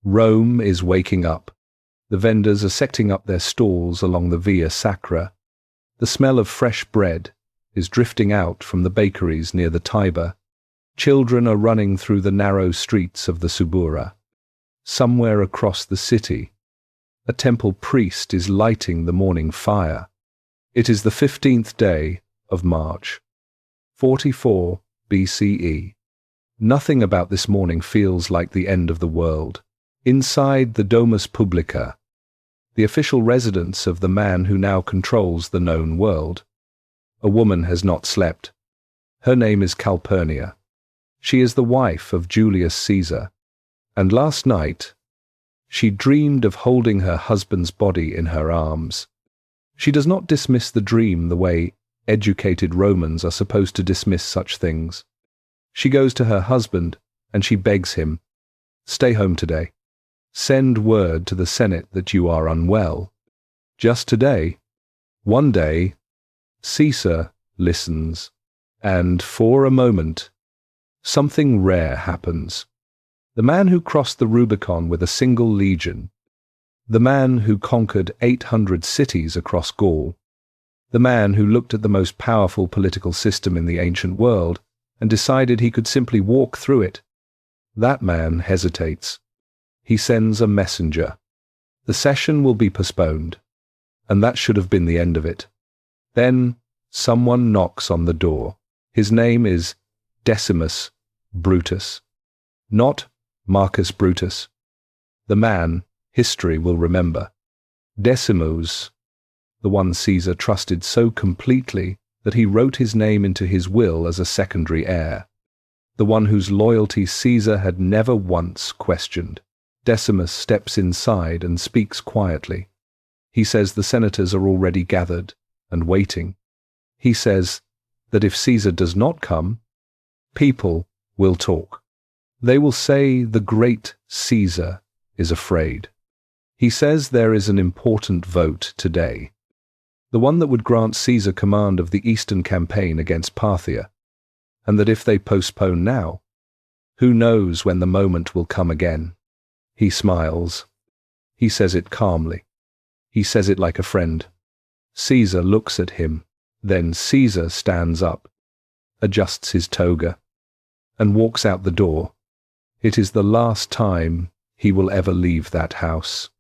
Rome is waking up. The vendors are setting up their stalls along the Via Sacra. The smell of fresh bread is drifting out from the bakeries near the Tiber. Children are running through the narrow streets of the Subura. Somewhere across the city, a temple priest is lighting the morning fire. It is the 15th day of March, 44 BCE. Nothing about this morning feels like the end of the world. Inside the Domus Publica, the official residence of the man who now controls the known world, a woman has not slept. Her name is Calpurnia. She is the wife of Julius Caesar, and last night she dreamed of holding her husband's body in her arms. She does not dismiss the dream the way educated Romans are supposed to dismiss such things. She goes to her husband and she begs him, "Stay home today. Send word to the Senate that you are unwell." Just today, one day, Caesar listens, and for a moment, something rare happens. The man who crossed the Rubicon with a single legion, the man who conquered 800 cities across Gaul, the man who looked at the most powerful political system in the ancient world and decided he could simply walk through it, that man hesitates. He sends a messenger. The session will be postponed, and that should have been the end of it. Then someone knocks on the door. His name is Decimus Brutus, not Marcus Brutus. The man history will remember. Decimus, the one Caesar trusted so completely that he wrote his name into his will as a secondary heir. The one whose loyalty Caesar had never once questioned. Decimus steps inside and speaks quietly. He says the senators are already gathered and waiting. He says that if Caesar does not come, people will talk. They will say the great Caesar is afraid. He says there is an important vote today, the one that would grant Caesar command of the eastern campaign against Parthia, and that if they postpone now, who knows when the moment will come again. He smiles. He says it calmly. He says it like a friend. Caesar looks at him. Then Caesar stands up, adjusts his toga, and walks out the door. It is the last time he will ever leave that house.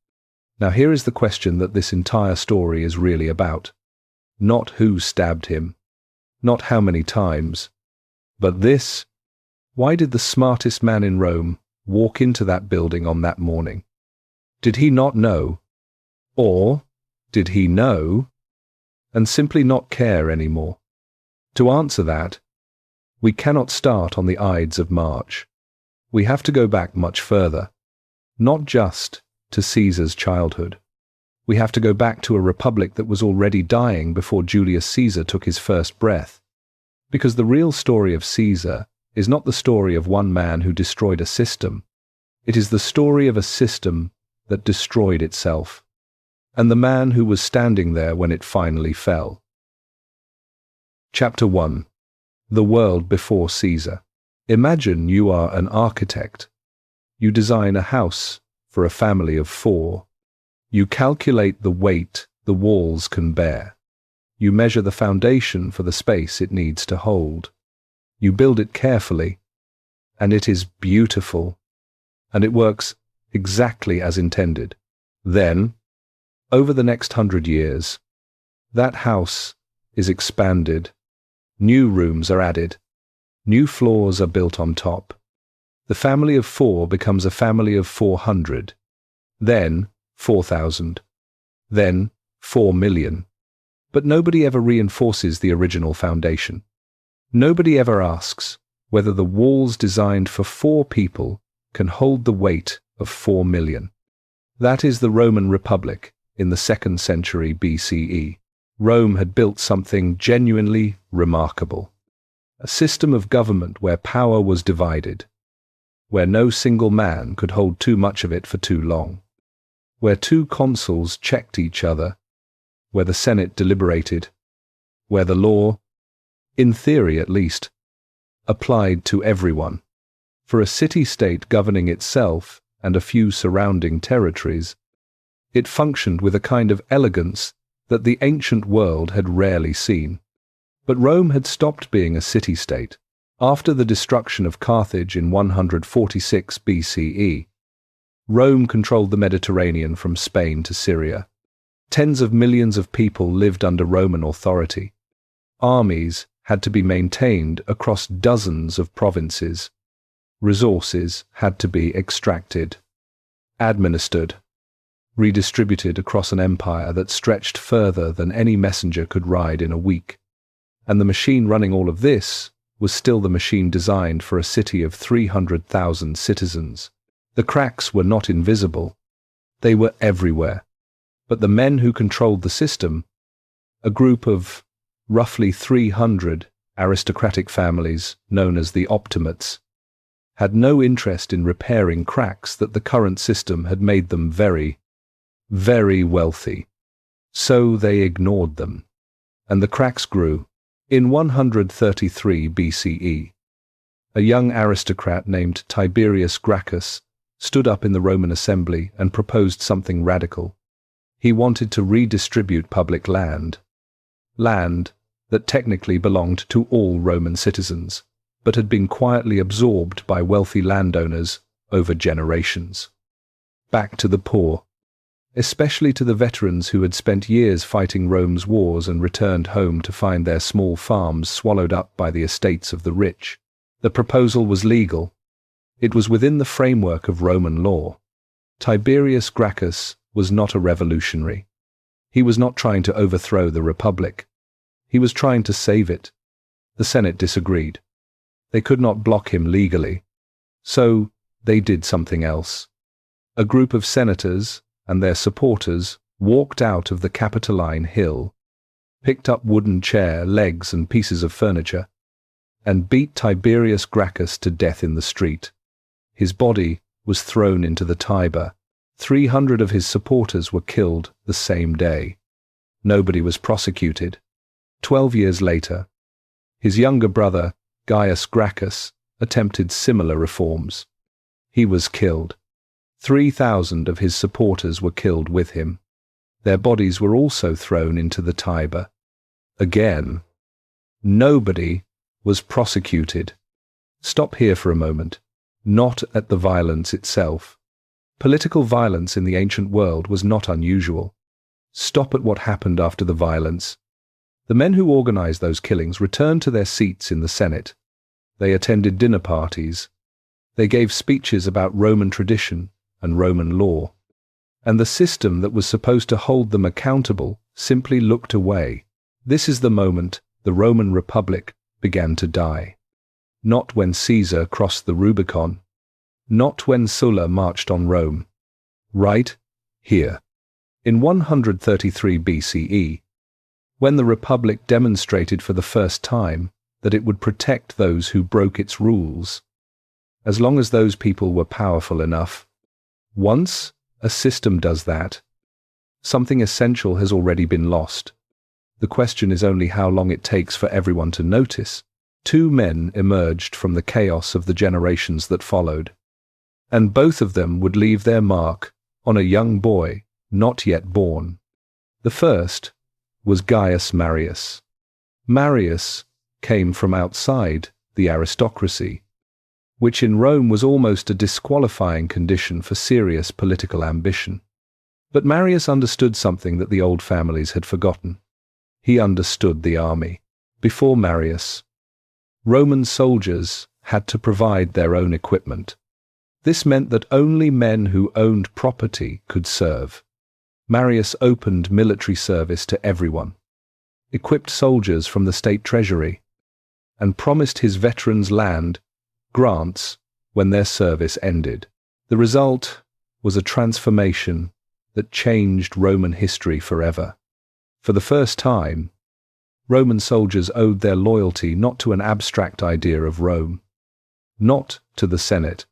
Now here is the question that this entire story is really about. Not who stabbed him, not how many times, but this: why did the smartest man in Rome walk into that building on that morning? Did he not know? Or did he know and simply not care anymore? To answer that, we cannot start on the Ides of March. We have to go back much further, not just to Caesar's childhood. We have to go back to a republic that was already dying before Julius Caesar took his first breath. Because the real story of Caesar is not the story of one man who destroyed a system. It is the story of a system that destroyed itself, and the man who was standing there when it finally fell. Chapter 1. The world before Caesar. Imagine you are an architect. You design a house for a family of 4. You calculate the weight the walls can bear. You measure the foundation for the space it needs to hold. You build it carefully, and it is beautiful, and it works exactly as intended. Then, over the next 100 years, that house is expanded. New rooms are added. New floors are built on top. The family of 4 becomes a family of 400. Then 4,000. Then 4 million. But nobody ever reinforces the original foundation. Nobody ever asks whether the walls designed for 4 people can hold the weight of 4 million. That is the Roman Republic in the 2nd century BCE. Rome had built something genuinely remarkable. A system of government where power was divided, where no single man could hold too much of it for too long, where 2 consuls checked each other, where the Senate deliberated, where the law, in theory at least, applied to everyone. For a city-state governing itself and a few surrounding territories, it functioned with a kind of elegance that the ancient world had rarely seen. But Rome had stopped being a city-state. After the destruction of Carthage in 146 BCE, Rome controlled the Mediterranean from Spain to Syria. Tens of millions of people lived under Roman authority. Armies had to be maintained across dozens of provinces. Resources had to be extracted, administered, redistributed across an empire that stretched further than any messenger could ride in a week. And the machine running all of this was still the machine designed for a city of 300,000 citizens. The cracks were not invisible. They were everywhere. But the men who controlled the system, a group of roughly 300 aristocratic families known as the optimates, had no interest in repairing cracks that the current system had made them very, very wealthy. So they ignored them. And the cracks grew. In 133 BCE, a young aristocrat named Tiberius Gracchus stood up in the Roman assembly and proposed something radical. He wanted to redistribute public land that technically belonged to all Roman citizens, but had been quietly absorbed by wealthy landowners over generations. Back to the poor, especially to the veterans who had spent years fighting Rome's wars and returned home to find their small farms swallowed up by the estates of the rich. The proposal was legal. It was within the framework of Roman law. Tiberius Gracchus was not a revolutionary. He was not trying to overthrow the Republic. He was trying to save it. The Senate disagreed. They could not block him legally. So they did something else. A group of senators and their supporters walked out of the Capitoline Hill, picked up wooden chair legs and pieces of furniture, and beat Tiberius Gracchus to death in the street. His body was thrown into the Tiber. 300 of his supporters were killed the same day. Nobody was prosecuted. 12 years later, his younger brother, Gaius Gracchus, attempted similar reforms. He was killed. 3,000 of his supporters were killed with him. Their bodies were also thrown into the Tiber. Again, nobody was prosecuted. Stop here for a moment. Not at the violence itself. Political violence in the ancient world was not unusual. Stop at what happened after the violence. The men who organized those killings returned to their seats in the Senate. They attended dinner parties. They gave speeches about Roman tradition and Roman law. And the system that was supposed to hold them accountable simply looked away. This is the moment the Roman Republic began to die. Not when Caesar crossed the Rubicon. Not when Sulla marched on Rome. Right here. In 133 BCE, when the Republic demonstrated for the first time that it would protect those who broke its rules, as long as those people were powerful enough. Once a system does that, something essential has already been lost. The question is only how long it takes for everyone to notice. 2 men emerged from the chaos of the generations that followed, and both of them would leave their mark on a young boy not yet born. The first was Gaius Marius. Marius came from outside the aristocracy, which in Rome was almost a disqualifying condition for serious political ambition. But Marius understood something that the old families had forgotten. He understood the army. Before Marius, Roman soldiers had to provide their own equipment. This meant that only men who owned property could serve. Marius opened military service to everyone, equipped soldiers from the state treasury, and promised his veterans land grants when their service ended. The result was a transformation that changed Roman history forever. For the first time, Roman soldiers owed their loyalty not to an abstract idea of Rome, not to the Senate,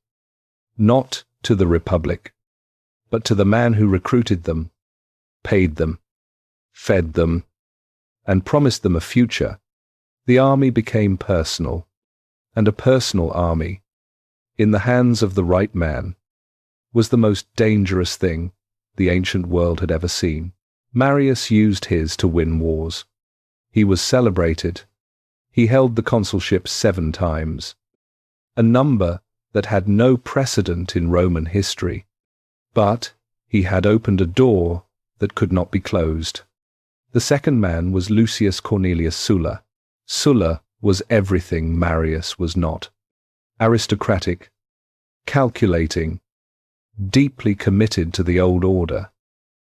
not to the Republic, but to the man who recruited them, paid them, fed them, and promised them a future. The army became personal, and a personal army, in the hands of the right man, was the most dangerous thing the ancient world had ever seen. Marius used his to win wars. He was celebrated. He held the consulship 7 times, a number that had no precedent in Roman history. But he had opened a door that could not be closed. The second man was Lucius Cornelius Sulla. Sulla was everything Marius was not. Aristocratic, calculating, deeply committed to the old order,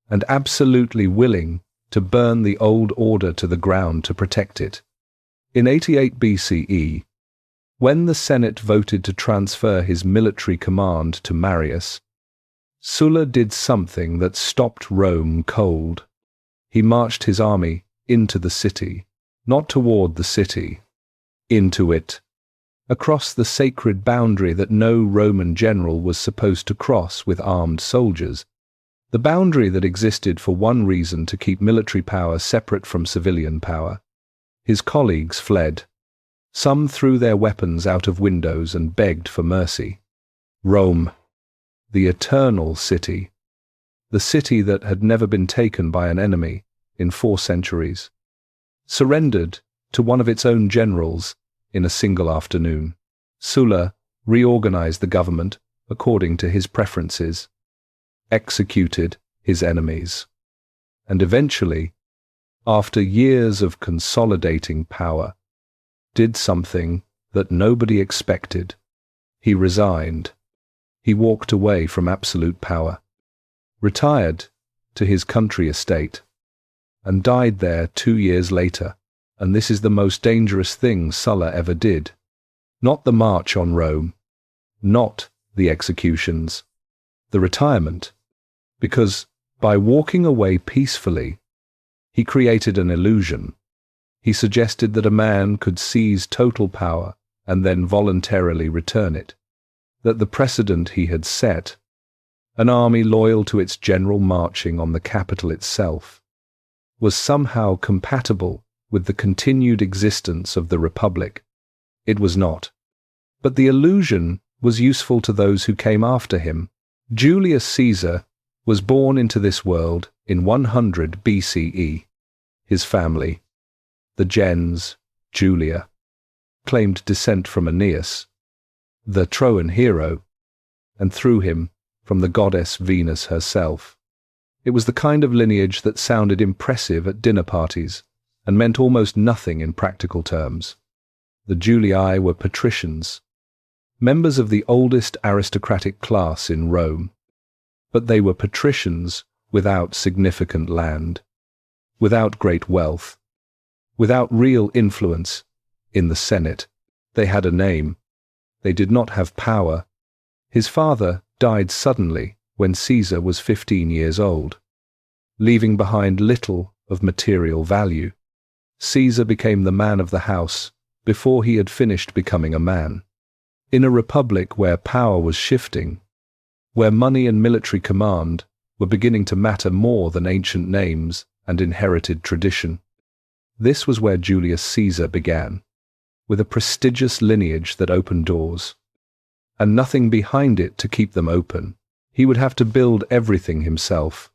and absolutely willing to burn the old order to the ground to protect it. In 88 BCE, when the Senate voted to transfer his military command to Marius, Sulla did something that stopped Rome cold. He marched his army into the city, not toward the city, into it, across the sacred boundary that no Roman general was supposed to cross with armed soldiers, the boundary that existed for one reason: to keep military power separate from civilian power. His colleagues fled. Some threw their weapons out of windows and begged for mercy. Rome, the eternal city, the city that had never been taken by an enemy in 4 centuries, surrendered to one of its own generals in a single afternoon. Sulla reorganized the government according to his preferences, executed his enemies, and eventually, after years of consolidating power, did something that nobody expected. He resigned. He walked away from absolute power, retired to his country estate, and died there 2 years later. And this is the most dangerous thing Sulla ever did. Not the march on Rome, not the executions, the retirement, because by walking away peacefully, he created an illusion. He suggested that a man could seize total power and then voluntarily return it, that the precedent he had set, an army loyal to its general marching on the capital itself, was somehow compatible with the continued existence of the Republic. It was not. But the illusion was useful to those who came after him. Julius Caesar was born into this world in 100 BCE. His family, the gens Julia, claimed descent from Aeneas, the Trojan hero, and through him from the goddess Venus herself. It was the kind of lineage that sounded impressive at dinner parties and meant almost nothing in practical terms. The Julii were patricians, members of the oldest aristocratic class in Rome, but they were patricians without significant land, without great wealth, without real influence in the Senate. They had a name. They did not have power. His father died suddenly when Caesar was 15 years old, leaving behind little of material value. Caesar became the man of the house before he had finished becoming a man. In a republic where power was shifting, where money and military command were beginning to matter more than ancient names and inherited tradition, this was where Julius Caesar began, with a prestigious lineage that opened doors, and nothing behind it to keep them open. He would have to build everything himself,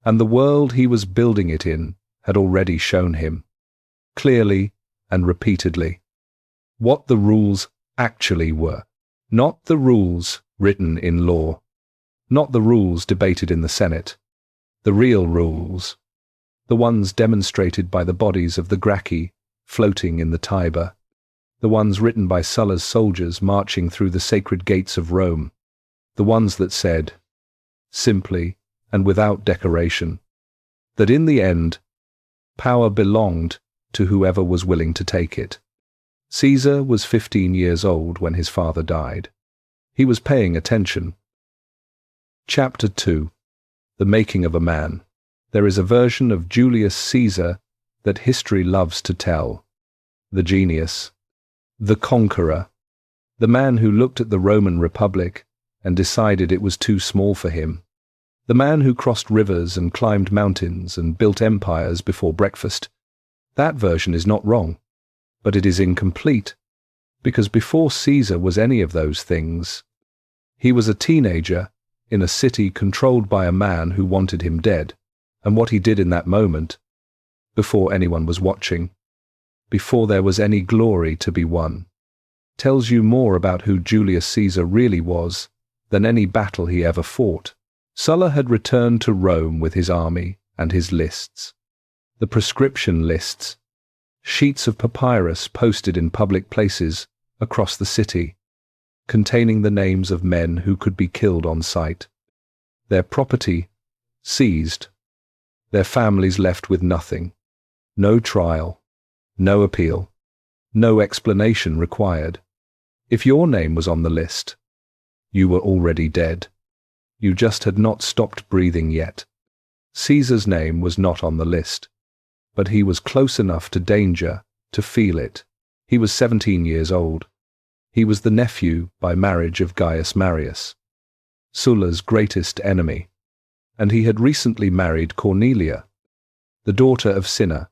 and the world he was building it in had already shown him, clearly and repeatedly, what the rules actually were. Not the rules written in law, not the rules debated in the Senate, the real rules, the ones demonstrated by the bodies of the Gracchi floating in the Tiber, the ones written by Sulla's soldiers marching through the sacred gates of Rome, the ones that said, simply and without decoration, that in the end, power belonged to whoever was willing to take it. Caesar was 15 years old when his father died. He was paying attention. Chapter 2. The Making of a Man. There is a version of Julius Caesar that history loves to tell. The genius, the conqueror, the man who looked at the Roman Republic and decided it was too small for him, the man who crossed rivers and climbed mountains and built empires before breakfast. That version is not wrong, but it is incomplete, because before Caesar was any of those things, he was a teenager in a city controlled by a man who wanted him dead, and what he did in that moment, before anyone was watching, before there was any glory to be won, tells you more about who Julius Caesar really was than any battle he ever fought. Sulla had returned to Rome with his army and his lists. The prescription lists, sheets of papyrus posted in public places across the city, containing the names of men who could be killed on sight, their property seized, their families left with nothing, no trial, no appeal, no explanation required. If your name was on the list, you were already dead. You just had not stopped breathing yet. Caesar's name was not on the list, but he was close enough to danger to feel it. He was 17 years old. He was the nephew by marriage of Gaius Marius, Sulla's greatest enemy, and he had recently married Cornelia, the daughter of Cinna,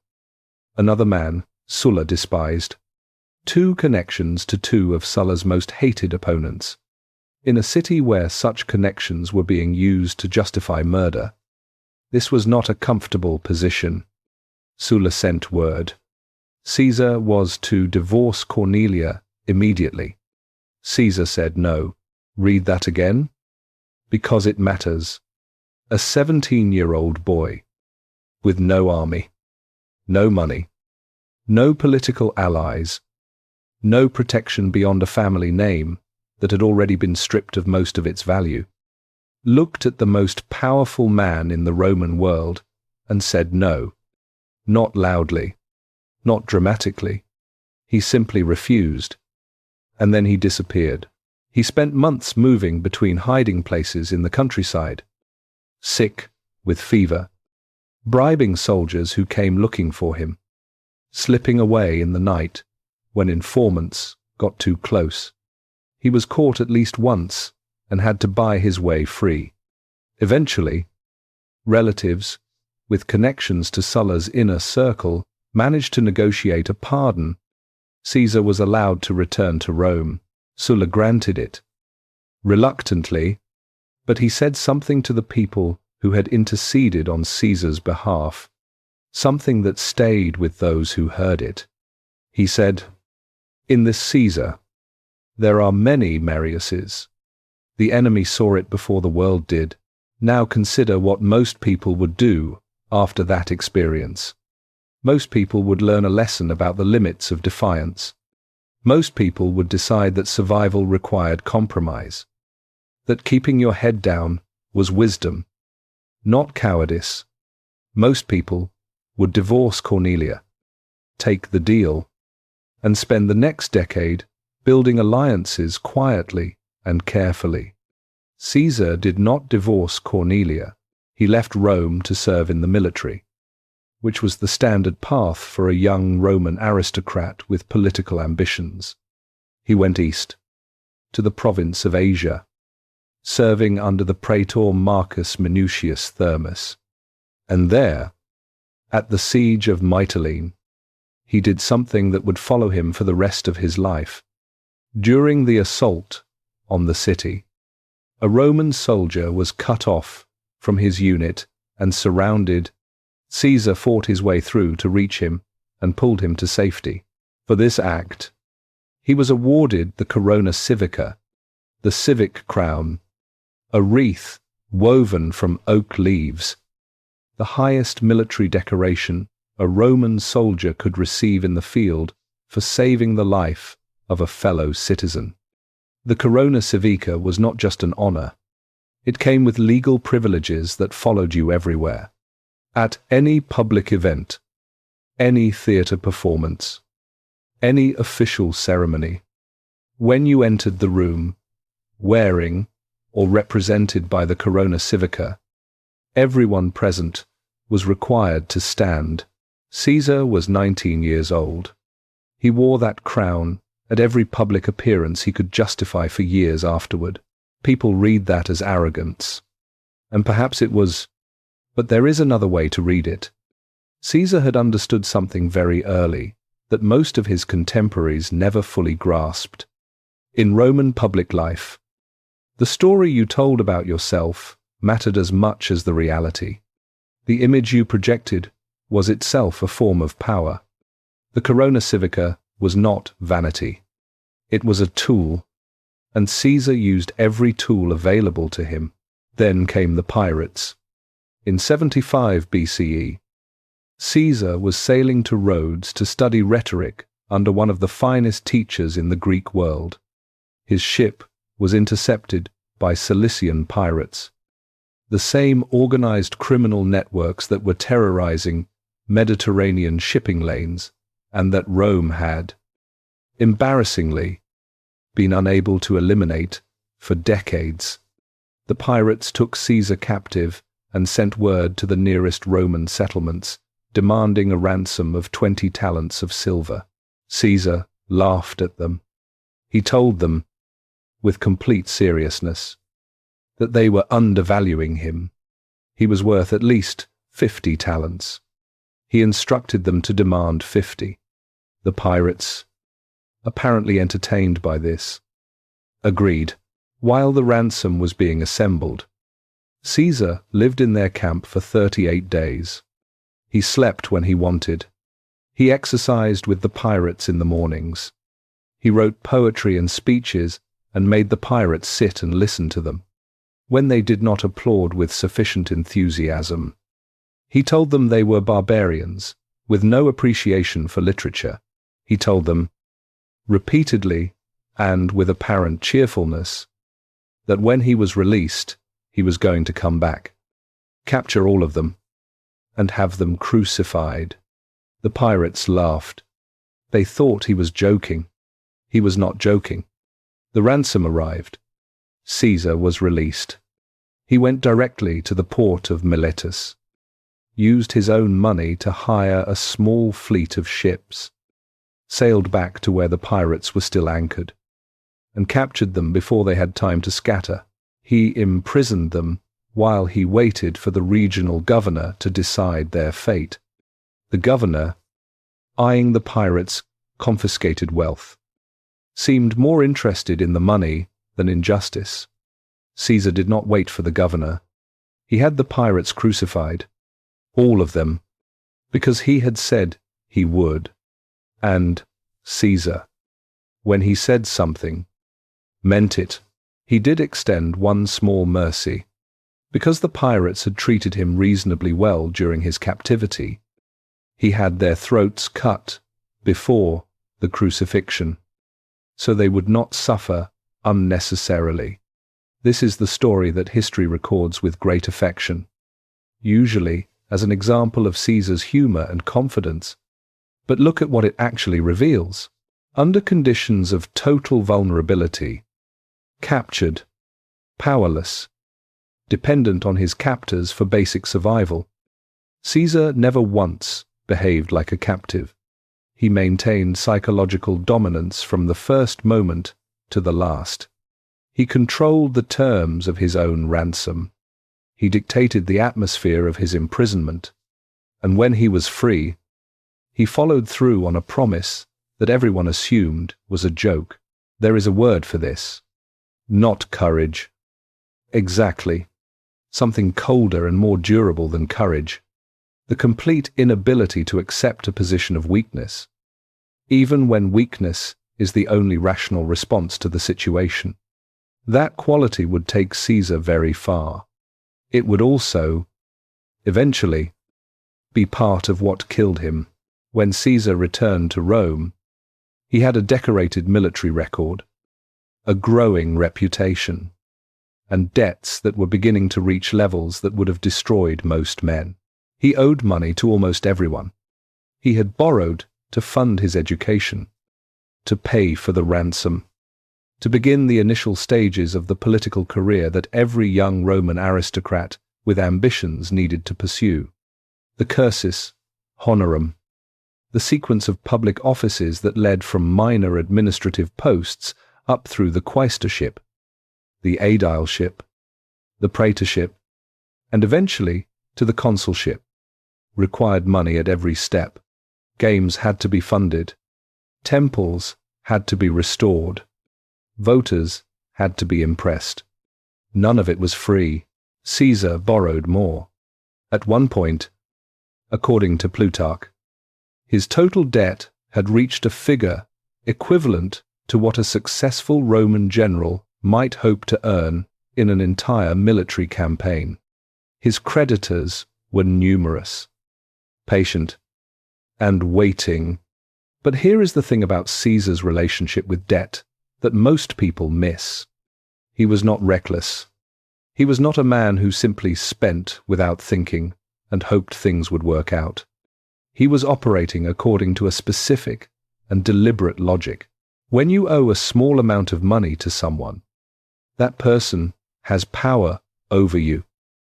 another man Sulla despised. Two connections to two of Sulla's most hated opponents. In a city where such connections were being used to justify murder, this was not a comfortable position. Sulla sent word. Caesar was to divorce Cornelia immediately. Caesar said no. Read that again? Because it matters. A 17-year-old boy, with no army, no money, no political allies, no protection beyond a family name that had already been stripped of most of its value, looked at the most powerful man in the Roman world and said no. Not loudly, not dramatically. He simply refused. And then he disappeared. He spent months moving between hiding places in the countryside, sick, with fever, bribing soldiers who came looking for him, slipping away in the night when informants got too close. He was caught at least once and had to buy his way free. Eventually, relatives with connections to Sulla's inner circle managed to negotiate a pardon. Caesar was allowed to return to Rome. Sulla granted it, reluctantly, but he said something to the people who had interceded on Caesar's behalf, something that stayed with those who heard it. He said, "In this Caesar, there are many Mariuses. The enemy saw it before the world did. Now consider what most people would do after that experience. Most people would learn a lesson about the limits of defiance. Most people would decide that survival required compromise, that keeping your head down was wisdom, not cowardice. Most people would divorce Cornelia, take the deal, and spend the next decade building alliances quietly and carefully. Caesar did not divorce Cornelia. He left Rome to serve in the military, which was the standard path for a young Roman aristocrat with political ambitions. He went east, to the province of Asia, serving under the praetor Marcus Minucius Thermus. And there, at the siege of Mytilene, he did something that would follow him for the rest of his life. During the assault on the city, a Roman soldier was cut off from his unit and surrounded. Caesar fought his way through to reach him and pulled him to safety. For this act, he was awarded the corona civica, the civic crown, a wreath woven from oak leaves, the highest military decoration a Roman soldier could receive in the field for saving the life of a fellow citizen. The corona civica was not just an honor. It came with legal privileges that followed you everywhere. At any public event, any theater performance, any official ceremony, when you entered the room, wearing or represented by the corona civica, everyone present was required to stand. Caesar was 19 years old. He wore that crown at every public appearance he could justify for years afterward. People read that as arrogance. And perhaps it was, but there is another way to read it. Caesar had understood something very early that most of his contemporaries never fully grasped. In Roman public life, The story you told about yourself mattered as much as the reality. The image you projected was itself a form of power. The Corona Civica was not vanity. It was a tool, and Caesar used every tool available to him. Then came the pirates. In 75 BCE, Caesar was sailing to Rhodes to study rhetoric under one of the finest teachers in the Greek world. His ship was intercepted by Cilician pirates, the same organized criminal networks that were terrorizing Mediterranean shipping lanes and that Rome had, embarrassingly, been unable to eliminate for decades. The pirates took Caesar captive and sent word to the nearest Roman settlements, demanding a ransom of 20 talents of silver. Caesar laughed at them. He told them, with complete seriousness, that they were undervaluing him. He was worth at least 50 talents. He instructed them to demand 50. The pirates, apparently entertained by this, agreed. While the ransom was being assembled, Caesar lived in their camp for 38 days. He slept when he wanted. He exercised with the pirates in the mornings. He wrote poetry and speeches and made the pirates sit and listen to them. When they did not applaud with sufficient enthusiasm, he told them they were barbarians, with no appreciation for literature. He told them, repeatedly and with apparent cheerfulness, that when he was released, he was going to come back, capture all of them, and have them crucified. The pirates laughed. They thought he was joking. He was not joking. The ransom arrived. Caesar was released. He went directly to the port of Miletus, used his own money to hire a small fleet of ships, sailed back to where the pirates were still anchored, and captured them before they had time to scatter. He imprisoned them while he waited for the regional governor to decide their fate. The governor, eyeing the pirates' confiscated wealth, seemed more interested in the money than in justice. Caesar did not wait for the governor. He had the pirates crucified, all of them, because he had said he would. And Caesar, when he said something, meant it. He did extend one small mercy. Because the pirates had treated him reasonably well during his captivity, he had their throats cut before the crucifixion, so they would not suffer unnecessarily. This is the story that history records with great affection, usually as an example of Caesar's humor and confidence. But look at what it actually reveals. Under conditions of total vulnerability, captured, powerless, dependent on his captors for basic survival, Caesar never once behaved like a captive. He maintained psychological dominance from the first moment to the last. He controlled the terms of his own ransom. He dictated the atmosphere of his imprisonment. And when he was free, he followed through on a promise that everyone assumed was a joke. There is a word for this. Not courage. Exactly. Something colder and more durable than courage. The complete inability to accept a position of weakness, even when weakness is the only rational response to the situation. That quality would take Caesar very far. It would also, eventually, be part of what killed him. When Caesar returned to Rome, he had a decorated military record, a growing reputation, and debts that were beginning to reach levels that would have destroyed most men. He owed money to almost everyone. He had borrowed to fund his education, to pay for the ransom, to begin the initial stages of the political career that every young Roman aristocrat with ambitions needed to pursue. The cursus honorum, the sequence of public offices that led from minor administrative posts up through the quaestorship, the aedileship, the praetorship, and eventually to the consulship, required money at every step. Games had to be funded. Temples had to be restored. Voters had to be impressed. None of it was free. Caesar borrowed more. At one point, according to Plutarch, his total debt had reached a figure equivalent to what a successful Roman general might hope to earn in an entire military campaign. His creditors were numerous, patient, and waiting. But here is the thing about Caesar's relationship with debt that most people miss. He was not reckless. He was not a man who simply spent without thinking and hoped things would work out. He was operating according to a specific and deliberate logic. When you owe a small amount of money to someone, that person has power over you.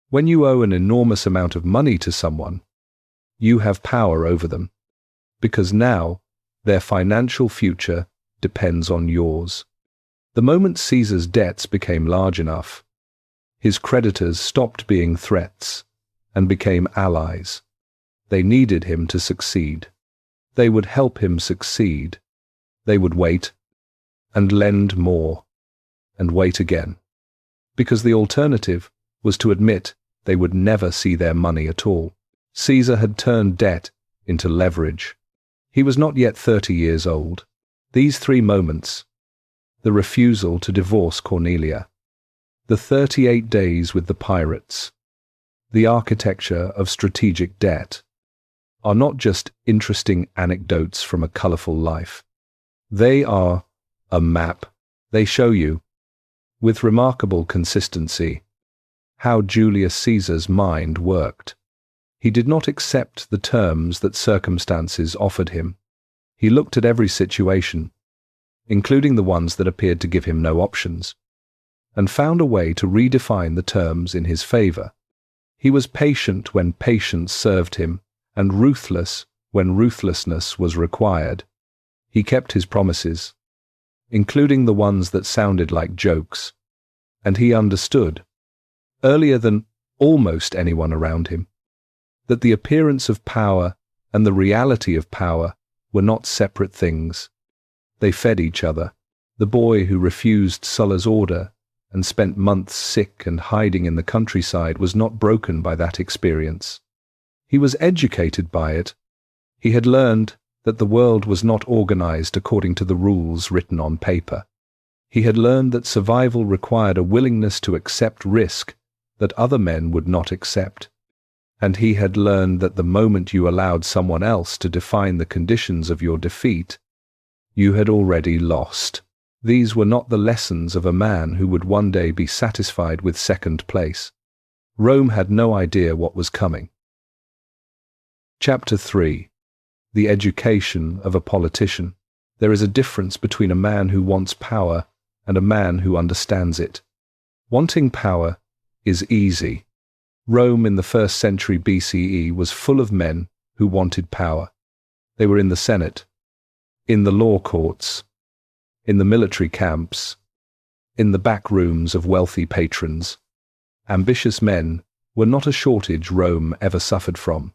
When you owe an enormous amount of money to someone, you have power over them, because now their financial future depends on yours. The moment Caesar's debts became large enough, his creditors stopped being threats and became allies. They needed him to succeed. They would help him succeed. They would wait and lend more and wait again, because the alternative was to admit they would never see their money at all. Caesar had turned debt into leverage. He was not yet 30 years old. These 3 moments, the refusal to divorce Cornelia, the 38 days with the pirates, the architecture of strategic debt, are not just interesting anecdotes from a colorful life. They are a map. They show you, with remarkable consistency, how Julius Caesar's mind worked. He did not accept the terms that circumstances offered him. He looked at every situation, including the ones that appeared to give him no options, and found a way to redefine the terms in his favor. He was patient when patience served him, and ruthless when ruthlessness was required. He kept his promises, including the ones that sounded like jokes, and he understood, earlier than almost anyone around him, that the appearance of power and the reality of power were not separate things. They fed each other. The boy who refused Sulla's order and spent months sick and hiding in the countryside was not broken by that experience. He was educated by it. He had learned that the world was not organized according to the rules written on paper. He had learned that survival required a willingness to accept risk that other men would not accept. And he had learned that the moment you allowed someone else to define the conditions of your defeat, you had already lost. These were not the lessons of a man who would one day be satisfied with second place. Rome had no idea what was coming. Chapter 3. The education of a politician. There is a difference between a man who wants power and a man who understands it. Wanting power is easy. Rome in the 1st century BCE was full of men who wanted power. They were in the Senate, in the law courts, in the military camps, in the back rooms of wealthy patrons. Ambitious men were not a shortage Rome ever suffered from.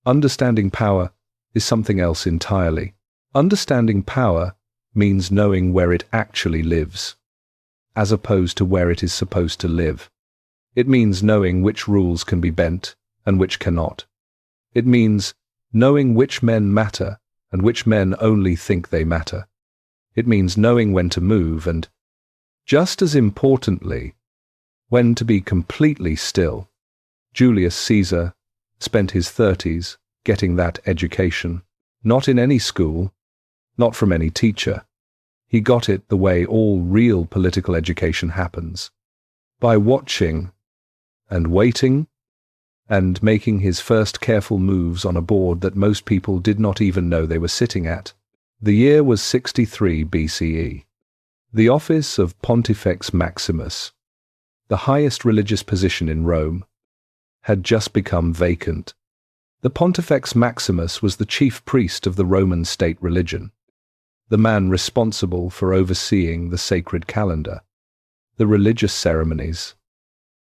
Understanding power is something else entirely. Understanding power means knowing where it actually lives, as opposed to where it is supposed to live. It means knowing which rules can be bent and which cannot. It means knowing which men matter and which men only think they matter. It means knowing when to move and, just as importantly, when to be completely still. Julius Caesar spent his 30s getting that education, not in any school, not from any teacher. He got it the way all real political education happens, by watching and waiting and making his first careful moves on a board that most people did not even know they were sitting at. The year was 63 BCE. The office of Pontifex Maximus, the highest religious position in Rome, had just become vacant. The Pontifex Maximus was the chief priest of the Roman state religion, the man responsible for overseeing the sacred calendar, the religious ceremonies,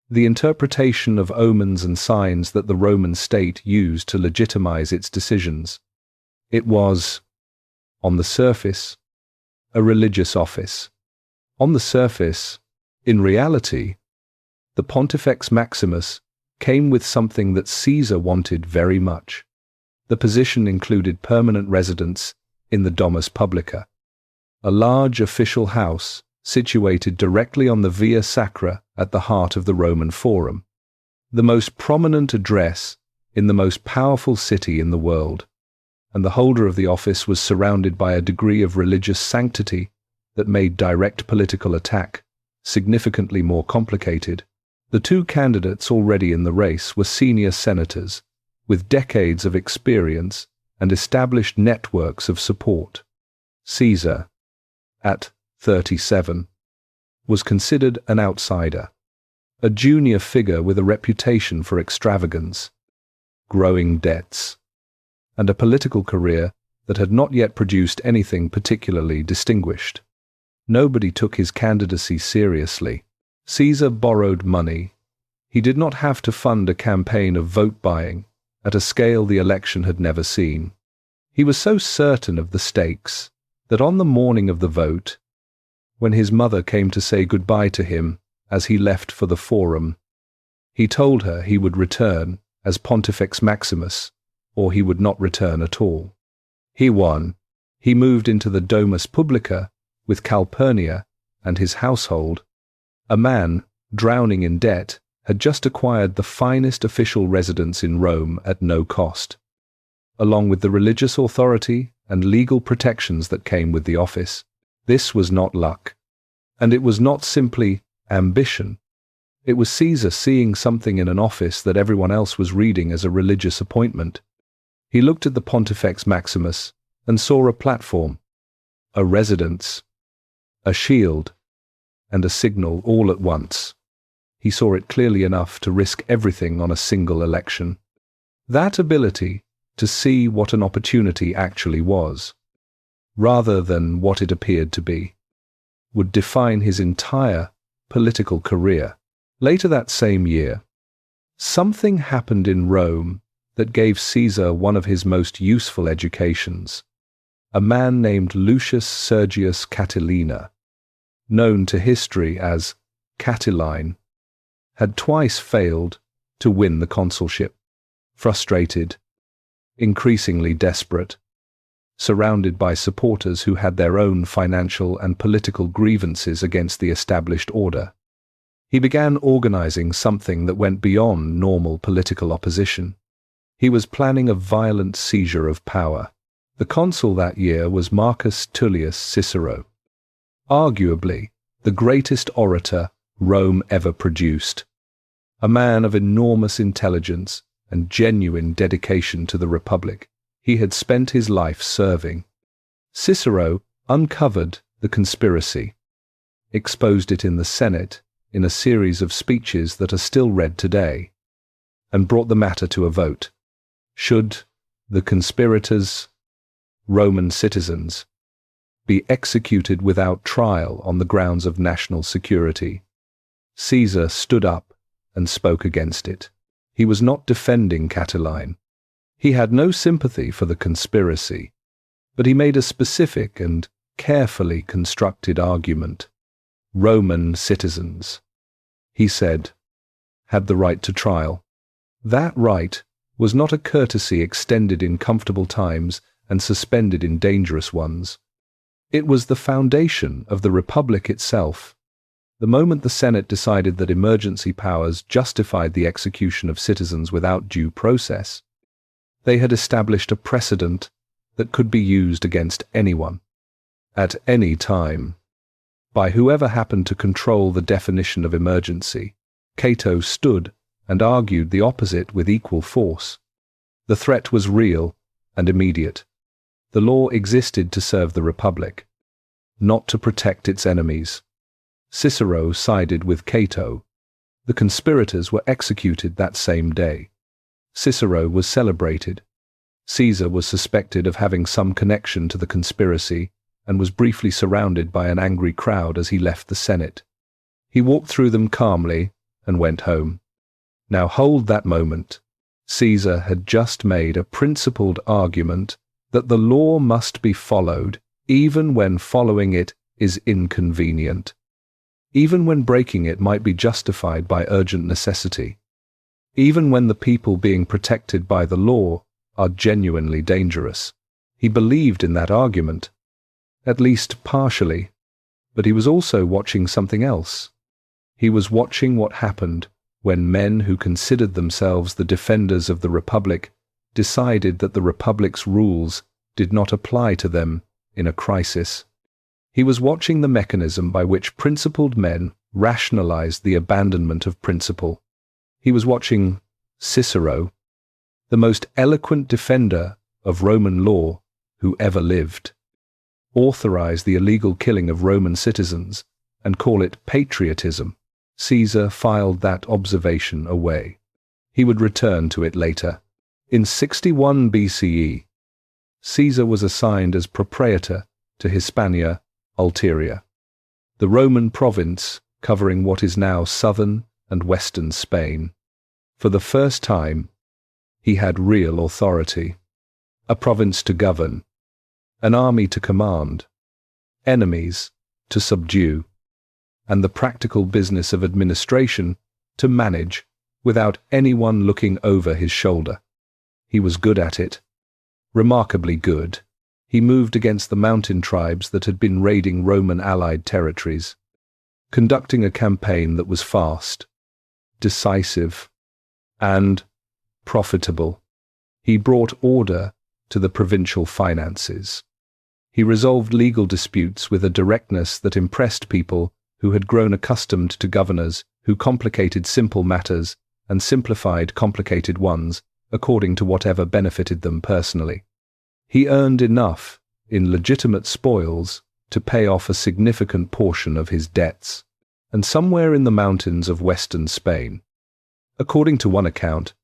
the interpretation of omens and signs that the Roman state used to legitimize its decisions. It was, on the surface, a religious office. On the surface, in reality, The Pontifex Maximus came with something that Caesar wanted very much. The position included permanent residence in the Domus Publica, a large official house situated directly on the Via Sacra at the heart of the Roman Forum, the most prominent address in the most powerful city in the world, and the holder of the office was surrounded by a degree of religious sanctity that made direct political attack significantly more complicated. The two candidates already in the race were senior senators, with decades of experience and established networks of support. Caesar, at 37, was considered an outsider, a junior figure with a reputation for extravagance, growing debts, and a political career that had not yet produced anything particularly distinguished. Nobody took his candidacy seriously. Caesar borrowed money. He did not have to fund a campaign of vote buying at a scale the election had never seen. He was so certain of the stakes that on the morning of the vote, when his mother came to say goodbye to him as he left for the Forum, he told her he would return as Pontifex Maximus, or he would not return at all. He won. He moved into the Domus Publica with Calpurnia and his household. A man, drowning in debt, had just acquired the finest official residence in Rome at no cost. Along with the religious authority and legal protections that came with the office, this was not luck. And it was not simply ambition. It was Caesar seeing something in an office that everyone else was reading as a religious appointment. He looked at the Pontifex Maximus and saw a platform, a residence, a shield, and a signal all at once. He saw it clearly enough to risk everything on a single election. That ability to see what an opportunity actually was, rather than what it appeared to be, would define his entire political career. Later that same year, something happened in Rome that gave Caesar one of his most useful educations. A man named Lucius Sergius Catilina, known to history as Catiline, had twice failed to win the consulship. Frustrated, increasingly desperate, surrounded by supporters who had their own financial and political grievances against the established order, he began organizing something that went beyond normal political opposition. He was planning a violent seizure of power. The consul that year was Marcus Tullius Cicero, arguably the greatest orator Rome ever produced, a man of enormous intelligence and genuine dedication to the Republic. He had spent his life serving. Cicero uncovered the conspiracy, exposed it in the Senate in a series of speeches that are still read today, and brought the matter to a vote. Should the conspirators, Roman citizens, be executed without trial on the grounds of national security? Caesar stood up and spoke against it. He was not defending Catiline. He had no sympathy for the conspiracy, but he made a specific and carefully constructed argument. Roman citizens, he said, had the right to trial. That right was not a courtesy extended in comfortable times and suspended in dangerous ones. It was the foundation of the Republic itself. The moment the Senate decided that emergency powers justified the execution of citizens without due process, they had established a precedent that could be used against anyone, at any time, by whoever happened to control the definition of emergency. Cato stood and argued the opposite with equal force. The threat was real and immediate. The law existed to serve the Republic, not to protect its enemies. Cicero sided with Cato. The conspirators were executed that same day. Cicero was celebrated. Caesar was suspected of having some connection to the conspiracy and was briefly surrounded by an angry crowd as he left the Senate. He walked through them calmly and went home. Now hold that moment. Caesar had just made a principled argument that the law must be followed even when following it is inconvenient. even when breaking it might be justified by urgent necessity, even when the people being protected by the law are genuinely dangerous. He believed in that argument, at least partially, but he was also watching something else. He was watching what happened when men who considered themselves the defenders of the Republic decided that the Republic's rules did not apply to them in a crisis. He was watching the mechanism by which principled men rationalized the abandonment of principle. He was watching Cicero, the most eloquent defender of Roman law who ever lived, authorize the illegal killing of Roman citizens and call it patriotism. Caesar filed that observation away. He would return to it later. In 61 BCE, Caesar was assigned as propraetor to Hispania Ulteria, the Roman province covering what is now southern and western Spain. For the first time, he had real authority, a province to govern, an army to command, enemies to subdue, and the practical business of administration to manage without anyone looking over his shoulder. He was good at it, remarkably good. He moved against the mountain tribes that had been raiding Roman allied territories, conducting a campaign that was fast, decisive, and profitable. He brought order to the provincial finances. He resolved legal disputes with a directness that impressed people who had grown accustomed to governors who complicated simple matters and simplified complicated ones according to whatever benefited them personally. He earned enough in legitimate spoils to pay off a significant portion of his debts, and somewhere in the mountains of western Spain, according to one account,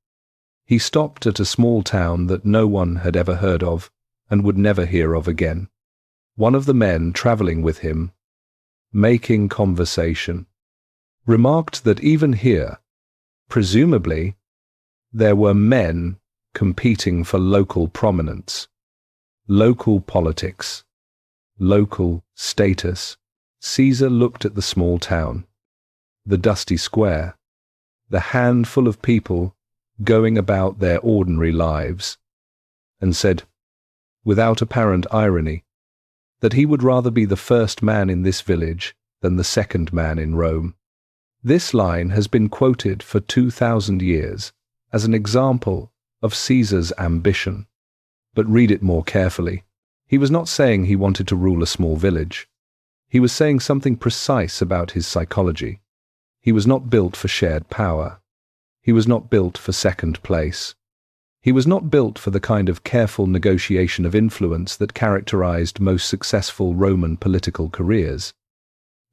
he stopped at a small town that no one had ever heard of and would never hear of again. One of the men traveling with him, making conversation, remarked that even here, presumably, there were men competing for local prominence, local politics, local status. Caesar looked at the small town, the dusty square, the handful of people going about their ordinary lives, and said, without apparent irony, that he would rather be the first man in this village than the second man in Rome. This line has been quoted for 2,000 years as an example of Caesar's ambition. But read it more carefully. He was not saying he wanted to rule a small village. He was saying something precise about his psychology. He was not built for shared power. He was not built for second place. He was not built for the kind of careful negotiation of influence that characterized most successful Roman political careers.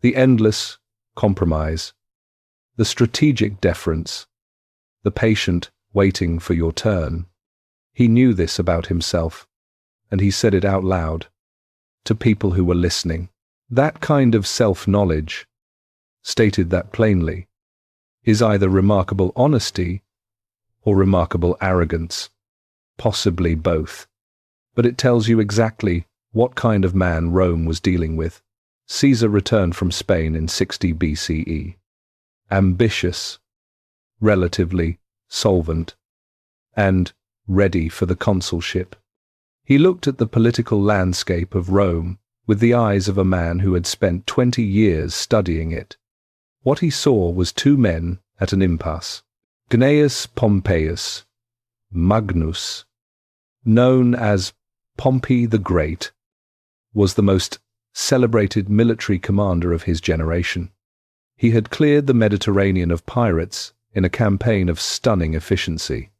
The endless compromise, the strategic deference, the patient waiting for your turn. He knew this about himself, and he said it out loud, to people who were listening. That kind of self-knowledge, stated that plainly, is either remarkable honesty or remarkable arrogance, possibly both. But it tells you exactly what kind of man Rome was dealing with. Caesar returned from Spain in 60 BCE. Ambitious, relatively solvent, and ready for the consulship. He looked at the political landscape of Rome with the eyes of a man who had spent 20 years studying it. What he saw was two men at an impasse. Gnaeus Pompeius Magnus, known as Pompey the Great, was the most celebrated military commander of his generation. He had cleared the Mediterranean of pirates in a campaign of stunning efficiency.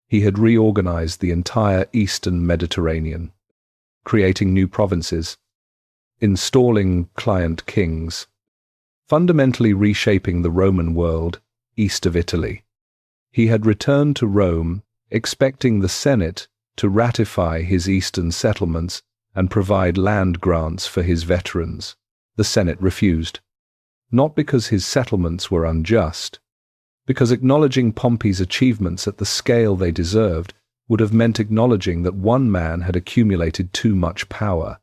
He had reorganized the entire eastern Mediterranean, creating new provinces, installing client kings, fundamentally reshaping the Roman world east of Italy. He had returned to Rome expecting the Senate to ratify his eastern settlements and provide land grants for his veterans. The Senate refused, not because his settlements were unjust, because acknowledging Pompey's achievements at the scale they deserved would have meant acknowledging that one man had accumulated too much power,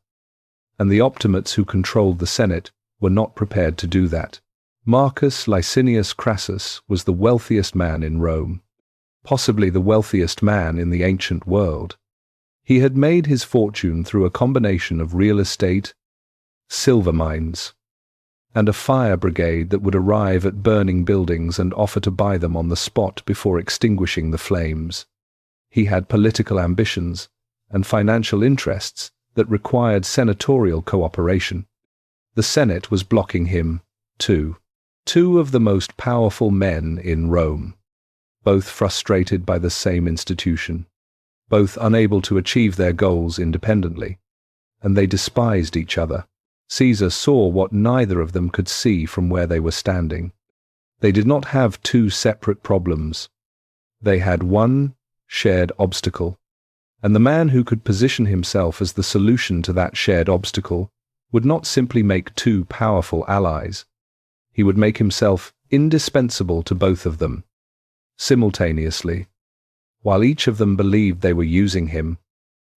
and the optimates who controlled the Senate were not prepared to do that. Marcus Licinius Crassus was the wealthiest man in Rome, possibly the wealthiest man in the ancient world. He had made his fortune through a combination of real estate, silver mines, and a fire brigade that would arrive at burning buildings and offer to buy them on the spot before extinguishing the flames. He had political ambitions and financial interests that required senatorial cooperation. The Senate was blocking him, too. Two of the most powerful men in Rome, both frustrated by the same institution, both unable to achieve their goals independently, and they despised each other. Caesar saw what neither of them could see from where they were standing. They did not have two separate problems. They had one shared obstacle, and the man who could position himself as the solution to that shared obstacle would not simply make two powerful allies. He would make himself indispensable to both of them, simultaneously. While each of them believed they were using him,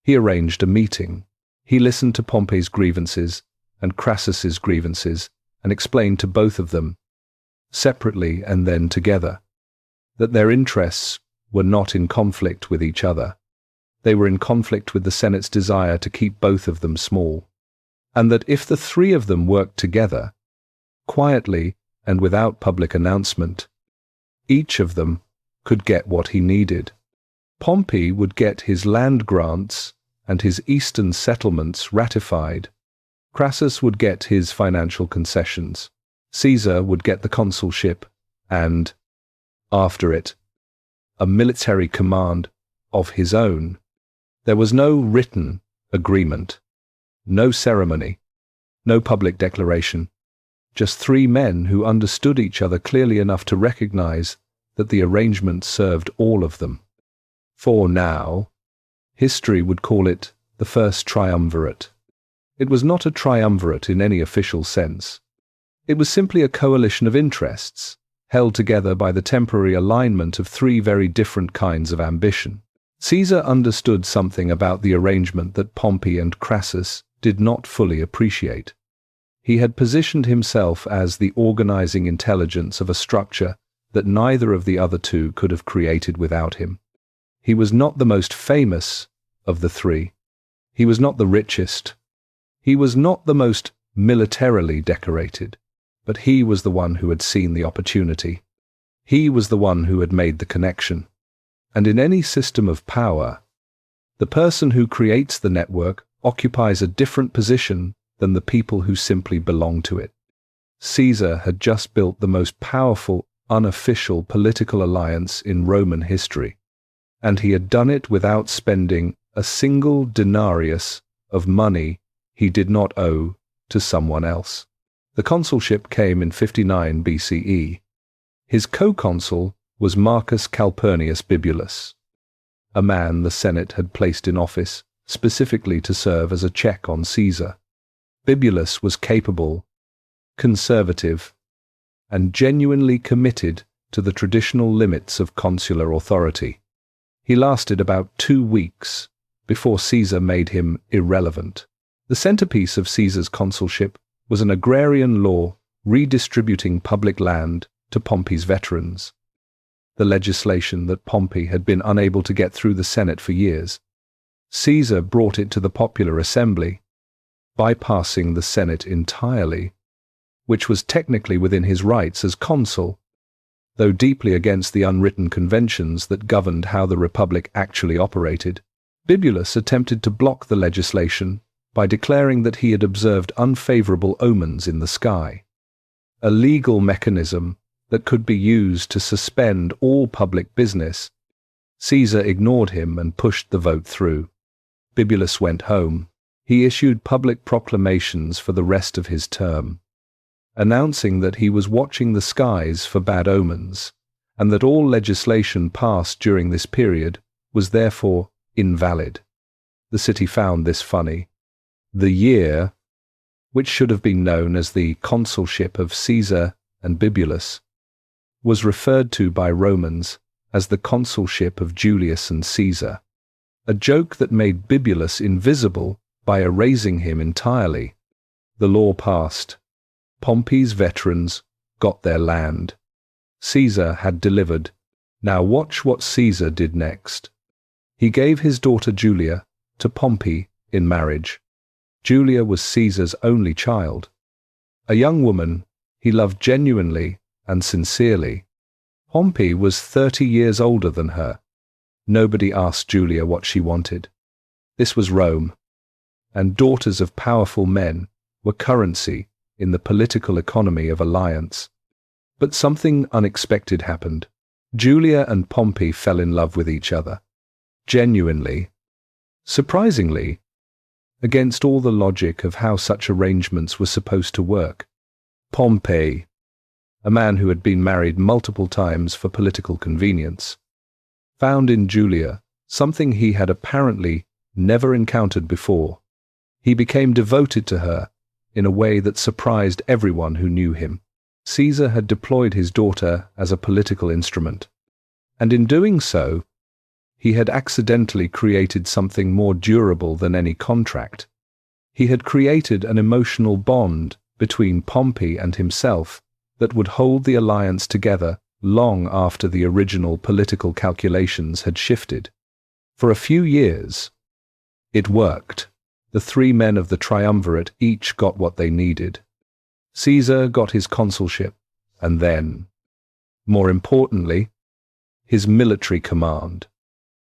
he arranged a meeting. He listened to Pompey's grievances and Crassus's grievances and explained to both of them, separately and then together, that their interests were not in conflict with each other. They were in conflict with the Senate's desire to keep both of them small, and that if the three of them worked together, quietly and without public announcement, each of them could get what he needed. Pompey would get his land grants and his eastern settlements ratified. Crassus would get his financial concessions. Caesar would get the consulship and, after it, a military command of his own. There was no written agreement, no ceremony, no public declaration, just three men who understood each other clearly enough to recognize that the arrangement served all of them. For now, history would call it the First Triumvirate. It was not a triumvirate in any official sense. It was simply a coalition of interests, held together by the temporary alignment of three very different kinds of ambition. Caesar understood something about the arrangement that Pompey and Crassus did not fully appreciate. He had positioned himself as the organizing intelligence of a structure that neither of the other two could have created without him. He was not the most famous of the three. He was not the richest. He was not the most militarily decorated, but he was the one who had seen the opportunity. He was the one who had made the connection. And in any system of power, the person who creates the network occupies a different position than the people who simply belong to it. Caesar had just built the most powerful, unofficial political alliance in Roman history, and he had done it without spending a single denarius of money he did not owe to someone else. The consulship came in 59 BCE. His co-consul was Marcus Calpurnius Bibulus, a man the Senate had placed in office specifically to serve as a check on Caesar. Bibulus was capable, conservative, and genuinely committed to the traditional limits of consular authority. He lasted about 2 weeks before Caesar made him irrelevant. The centerpiece of Caesar's consulship was an agrarian law redistributing public land to Pompey's veterans. The legislation that Pompey had been unable to get through the Senate for years. Caesar brought it to the popular assembly, bypassing the Senate entirely, which was technically within his rights as consul, though deeply against the unwritten conventions that governed how the republic actually operated. Bibulus attempted to block the legislation by declaring that he had observed unfavorable omens in the sky, a legal mechanism that could be used to suspend all public business. Caesar ignored him and pushed the vote through. Bibulus went home. He issued public proclamations for the rest of his term, announcing that he was watching the skies for bad omens, and that all legislation passed during this period was therefore invalid. The city found this funny. The year, which should have been known as the consulship of Caesar and Bibulus, was referred to by Romans as the consulship of Julius and Caesar, a joke that made Bibulus invisible by erasing him entirely. The law passed. Pompey's veterans got their land. Caesar had delivered. Now watch what Caesar did next. He gave his daughter Julia to Pompey in marriage. Julia was Caesar's only child. A young woman he loved genuinely and sincerely. Pompey was 30 years older than her. Nobody asked Julia what she wanted. This was Rome, and daughters of powerful men were currency in the political economy of alliance. But something unexpected happened. Julia and Pompey fell in love with each other. Genuinely. Surprisingly, against all the logic of how such arrangements were supposed to work. Pompey, a man who had been married multiple times for political convenience, found in Julia something he had apparently never encountered before. He became devoted to her in a way that surprised everyone who knew him. Caesar had deployed his daughter as a political instrument, and in doing so, he had accidentally created something more durable than any contract. He had created an emotional bond between Pompey and himself that would hold the alliance together long after the original political calculations had shifted. For a few years, it worked. The three men of the triumvirate each got what they needed. Caesar got his consulship, and then, more importantly, his military command.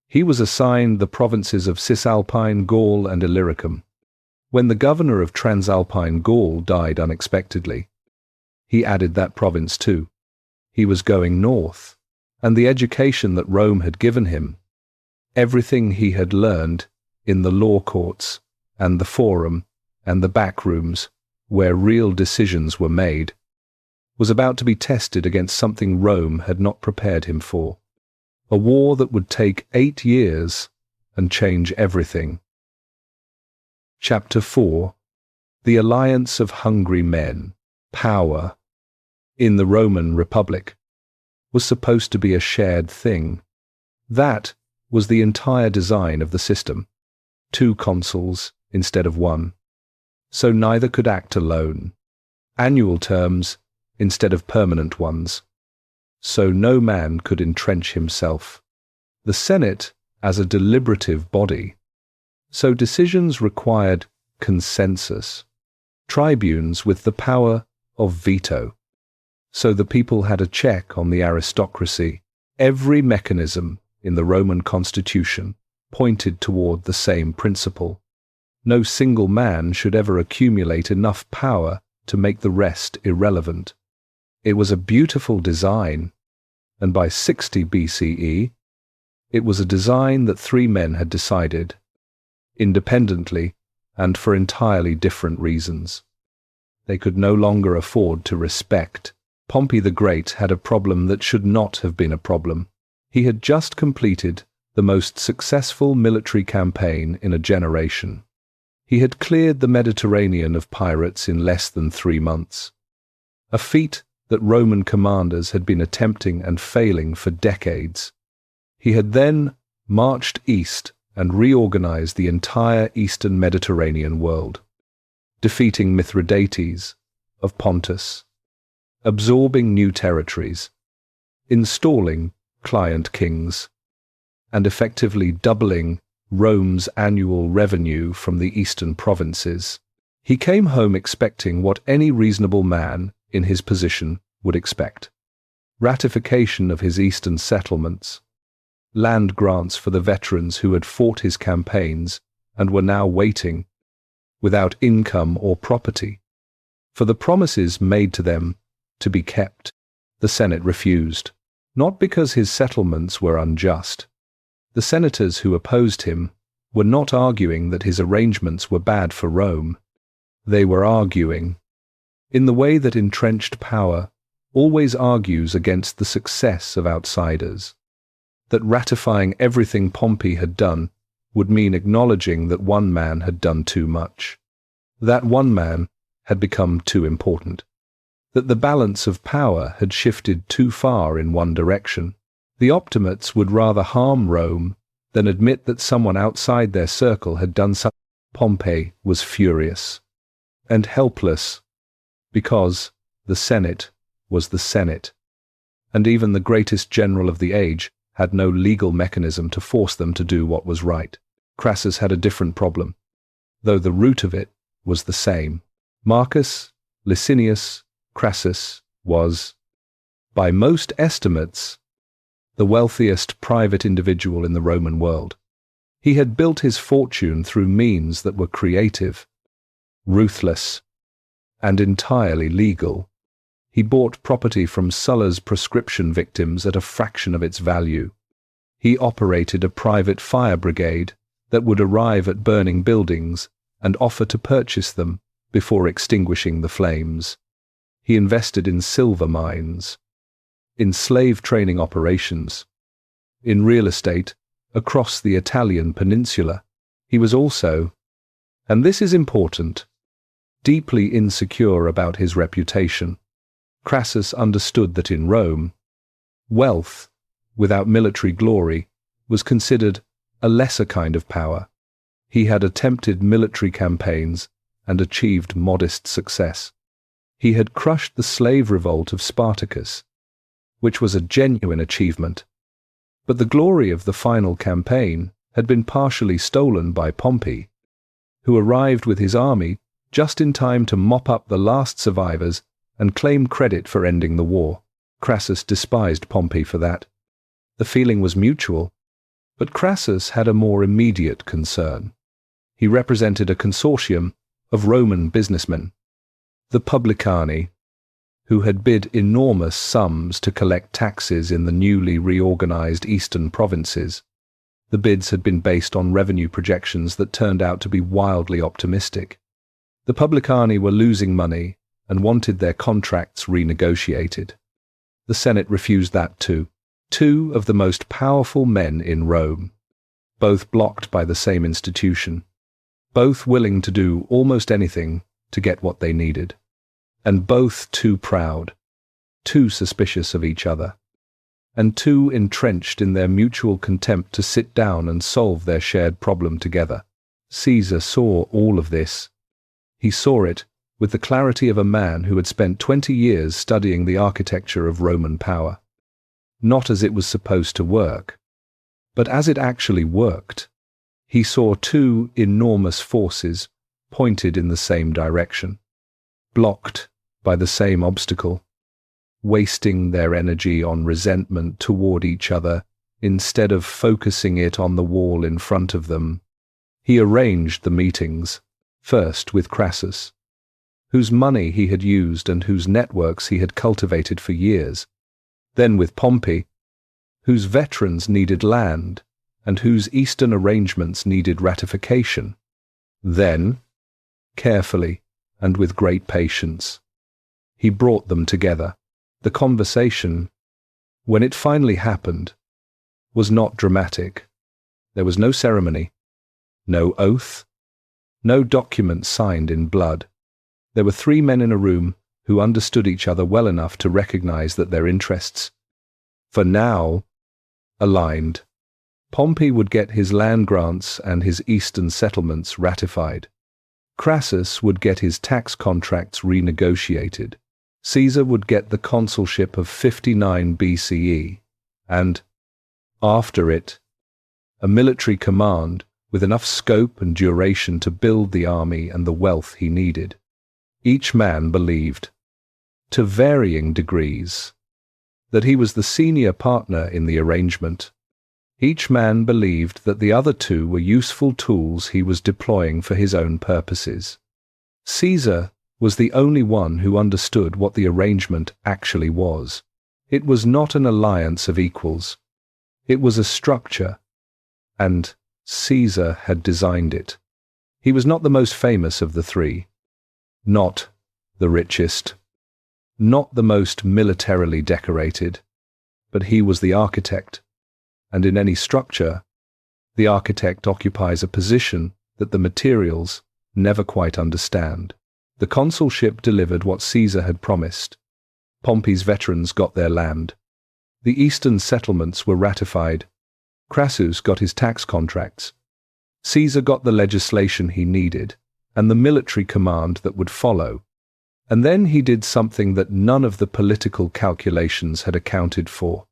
He was assigned the provinces of Cisalpine Gaul and Illyricum. When the governor of Transalpine Gaul died unexpectedly, he added that province too. He was going north, and the education that Rome had given him, everything he had learned in the law courts and the forum and the back rooms where real decisions were made, was about to be tested against something Rome had not prepared him for. A war that would take 8 years and change everything. Chapter 4. The Alliance of Hungry Men. Power, in the Roman Republic, was supposed to be a shared thing. That was the entire design of the system. 2 consuls instead of 1. So neither could act alone. Annual terms instead of permanent ones. So no man could entrench himself. The Senate as a deliberative body. So decisions required consensus. Tribunes with the power of veto. So the people had a check on the aristocracy. Every mechanism in the Roman constitution pointed toward the same principle. No single man should ever accumulate enough power to make the rest irrelevant. It was a beautiful design, and by 60 BCE, it was a design that 3 men had decided, independently and for entirely different reasons. They could no longer afford to respect. Pompey the Great had a problem that should not have been a problem. He had just completed the most successful military campaign in a generation. He had cleared the Mediterranean of pirates in less than 3 months, a feat that Roman commanders had been attempting and failing for decades. He had then marched east and reorganized the entire eastern Mediterranean world, defeating Mithridates of Pontus, absorbing new territories, installing client kings, and effectively doubling Rome's annual revenue from the eastern provinces. He came home expecting what any reasonable man in his position would expect: ratification of his eastern settlements, land grants for the veterans who had fought his campaigns and were now waiting, without income or property, for the promises made to them to be kept. The Senate refused, not because his settlements were unjust. The senators who opposed him were not arguing that his arrangements were bad for Rome. They were arguing, in the way that entrenched power always argues against the success of outsiders, that ratifying everything Pompey had done would mean acknowledging that one man had done too much, that one man had become too important, that the balance of power had shifted too far in one direction. The optimates would rather harm Rome than admit that someone outside their circle had done something. Pompey was furious and helpless because the Senate was the Senate, and even the greatest general of the age had no legal mechanism to force them to do what was right. Crassus had a different problem, though the root of it was the same. Marcus Licinius Crassus was, by most estimates, the wealthiest private individual in the Roman world. He had built his fortune through means that were creative, ruthless, and entirely legal. He bought property from Sulla's proscription victims at a fraction of its value. He operated a private fire brigade that would arrive at burning buildings and offer to purchase them before extinguishing the flames. He invested in silver mines, in slave training operations, in real estate across the Italian peninsula. He was also, and this is important, deeply insecure about his reputation. Crassus understood that in Rome, wealth, without military glory, was considered a lesser kind of power. He had attempted military campaigns and achieved modest success. He had crushed the slave revolt of Spartacus, which was a genuine achievement. But the glory of the final campaign had been partially stolen by Pompey, who arrived with his army just in time to mop up the last survivors and claim credit for ending the war. Crassus despised Pompey for that. The feeling was mutual, but Crassus had a more immediate concern. He represented a consortium of Roman businessmen, the Publicani, who had bid enormous sums to collect taxes in the newly reorganized eastern provinces. The bids had been based on revenue projections that turned out to be wildly optimistic. The Publicani were losing money and wanted their contracts renegotiated. The Senate refused that too. Two of the most powerful men in Rome, both blocked by the same institution, both willing to do almost anything to get what they needed, and both too proud, too suspicious of each other, and too entrenched in their mutual contempt to sit down and solve their shared problem together. Caesar saw all of this. He saw it with the clarity of a man who had spent 20 years studying the architecture of Roman power. Not as it was supposed to work, but as it actually worked. He saw two enormous forces pointed in the same direction, blocked by the same obstacle, wasting their energy on resentment toward each other instead of focusing it on the wall in front of them. He arranged the meetings, first with Crassus, whose money he had used and whose networks he had cultivated for years, then with Pompey, whose veterans needed land and whose eastern arrangements needed ratification. Then, carefully and with great patience, he brought them together. The conversation, when it finally happened, was not dramatic. There was no ceremony, no oath, no document signed in blood. There were three men in a room who understood each other well enough to recognize that their interests, for now, aligned. Pompey would get his land grants and his eastern settlements ratified. Crassus would get his tax contracts renegotiated. Caesar would get the consulship of 59 BCE, and, after it, a military command with enough scope and duration to build the army and the wealth he needed. Each man believed, to varying degrees, that he was the senior partner in the arrangement. Each man believed that the other two were useful tools he was deploying for his own purposes. Caesar was the only one who understood what the arrangement actually was. It was not an alliance of equals. It was a structure, and Caesar had designed it. He was not the most famous of the three, not the richest, not the most militarily decorated, but he was the architect, and in any structure, the architect occupies a position that the materials never quite understand. The consulship delivered what Caesar had promised. Pompey's veterans got their land. The eastern settlements were ratified. Crassus got his tax contracts. Caesar got the legislation he needed, and the military command that would follow. And then he did something that none of the political calculations had accounted for.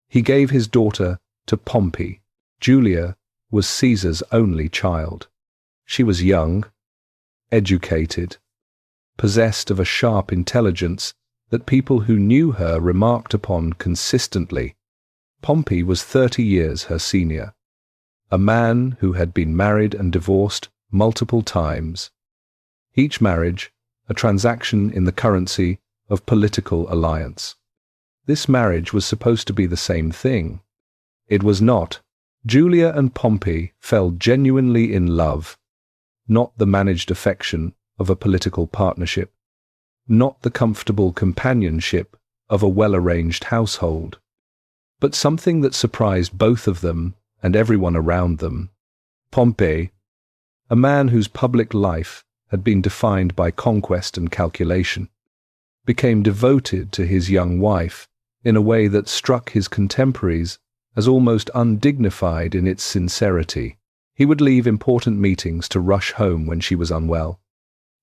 He gave his daughter to Pompey. Julia was Caesar's only child. She was young, educated, possessed of a sharp intelligence that people who knew her remarked upon consistently. Pompey was 30 years her senior, a man who had been married and divorced multiple times. Each marriage a transaction in the currency of political alliance. This marriage was supposed to be the same thing. It was not. Julia and Pompey fell genuinely in love, not the managed affection of a political partnership, not the comfortable companionship of a well-arranged household, but something that surprised both of them and everyone around them. Pompey, a man whose public life had been defined by conquest and calculation, became devoted to his young wife in a way that struck his contemporaries as almost undignified in its sincerity. He would leave important meetings to rush home when she was unwell.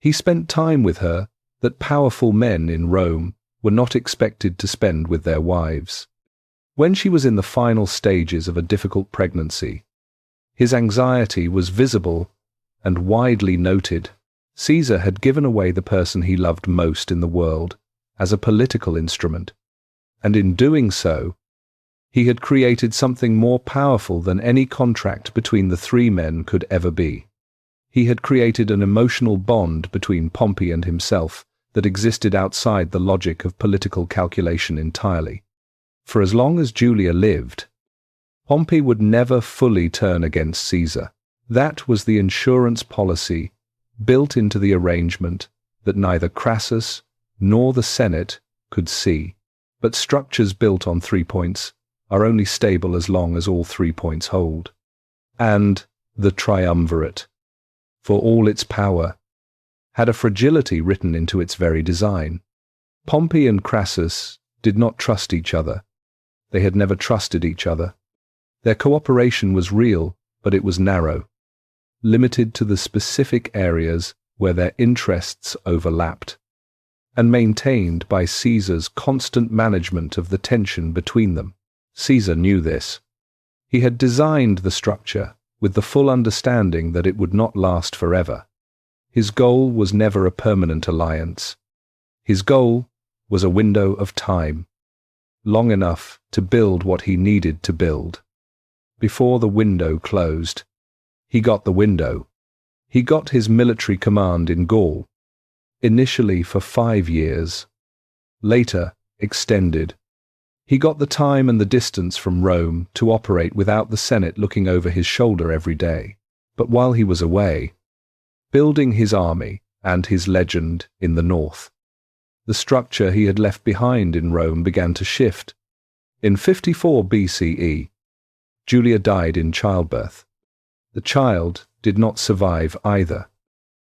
He spent time with her that powerful men in Rome were not expected to spend with their wives. When she was in the final stages of a difficult pregnancy, his anxiety was visible and widely noted. Caesar had given away the person he loved most in the world as a political instrument, and in doing so, he had created something more powerful than any contract between the three men could ever be. He had created an emotional bond between Pompey and himself that existed outside the logic of political calculation entirely. For as long as Julia lived, Pompey would never fully turn against Caesar. That was the insurance policy built into the arrangement that neither Crassus nor the Senate could see. But structures built on 3 points are only stable as long as all 3 points hold. And the triumvirate, for all its power, had a fragility written into its very design. Pompey and Crassus did not trust each other. They had never trusted each other. Their cooperation was real, but it was narrow, limited to the specific areas where their interests overlapped, and maintained by Caesar's constant management of the tension between them. Caesar knew this. He had designed the structure with the full understanding that it would not last forever. His goal was never a permanent alliance. His goal was a window of time, long enough to build what he needed to build. Before the window closed, he got the window. He got his military command in Gaul, initially for 5 years, later extended. He got the time and the distance from Rome to operate without the Senate looking over his shoulder every day. But while he was away, building his army and his legend in the north, the structure he had left behind in Rome began to shift. In 54 BCE, Julia died in childbirth. The child did not survive either.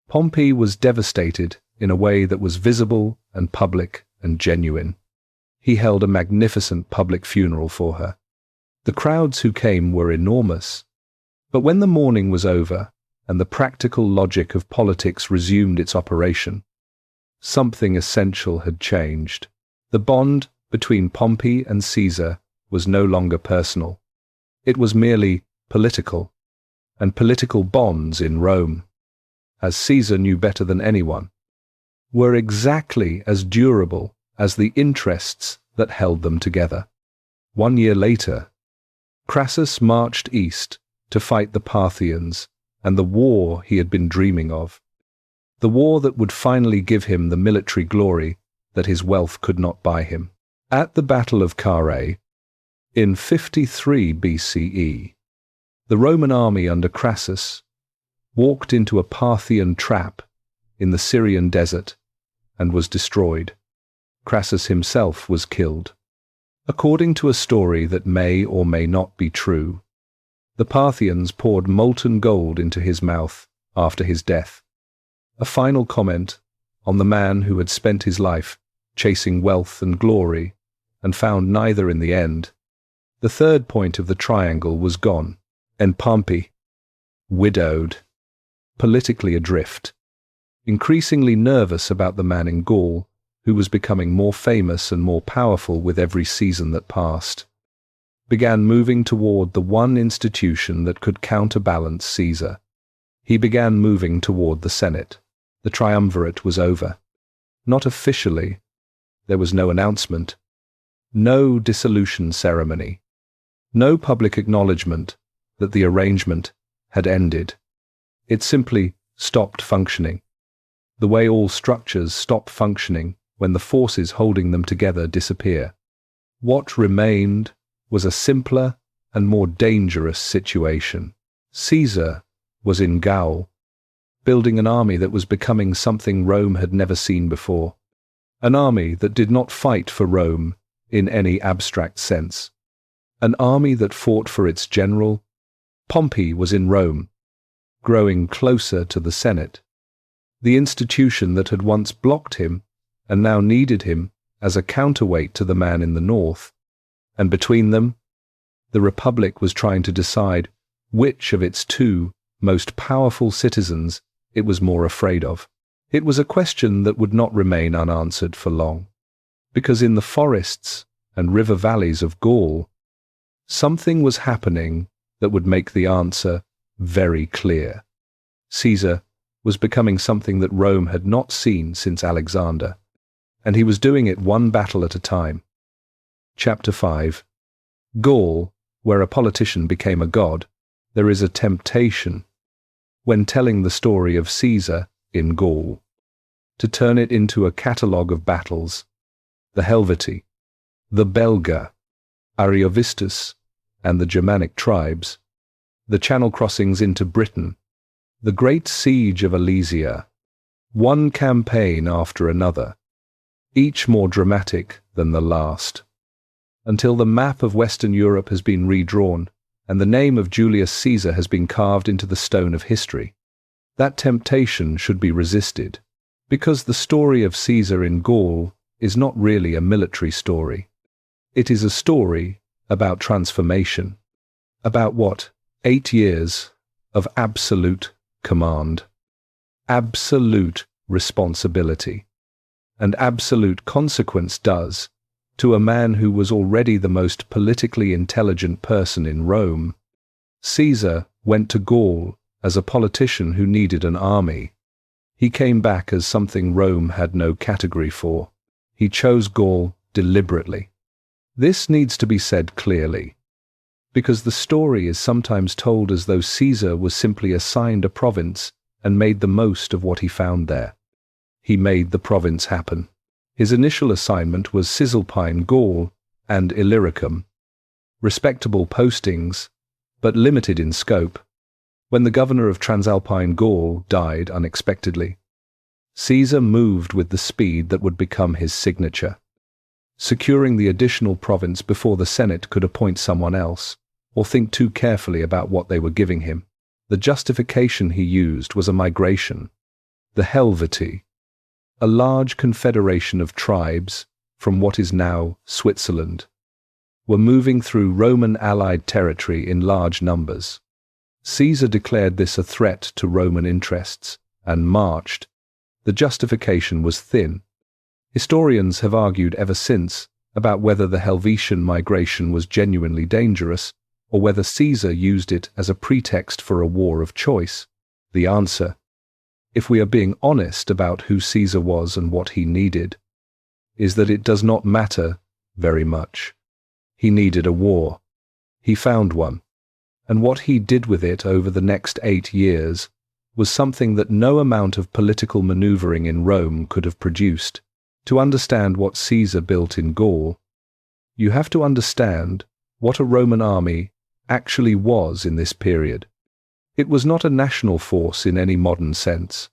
Pompey was devastated in a way that was visible and public and genuine. He held a magnificent public funeral for her. The crowds who came were enormous. But when the mourning was over and the practical logic of politics resumed its operation, something essential had changed. The bond between Pompey and Caesar was no longer personal. It was merely political, and political bonds in Rome, as Caesar knew better than anyone, were exactly as durable as the interests that held them together. 1 year later, Crassus marched east to fight the Parthians and the war he had been dreaming of, the war that would finally give him the military glory that his wealth could not buy him. At the Battle of Carrhae, in 53 BCE, the Roman army under Crassus walked into a Parthian trap in the Syrian desert and was destroyed. Crassus himself was killed. According to a story that may or may not be true, the Parthians poured molten gold into his mouth after his death, a final comment on the man who had spent his life chasing wealth and glory and found neither in the end. The third point of the triangle was gone, and Pompey, widowed, politically adrift, increasingly nervous about the man in Gaul, who was becoming more famous and more powerful with every season that passed, began moving toward the one institution that could counterbalance Caesar. He began moving toward the Senate. The triumvirate was over. Not officially. There was no announcement, no dissolution ceremony, no public acknowledgement that the arrangement had ended. It simply stopped functioning, the way all structures stop functioning when the forces holding them together disappear. What remained was a simpler and more dangerous situation. Caesar was in Gaul, building an army that was becoming something Rome had never seen before, an army that did not fight for Rome in any abstract sense, an army that fought for its general. Pompey was in Rome, growing closer to the Senate, the institution that had once blocked him and now needed him as a counterweight to the man in the north. And between them, the Republic was trying to decide which of its two most powerful citizens it was more afraid of. It was a question that would not remain unanswered for long, because in the forests and river valleys of Gaul, something was happening that would make the answer very clear. Caesar was becoming something that Rome had not seen since Alexander, and he was doing it one battle at a time. Chapter 5. Gaul, where a politician became a god. There is a temptation, when telling the story of Caesar in Gaul, to turn it into a catalogue of battles, the Helvetii, the Belga, Ariovistus, and the Germanic tribes, the channel crossings into Britain, the great siege of Alesia, one campaign after another, each more dramatic than the last, until the map of Western Europe has been redrawn and the name of Julius Caesar has been carved into the stone of history. That temptation should be resisted, because the story of Caesar in Gaul is not really a military story. It is a story about transformation, about 8 years of absolute command, absolute responsibility, and absolute consequence does to a man who was already the most politically intelligent person in Rome. Caesar went to Gaul as a politician who needed an army. He came back as something Rome had no category for. He chose Gaul deliberately. This needs to be said clearly, because the story is sometimes told as though Caesar was simply assigned a province and made the most of what he found there. He made the province happen. His initial assignment was Cisalpine Gaul and Illyricum, respectable postings, but limited in scope. When the governor of Transalpine Gaul died unexpectedly, Caesar moved with the speed that would become his signature, securing the additional province before the Senate could appoint someone else or think too carefully about what they were giving him. The justification he used was a migration. The Helvetii, a large confederation of tribes from what is now Switzerland, were moving through Roman allied territory in large numbers. Caesar declared this a threat to Roman interests and marched. The justification was thin. Historians have argued ever since about whether the Helvetian migration was genuinely dangerous or whether Caesar used it as a pretext for a war of choice. The answer, if we are being honest about who Caesar was and what he needed, is that it does not matter very much. He needed a war. He found one. And what he did with it over the next 8 years was something that no amount of political maneuvering in Rome could have produced. To understand what Caesar built in Gaul, you have to understand what a Roman army actually was in this period. It was not a national force in any modern sense.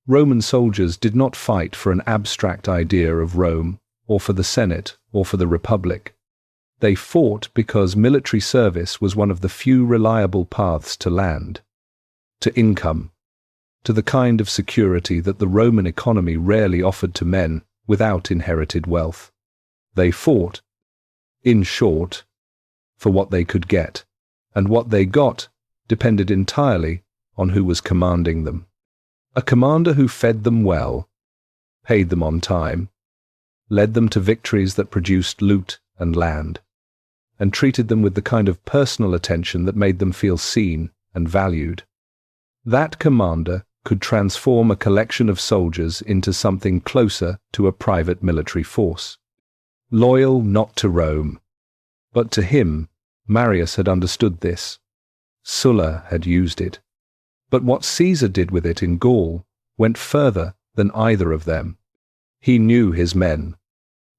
Roman soldiers did not fight for an abstract idea of Rome, or for the Senate, or for the Republic. They fought because military service was one of the few reliable paths to land, to income, to the kind of security that the Roman economy rarely offered to men without inherited wealth. They fought, in short, for what they could get, and what they got depended entirely on who was commanding them. A commander who fed them well, paid them on time, led them to victories that produced loot and land, and treated them with the kind of personal attention that made them feel seen and valued. That commander could transform a collection of soldiers into something closer to a private military force. Loyal not to Rome, but to him. Marius had understood this. Sulla had used it. But what Caesar did with it in Gaul went further than either of them. He knew his men,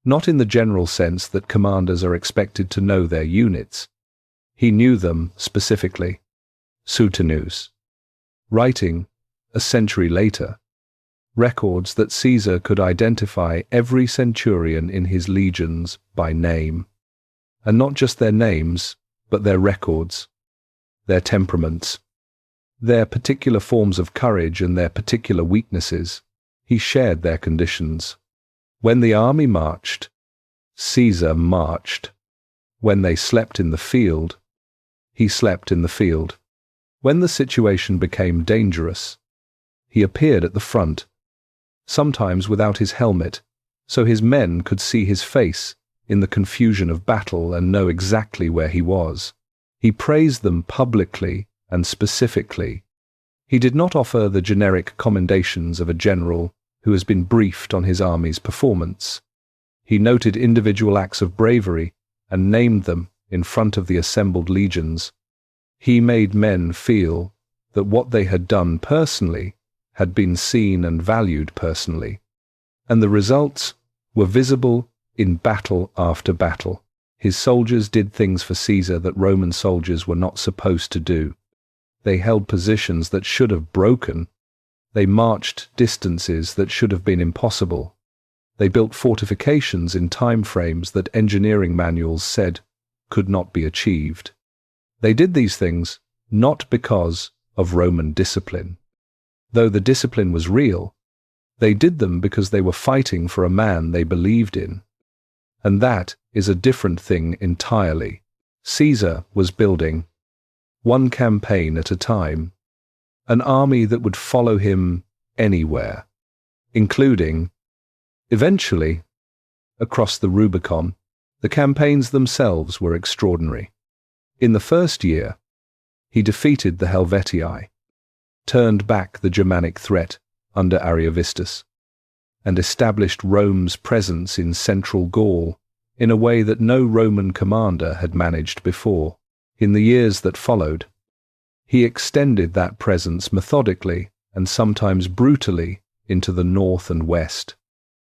not in the general sense that commanders are expected to know their units. He knew them specifically. Suetonius. Writing, a century later, records that Caesar could identify every centurion in his legions by name, and not just their names, but their records, their temperaments, their particular forms of courage and their particular weaknesses. He shared their conditions. When the army marched, Caesar marched. When they slept in the field, he slept in the field. When the situation became dangerous, he appeared at the front, sometimes without his helmet, so his men could see his face in the confusion of battle and know exactly where he was. He praised them publicly and specifically. He did not offer the generic commendations of a general who has been briefed on his army's performance. He noted individual acts of bravery and named them in front of the assembled legions. He made men feel that what they had done personally had been seen and valued personally, and the results were visible in battle after battle. His soldiers did things for Caesar that Roman soldiers were not supposed to do. They held positions that should have broken. They marched distances that should have been impossible. They built fortifications in time frames that engineering manuals said could not be achieved. They did these things not because of Roman discipline. Though the discipline was real, they did them because they were fighting for a man they believed in. And that is a different thing entirely. Caesar was building, one campaign at a time, an army that would follow him anywhere, including, eventually, across the Rubicon. The campaigns themselves were extraordinary. In the first year, he defeated the Helvetii, turned back the Germanic threat under Ariovistus, and established Rome's presence in central Gaul in a way that no Roman commander had managed before. In the years that followed, he extended that presence methodically and sometimes brutally into the north and west.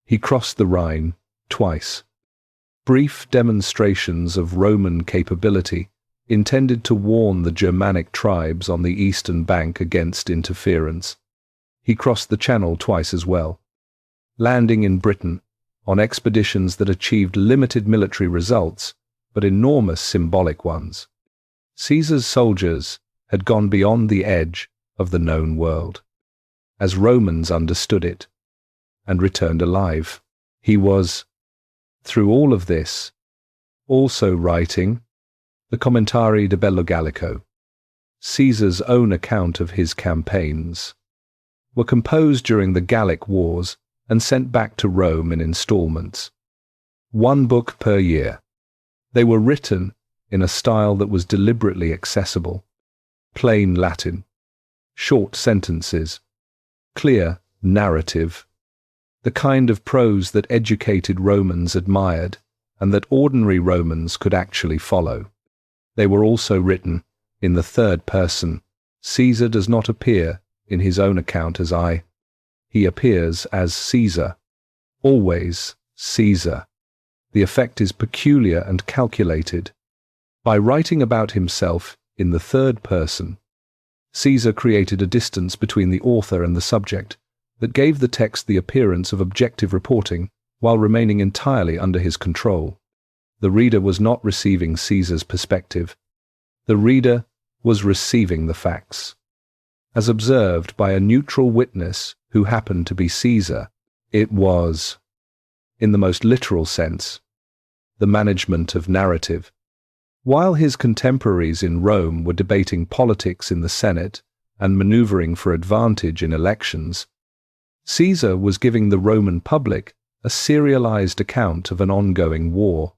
He crossed the Rhine twice. Brief demonstrations of Roman capability intended to warn the Germanic tribes on the eastern bank against interference. He crossed the Channel twice as well, landing in Britain on expeditions that achieved limited military results, but enormous symbolic ones. Caesar's soldiers had gone beyond the edge of the known world, as Romans understood it, and returned alive. He was, through all of this, also writing the Commentari de Bello Gallico. Caesar's own account of his campaigns were composed during the Gallic Wars and sent back to Rome in installments. One book per year. They were written in a style that was deliberately accessible. Plain Latin, short sentences, clear narrative, the kind of prose that educated Romans admired and that ordinary Romans could actually follow. They were also written in the third person. Caesar does not appear in his own account as I. He appears as Caesar, always Caesar. The effect is peculiar and calculated. By writing about himself in the third person, Caesar created a distance between the author and the subject that gave the text the appearance of objective reporting while remaining entirely under his control. The reader was not receiving Caesar's perspective. The reader was receiving the facts, as observed by a neutral witness who happened to be Caesar. It was, in the most literal sense, the management of narrative. While his contemporaries in Rome were debating politics in the Senate and maneuvering for advantage in elections, Caesar was giving the Roman public a serialized account of an ongoing war,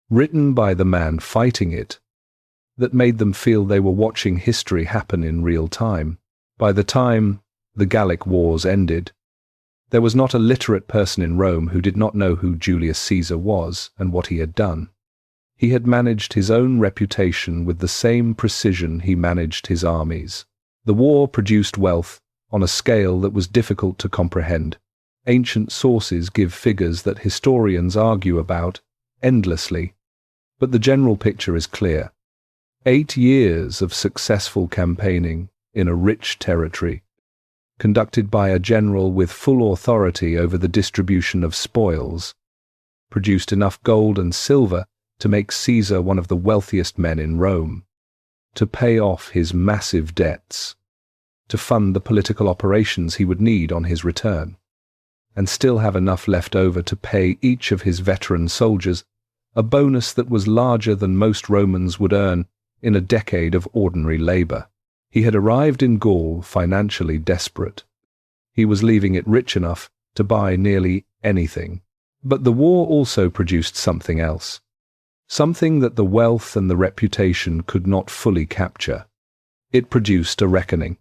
written by the man fighting it, that made them feel they were watching history happen in real time. By the time the Gallic Wars ended, there was not a literate person in Rome who did not know who Julius Caesar was and what he had done. He had managed his own reputation with the same precision he managed his armies. The war produced wealth on a scale that was difficult to comprehend. Ancient sources give figures that historians argue about endlessly, but the general picture is clear. 8 years of successful campaigning in a rich territory, conducted by a general with full authority over the distribution of spoils, produced enough gold and silver to make Caesar one of the wealthiest men in Rome, to pay off his massive debts, to fund the political operations he would need on his return, and still have enough left over to pay each of his veteran soldiers a bonus that was larger than most Romans would earn in a decade of ordinary labor. He had arrived in Gaul financially desperate. He was leaving it rich enough to buy nearly anything. But the war also produced something else, something that the wealth and the reputation could not fully capture. It produced a reckoning.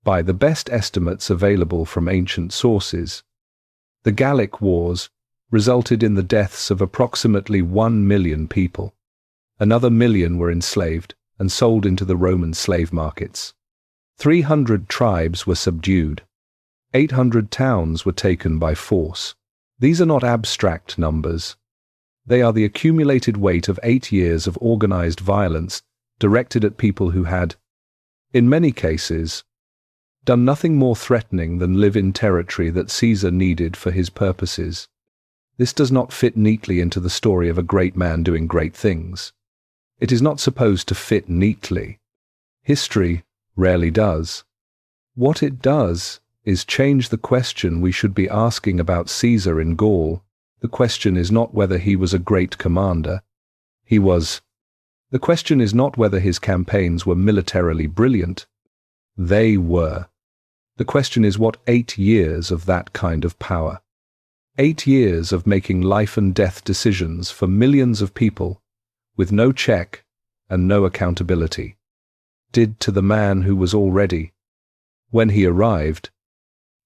By the best estimates available from ancient sources, the Gallic Wars resulted in the deaths of approximately 1 million people. Another million were enslaved and sold into the Roman slave markets. 300 tribes were subdued. 800 towns were taken by force. These are not abstract numbers. They are the accumulated weight of 8 years of organized violence directed at people who had, in many cases, done nothing more threatening than live in territory that Caesar needed for his purposes. This does not fit neatly into the story of a great man doing great things. It is not supposed to fit neatly. History rarely does. What it does is change the question we should be asking about Caesar in Gaul. The question is not whether he was a great commander. He was. The question is not whether his campaigns were militarily brilliant. They were. The question is what 8 years of that kind of power, 8 years of making life and death decisions for millions of people with no check and no accountability, did to the man who was already, when he arrived,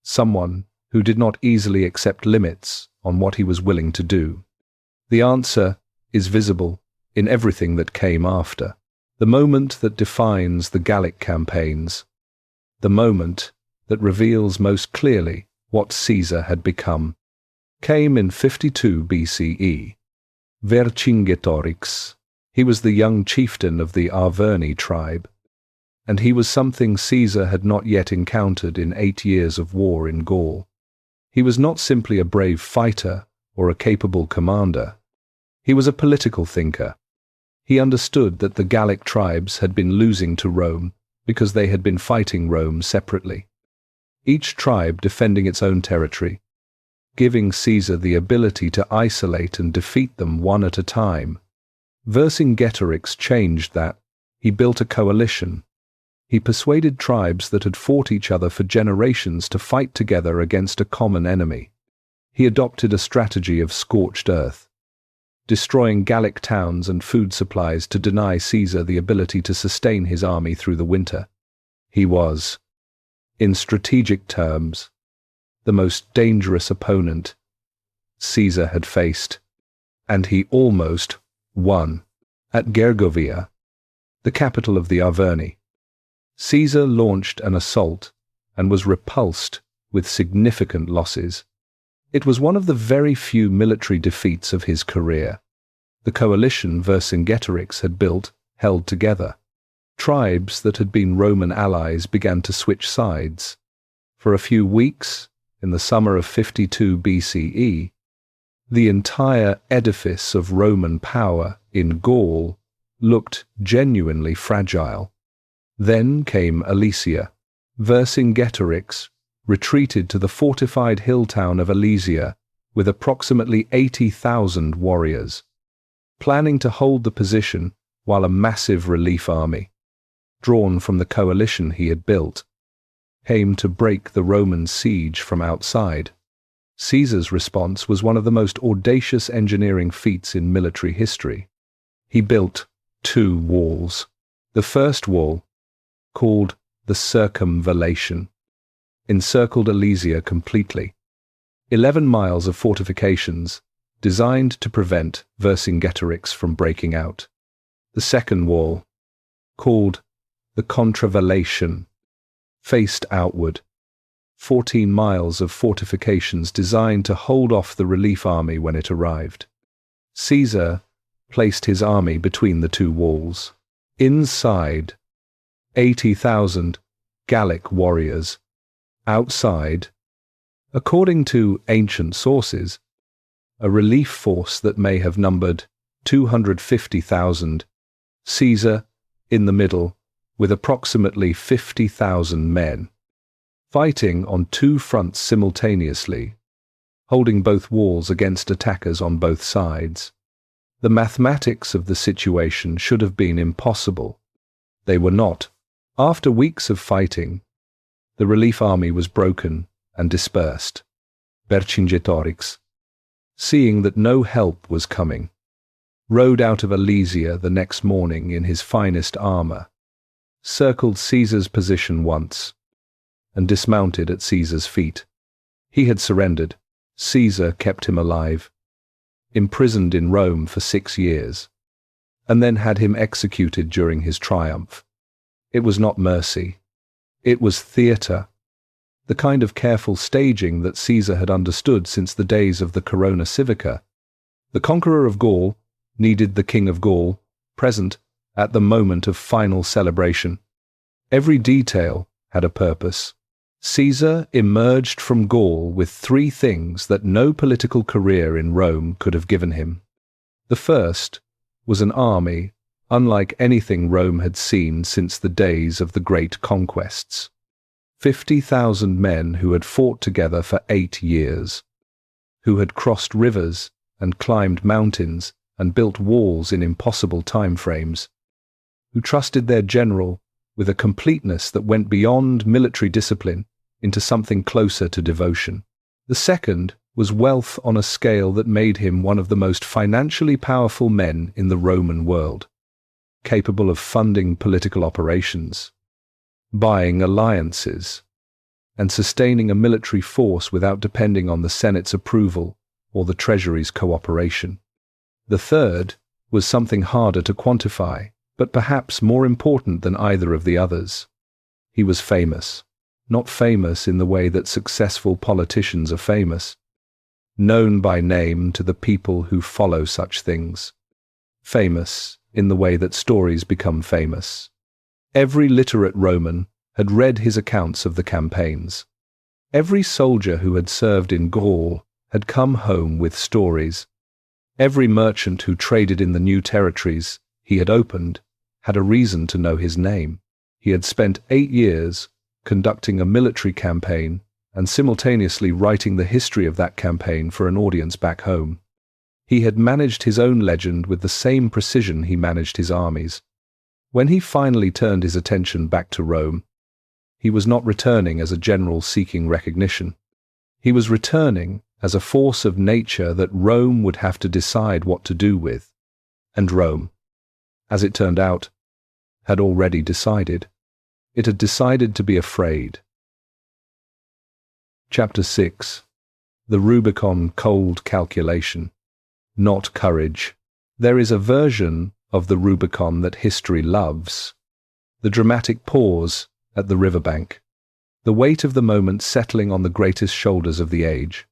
someone who did not easily accept limits on what he was willing to do. The answer is visible in everything that came after. The moment that defines the Gallic campaigns, the moment that reveals most clearly what Caesar had become, came in 52 BCE. Vercingetorix. He was the young chieftain of the Arverni tribe, and he was something Caesar had not yet encountered in 8 years of war in Gaul. He was not simply a brave fighter or a capable commander. He was a political thinker. He understood that the Gallic tribes had been losing to Rome because they had been fighting Rome separately, each tribe defending its own territory, giving Caesar the ability to isolate and defeat them one at a time. Vercingetorix changed that. He built a coalition. He persuaded tribes that had fought each other for generations to fight together against a common enemy. He adopted a strategy of scorched earth, destroying Gallic towns and food supplies to deny Caesar the ability to sustain his army through the winter. He was, in strategic terms, the most dangerous opponent Caesar had faced, and he almost won. At Gergovia, the capital of the Arverni, Caesar launched an assault and was repulsed with significant losses. It was one of the very few military defeats of his career. The coalition Vercingetorix had built held together. Tribes that had been Roman allies began to switch sides. For a few weeks, in the summer of 52 BCE, the entire edifice of Roman power in Gaul looked genuinely fragile. Then came Alesia. Vercingetorix retreated to the fortified hill town of Alesia with approximately 80,000 warriors, planning to hold the position while a massive relief army, drawn from the coalition he had built, came to break the Roman siege from outside. Caesar's response was one of the most audacious engineering feats in military history. He built 2 walls. The first wall, called the circumvallation, encircled Alesia completely. 11 miles of fortifications designed to prevent Vercingetorix from breaking out. The second wall, called the contravallation, faced outward. 14 miles of fortifications designed to hold off the relief army when it arrived. Caesar placed his army between the 2 walls. Inside, 80,000 Gallic warriors. Outside, according to ancient sources, a relief force that may have numbered 250,000. Caesar, in the middle, with approximately 50,000 men, fighting on 2 fronts simultaneously, holding both walls against attackers on both sides. The mathematics of the situation should have been impossible. They were not. After weeks of fighting, the relief army was broken and dispersed. Vercingetorix, seeing that no help was coming, rode out of Alesia the next morning in his finest armor, circled Caesar's position once, and dismounted at Caesar's feet. He had surrendered. Caesar kept him alive, imprisoned in Rome for 6 years, and then had him executed during his triumph. It was not mercy. It was theatre, the kind of careful staging that Caesar had understood since the days of the Corona Civica. The conqueror of Gaul needed the king of Gaul present at the moment of final celebration. Every detail had a purpose. Caesar emerged from Gaul with 3 things that no political career in Rome could have given him. The first was an army unlike anything Rome had seen since the days of the great conquests. 50,000 men who had fought together for 8 years, who had crossed rivers and climbed mountains and built walls in impossible time frames, who trusted their general with a completeness that went beyond military discipline into something closer to devotion. The second was wealth on a scale that made him one of the most financially powerful men in the Roman world, capable of funding political operations, buying alliances, and sustaining a military force without depending on the Senate's approval or the Treasury's cooperation. The third was something harder to quantify, but perhaps more important than either of the others. He was famous. Not famous in the way that successful politicians are famous, known by name to the people who follow such things. Famous in the way that stories become famous. Every literate Roman had read his accounts of the campaigns. Every soldier who had served in Gaul had come home with stories. Every merchant who traded in the new territories he had opened had a reason to know his name. He had spent 8 years conducting a military campaign and simultaneously writing the history of that campaign for an audience back home. He had managed his own legend with the same precision he managed his armies. When he finally turned his attention back to Rome, he was not returning as a general seeking recognition. He was returning as a force of nature that Rome would have to decide what to do with. And Rome, as it turned out, had already decided. It had decided to be afraid. Chapter 6. The Rubicon Cold Calculation. Not courage. There is a version of the Rubicon that history loves. The dramatic pause at the riverbank. The weight of the moment settling on the greatest shoulders of the age.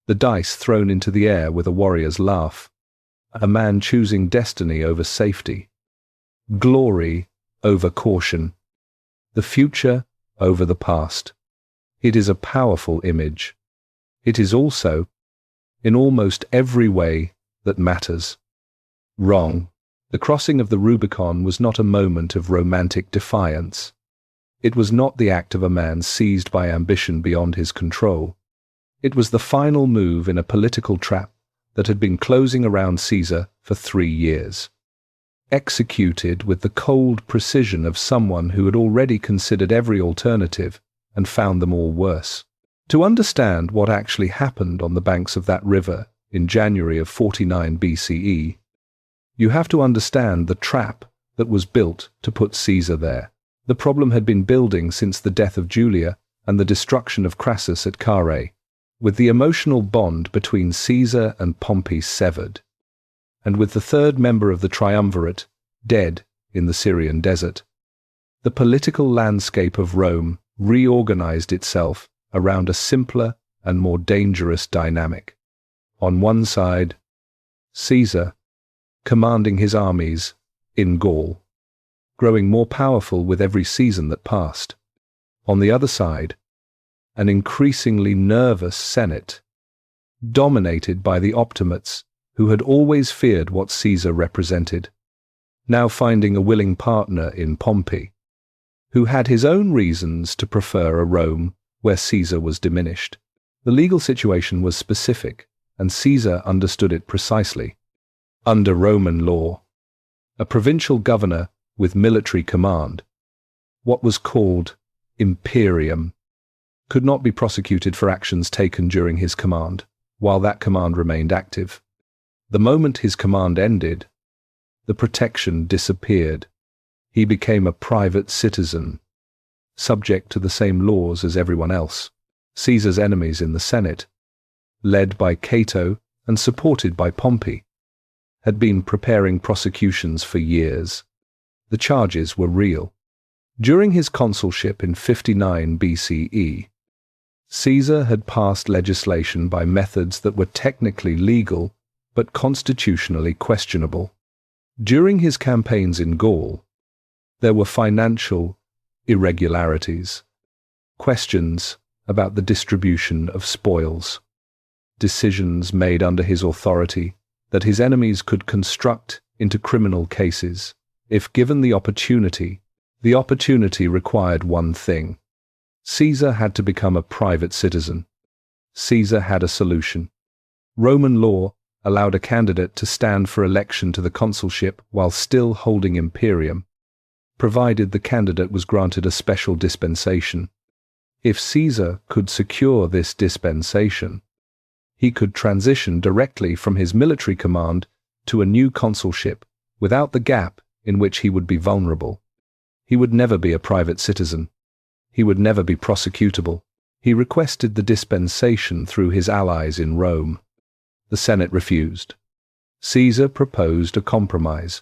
The dice thrown into the air with a warrior's laugh. A man choosing destiny over safety. Glory over caution. The future over the past. It is a powerful image. It is also, in almost every way, that matters. Wrong. The crossing of the Rubicon was not a moment of romantic defiance. It was not the act of a man seized by ambition beyond his control. It was the final move in a political trap that had been closing around Caesar for 3 years. executed with the cold precision of someone who had already considered every alternative and found them all worse. To understand what actually happened on the banks of that river in January of 49 BCE, you have to understand the trap that was built to put Caesar there. The problem had been building since the death of Julia and the destruction of Crassus at Carrhae, with the emotional bond between Caesar and Pompey severed, and with the third member of the triumvirate dead in the Syrian desert. The political landscape of Rome reorganized itself around a simpler and more dangerous dynamic. On one side, Caesar, commanding his armies in Gaul, growing more powerful with every season that passed. On the other side, an increasingly nervous Senate, dominated by the Optimates, who had always feared what Caesar represented, now finding a willing partner in Pompey, who had his own reasons to prefer a Rome where Caesar was diminished. The legal situation was specific, and Caesar understood it precisely. Under Roman law, a provincial governor with military command, what was called imperium, could not be prosecuted for actions taken during his command, while that command remained active. The moment his command ended, the protection disappeared. He became a private citizen, subject to the same laws as everyone else. Caesar's enemies in the Senate, led by Cato and supported by Pompey, had been preparing prosecutions for years. The charges were real. During his consulship in 59 BCE, Caesar had passed legislation by methods that were technically legal but constitutionally questionable. During his campaigns in Gaul, there were financial irregularities, questions about the distribution of spoils, decisions made under his authority that his enemies could construct into criminal cases. If given the opportunity required one thing. Caesar had to become a private citizen. Caesar had a solution. Roman law allowed a candidate to stand for election to the consulship while still holding imperium, provided the candidate was granted a special dispensation. If Caesar could secure this dispensation, he could transition directly from his military command to a new consulship without the gap in which he would be vulnerable. He would never be a private citizen. He would never be prosecutable. He requested the dispensation through his allies in Rome. The Senate refused. Caesar proposed a compromise.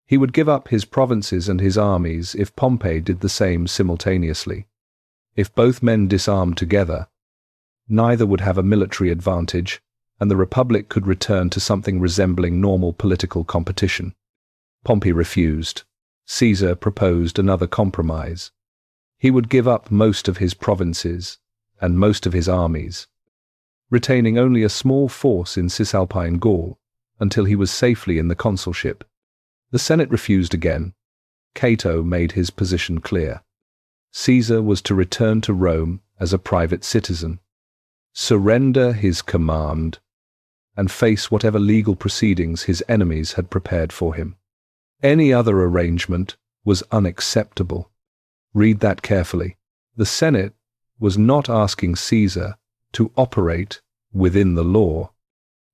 He would give up his provinces and his armies if Pompey did the same simultaneously. If both men disarmed together, neither would have a military advantage, and the Republic could return to something resembling normal political competition. Pompey refused. Caesar proposed another compromise. He would give up most of his provinces and most of his armies, retaining only a small force in Cisalpine Gaul until he was safely in the consulship. The Senate refused again. Cato made his position clear. Caesar was to return to Rome as a private citizen, surrender his command, and face whatever legal proceedings his enemies had prepared for him. Any other arrangement was unacceptable. Read that carefully. The Senate was not asking Caesar to operate within the law.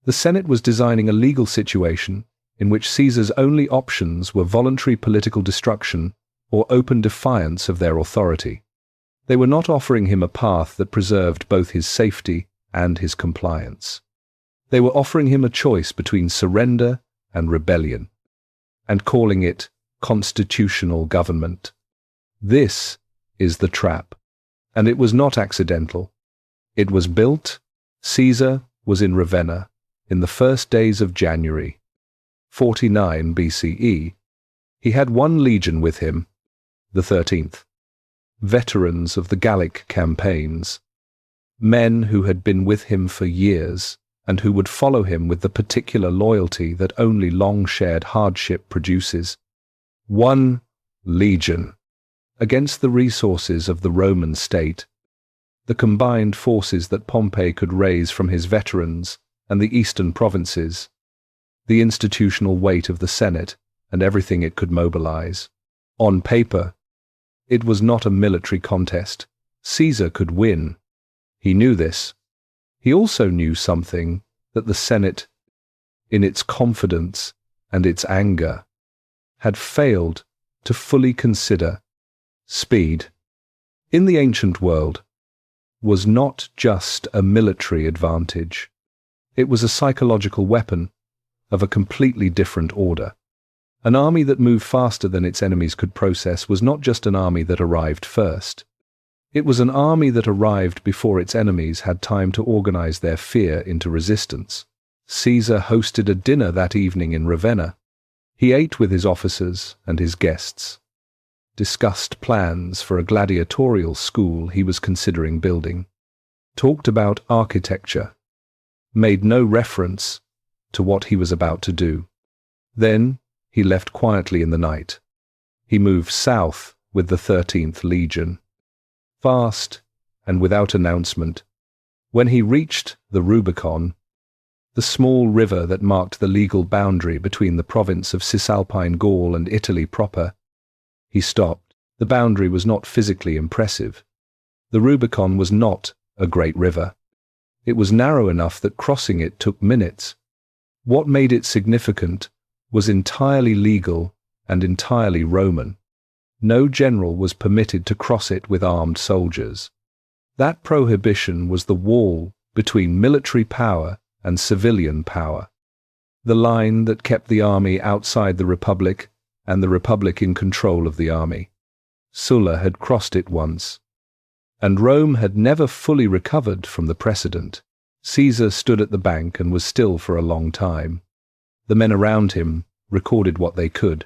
The Senate was designing a legal situation in which Caesar's only options were voluntary political destruction or open defiance of their authority. They were not offering him a path that preserved both his safety and his compliance. They were offering him a choice between surrender and rebellion, and calling it constitutional government. This is the trap, and it was not accidental. It was built. Caesar was in Ravenna in the first days of January, 49 BCE. He had one legion with him, the 13th, veterans of the Gallic campaigns, men who had been with him for years and who would follow him with the particular loyalty that only long-shared hardship produces. One legion against the resources of the Roman state, the combined forces that Pompey could raise from his veterans and the eastern provinces, the institutional weight of the Senate and everything it could mobilize. On paper, it was not a military contest. Caesar could win. He knew this. He also knew something that the Senate, in its confidence and its anger, had failed to fully consider. Speed, in the ancient world, was not just a military advantage. It was a psychological weapon of a completely different order. An army that moved faster than its enemies could process was not just an army that arrived first. It was an army that arrived before its enemies had time to organize their fear into resistance. Caesar hosted a dinner that evening in Ravenna. He ate with his officers and his guests, discussed plans for a gladiatorial school he was considering building, talked about architecture, made no reference to what he was about to do. Then he left quietly in the night. He moved south with the 13th Legion, fast and without announcement. When he reached the Rubicon, the small river that marked the legal boundary between the province of Cisalpine Gaul and Italy proper, he stopped. The boundary was not physically impressive. The Rubicon was not a great river. It was narrow enough that crossing it took minutes. What made it significant was entirely legal and entirely Roman. No general was permitted to cross it with armed soldiers. That prohibition was the wall between military power and civilian power, the line that kept the army outside the Republic and the Republic in control of the army. Sulla had crossed it once, and Rome had never fully recovered from the precedent. Caesar stood at the bank and was still for a long time. The men around him recorded what they could.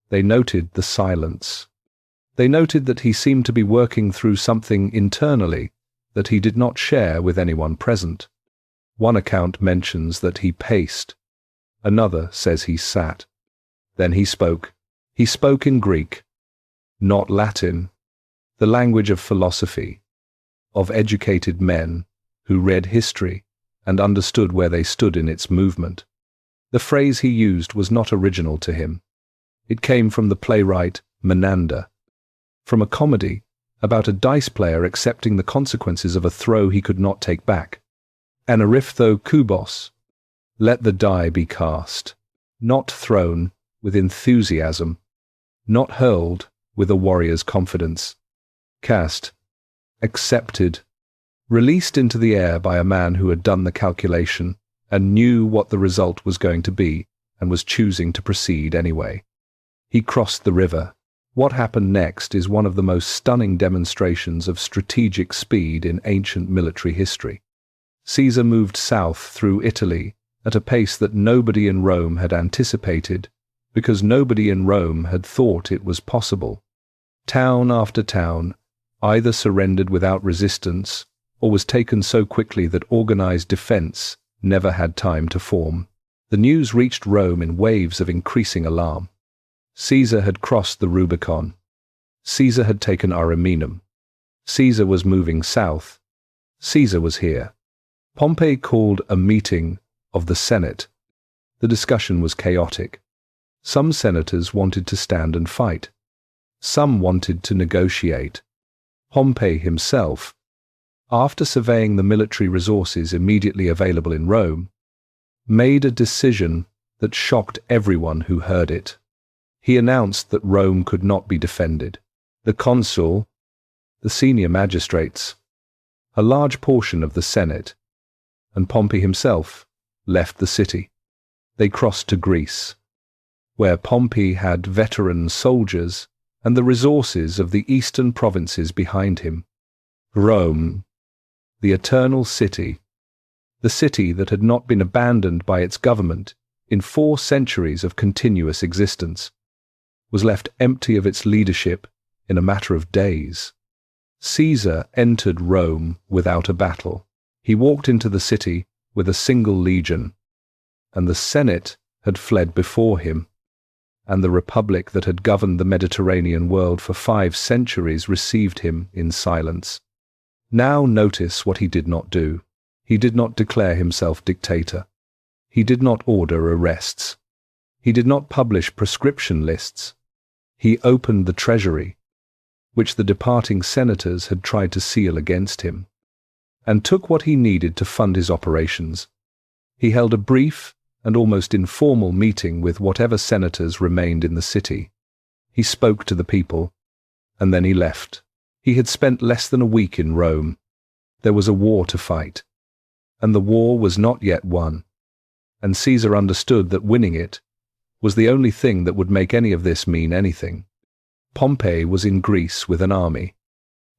They noted the silence. They noted that he seemed to be working through something internally that he did not share with anyone present. One account mentions that he paced. Another says he sat. Then he spoke. He spoke in Greek, not Latin, the language of philosophy, of educated men who read history and understood where they stood in its movement. The phrase he used was not original to him. It came from the playwright Menander, from a comedy about a dice player accepting the consequences of a throw he could not take back. Anaryphtho kubos, let the die be cast, not thrown with enthusiasm, not hurled with a warrior's confidence. Cast, accepted, released into the air by a man who had done the calculation and knew what the result was going to be and was choosing to proceed anyway. He crossed the river. What happened next is one of the most stunning demonstrations of strategic speed in ancient military history. Caesar moved south through Italy at a pace that nobody in Rome had anticipated, because nobody in Rome had thought it was possible. Town after town either surrendered without resistance or was taken so quickly that organized defense never had time to form. The news reached Rome in waves of increasing alarm. Caesar had crossed the Rubicon. Caesar had taken Ariminum. Caesar was moving south. Caesar was here. Pompey called a meeting of the Senate. The discussion was chaotic. Some senators wanted to stand and fight. Some wanted to negotiate. Pompey himself, after surveying the military resources immediately available in Rome, made a decision that shocked everyone who heard it. He announced that Rome could not be defended. The consul, the senior magistrates, a large portion of the Senate, and Pompey himself left the city. They crossed to Greece, where Pompey had veteran soldiers and the resources of the eastern provinces behind him. Rome, the eternal city, the city that had not been abandoned by its government in 4 centuries of continuous existence, was left empty of its leadership in a matter of days. Caesar entered Rome without a battle. He walked into the city with a single legion, and the Senate had fled before him, and the republic that had governed the Mediterranean world for 5 centuries received him in silence. Now notice what he did not do. He did not declare himself dictator. He did not order arrests. He did not publish prescription lists. He opened the treasury, which the departing senators had tried to seal against him, and took what he needed to fund his operations. He held a brief and almost informal meeting with whatever senators remained in the city. He spoke to the people, and then he left. He had spent less than a week in Rome. There was a war to fight, and the war was not yet won, and Caesar understood that winning it was the only thing that would make any of this mean anything. Pompey was in Greece with an army.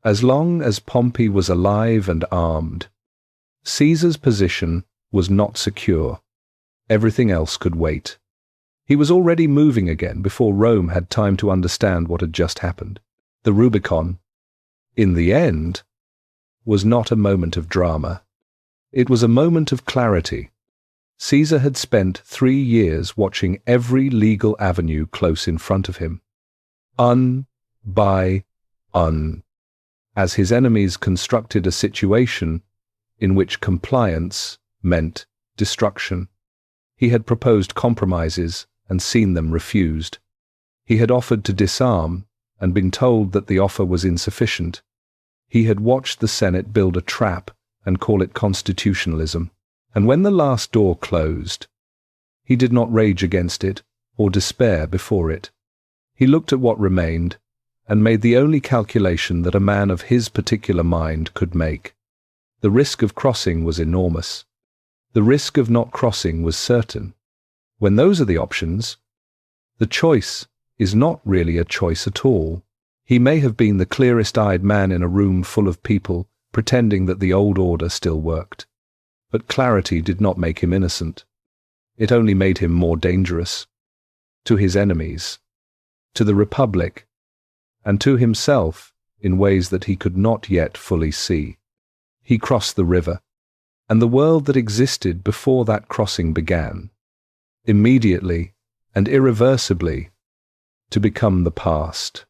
As long as Pompey was alive and armed, Caesar's position was not secure. Everything else could wait. He was already moving again before Rome had time to understand what had just happened. The Rubicon, in the end, was not a moment of drama. It was a moment of clarity. Caesar had spent 3 years watching every legal avenue close in front of him, as his enemies constructed a situation in which compliance meant destruction. He had proposed compromises and seen them refused. He had offered to disarm and been told that the offer was insufficient. He had watched the Senate build a trap and call it constitutionalism. And when the last door closed, he did not rage against it or despair before it. He looked at what remained and made the only calculation that a man of his particular mind could make. The risk of crossing was enormous. The risk of not crossing was certain. When those are the options, the choice is not really a choice at all. He may have been the clearest-eyed man in a room full of people pretending that the old order still worked. But clarity did not make him innocent. It only made him more dangerous. To his enemies, to the Republic, and to himself in ways that he could not yet fully see. He crossed the river, and the world that existed before that crossing began, immediately and irreversibly, to become the past.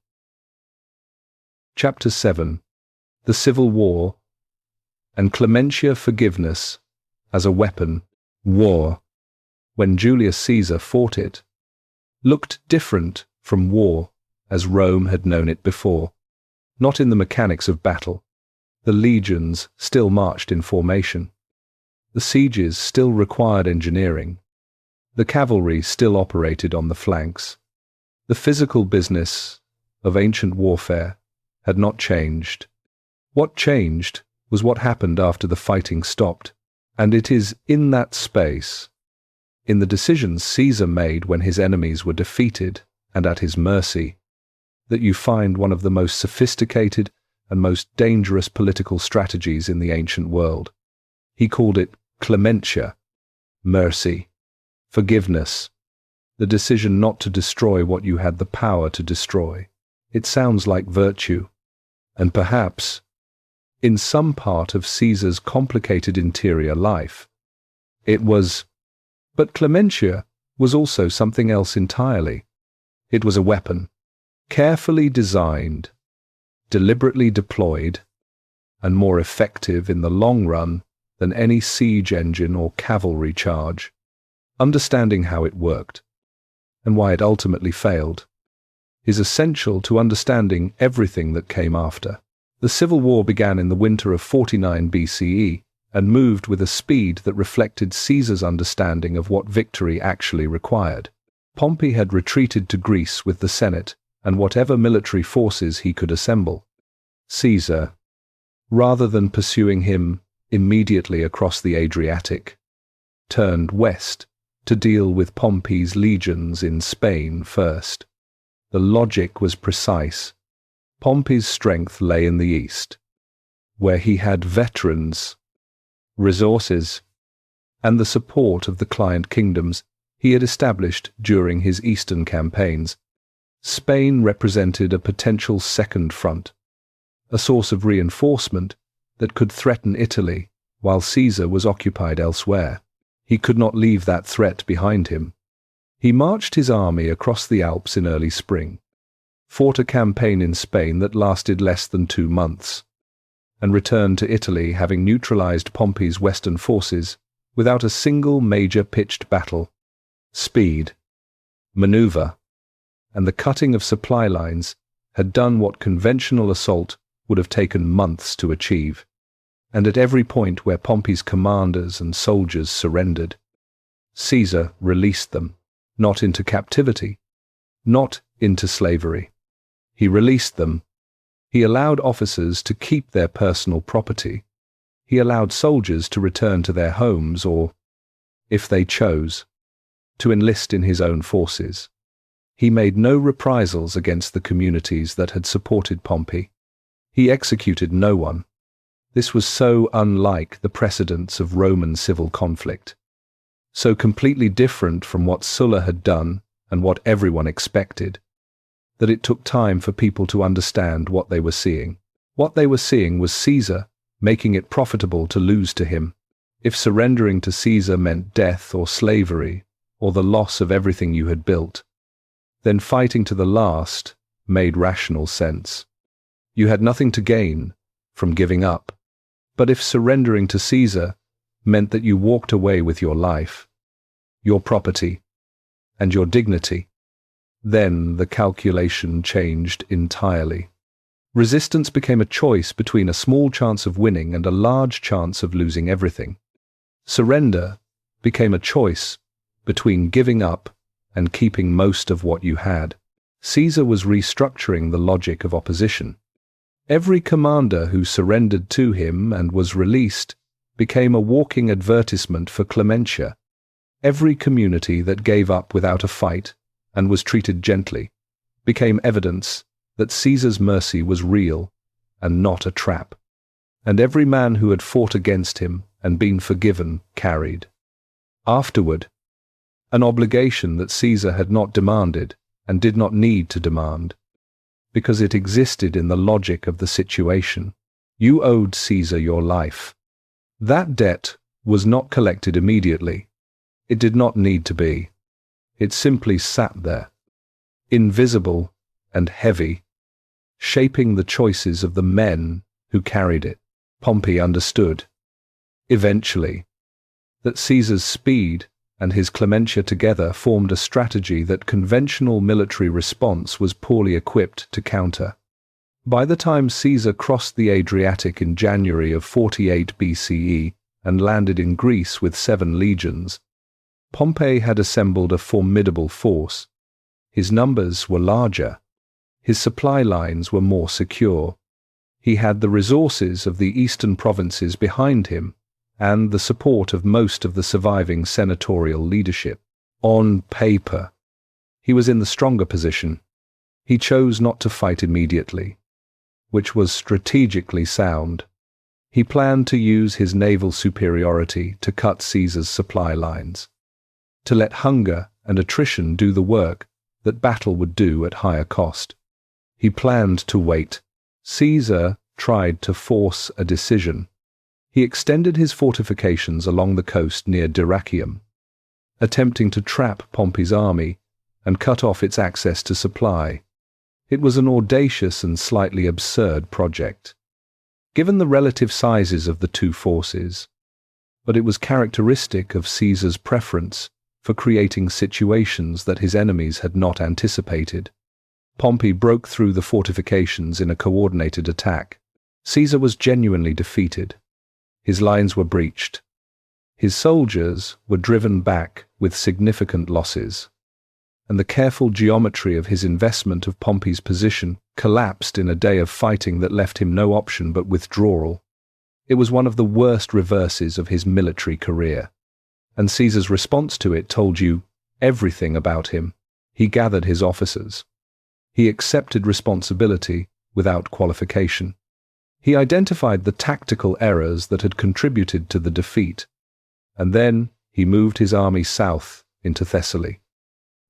Chapter 7. The Civil War and Clementia Forgiveness as a weapon. War, when Julius Caesar fought it, looked different from war as Rome had known it before. Not in the mechanics of battle. The legions still marched in formation. The sieges still required engineering. The cavalry still operated on the flanks. The physical business of ancient warfare had not changed. What changed was what happened after the fighting stopped, and it is in that space, in the decisions Caesar made when his enemies were defeated and at his mercy, that you find one of the most sophisticated and most dangerous political strategies in the ancient world. He called it Clementia, mercy, forgiveness, the decision not to destroy what you had the power to destroy. It sounds like virtue, and perhaps, in some part of Caesar's complicated interior life, it was. But Clementia was also something else entirely. It was a weapon, carefully designed, deliberately deployed, and more effective in the long run than any siege engine or cavalry charge. Understanding how it worked, and why it ultimately failed, is essential to understanding everything that came after. The Civil War began in the winter of 49 BCE and moved with a speed that reflected Caesar's understanding of what victory actually required. Pompey had retreated to Greece with the Senate and whatever military forces he could assemble. Caesar, rather than pursuing him immediately across the Adriatic, turned west to deal with Pompey's legions in Spain first. The logic was precise. Pompey's strength lay in the east, where he had veterans, resources, and the support of the client kingdoms he had established during his eastern campaigns. Spain represented a potential second front, a source of reinforcement that could threaten Italy while Caesar was occupied elsewhere. He could not leave that threat behind him. He marched his army across the Alps in early spring, fought a campaign in Spain that lasted less than 2 months, and returned to Italy having neutralized Pompey's western forces without a single major pitched battle. Speed, maneuver, and the cutting of supply lines had done what conventional assault would have taken months to achieve. And at every point where Pompey's commanders and soldiers surrendered, Caesar released them, not into captivity, not into slavery. He released them. He allowed officers to keep their personal property. He allowed soldiers to return to their homes or, if they chose, to enlist in his own forces. He made no reprisals against the communities that had supported Pompey. He executed no one. This was so unlike the precedents of Roman civil conflict, so completely different from what Sulla had done and what everyone expected, that it took time for people to understand what they were seeing. What they were seeing was Caesar making it profitable to lose to him. If surrendering to Caesar meant death or slavery or the loss of everything you had built, then fighting to the last made rational sense. You had nothing to gain from giving up. But if surrendering to Caesar meant that you walked away with your life, your property, and your dignity, then the calculation changed entirely. Resistance became a choice between a small chance of winning and a large chance of losing everything. Surrender became a choice between giving up and keeping most of what you had. Caesar was restructuring the logic of opposition. Every commander who surrendered to him and was released became a walking advertisement for Clementia. Every community that gave up without a fight and was treated gently became evidence that Caesar's mercy was real and not a trap. And every man who had fought against him and been forgiven carried, afterward, an obligation that Caesar had not demanded and did not need to demand, because it existed in the logic of the situation. You owed Caesar your life. That debt was not collected immediately. It did not need to be. It simply sat there, invisible and heavy, shaping the choices of the men who carried it. Pompey understood, eventually, that Caesar's speed and his Clementia together formed a strategy that conventional military response was poorly equipped to counter. By the time Caesar crossed the Adriatic in January of 48 BCE and landed in Greece with 7 legions, Pompey had assembled a formidable force. His numbers were larger. His supply lines were more secure. He had the resources of the eastern provinces behind him and the support of most of the surviving senatorial leadership. On paper, he was in the stronger position. He chose not to fight immediately, which was strategically sound. He planned to use his naval superiority to cut Caesar's supply lines, to let hunger and attrition do the work that battle would do at higher cost. He planned to wait. Caesar tried to force a decision. He extended his fortifications along the coast near Dyrrhachium, attempting to trap Pompey's army and cut off its access to supply. It was an audacious and slightly absurd project, given the relative sizes of the two forces, but it was characteristic of Caesar's preference for creating situations that his enemies had not anticipated. Pompey broke through the fortifications in a coordinated attack. Caesar was genuinely defeated. His lines were breached. His soldiers were driven back with significant losses, and the careful geometry of his investment of Pompey's position collapsed in a day of fighting that left him no option but withdrawal. It was one of the worst reverses of his military career, and Caesar's response to it told you everything about him. He gathered his officers. He accepted responsibility without qualification. He identified the tactical errors that had contributed to the defeat, and then he moved his army south into Thessaly,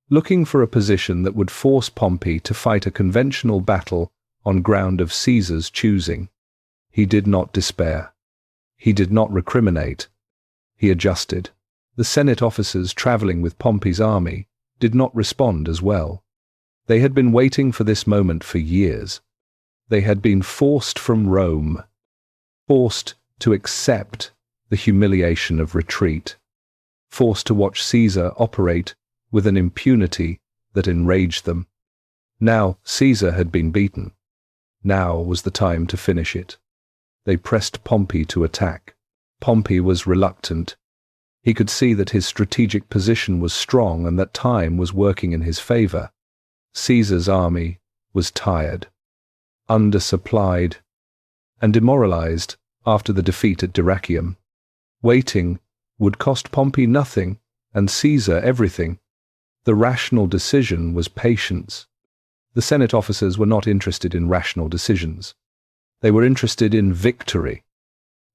looking for a position that would force Pompey to fight a conventional battle on ground of Caesar's choosing. He did not despair. He did not recriminate. He adjusted. The Senate officers traveling with Pompey's army did not respond as well. They had been waiting for this moment for years. They had been forced from Rome, forced to accept the humiliation of retreat, forced to watch Caesar operate with an impunity that enraged them. Now Caesar had been beaten. Now was the time to finish it. They pressed Pompey to attack. Pompey was reluctant. He could see that his strategic position was strong and that time was working in his favor. Caesar's army was tired, undersupplied, and demoralized after the defeat at Dyrrhachium. Waiting would cost Pompey nothing and Caesar everything. The rational decision was patience. The Senate officers were not interested in rational decisions. They were interested in victory,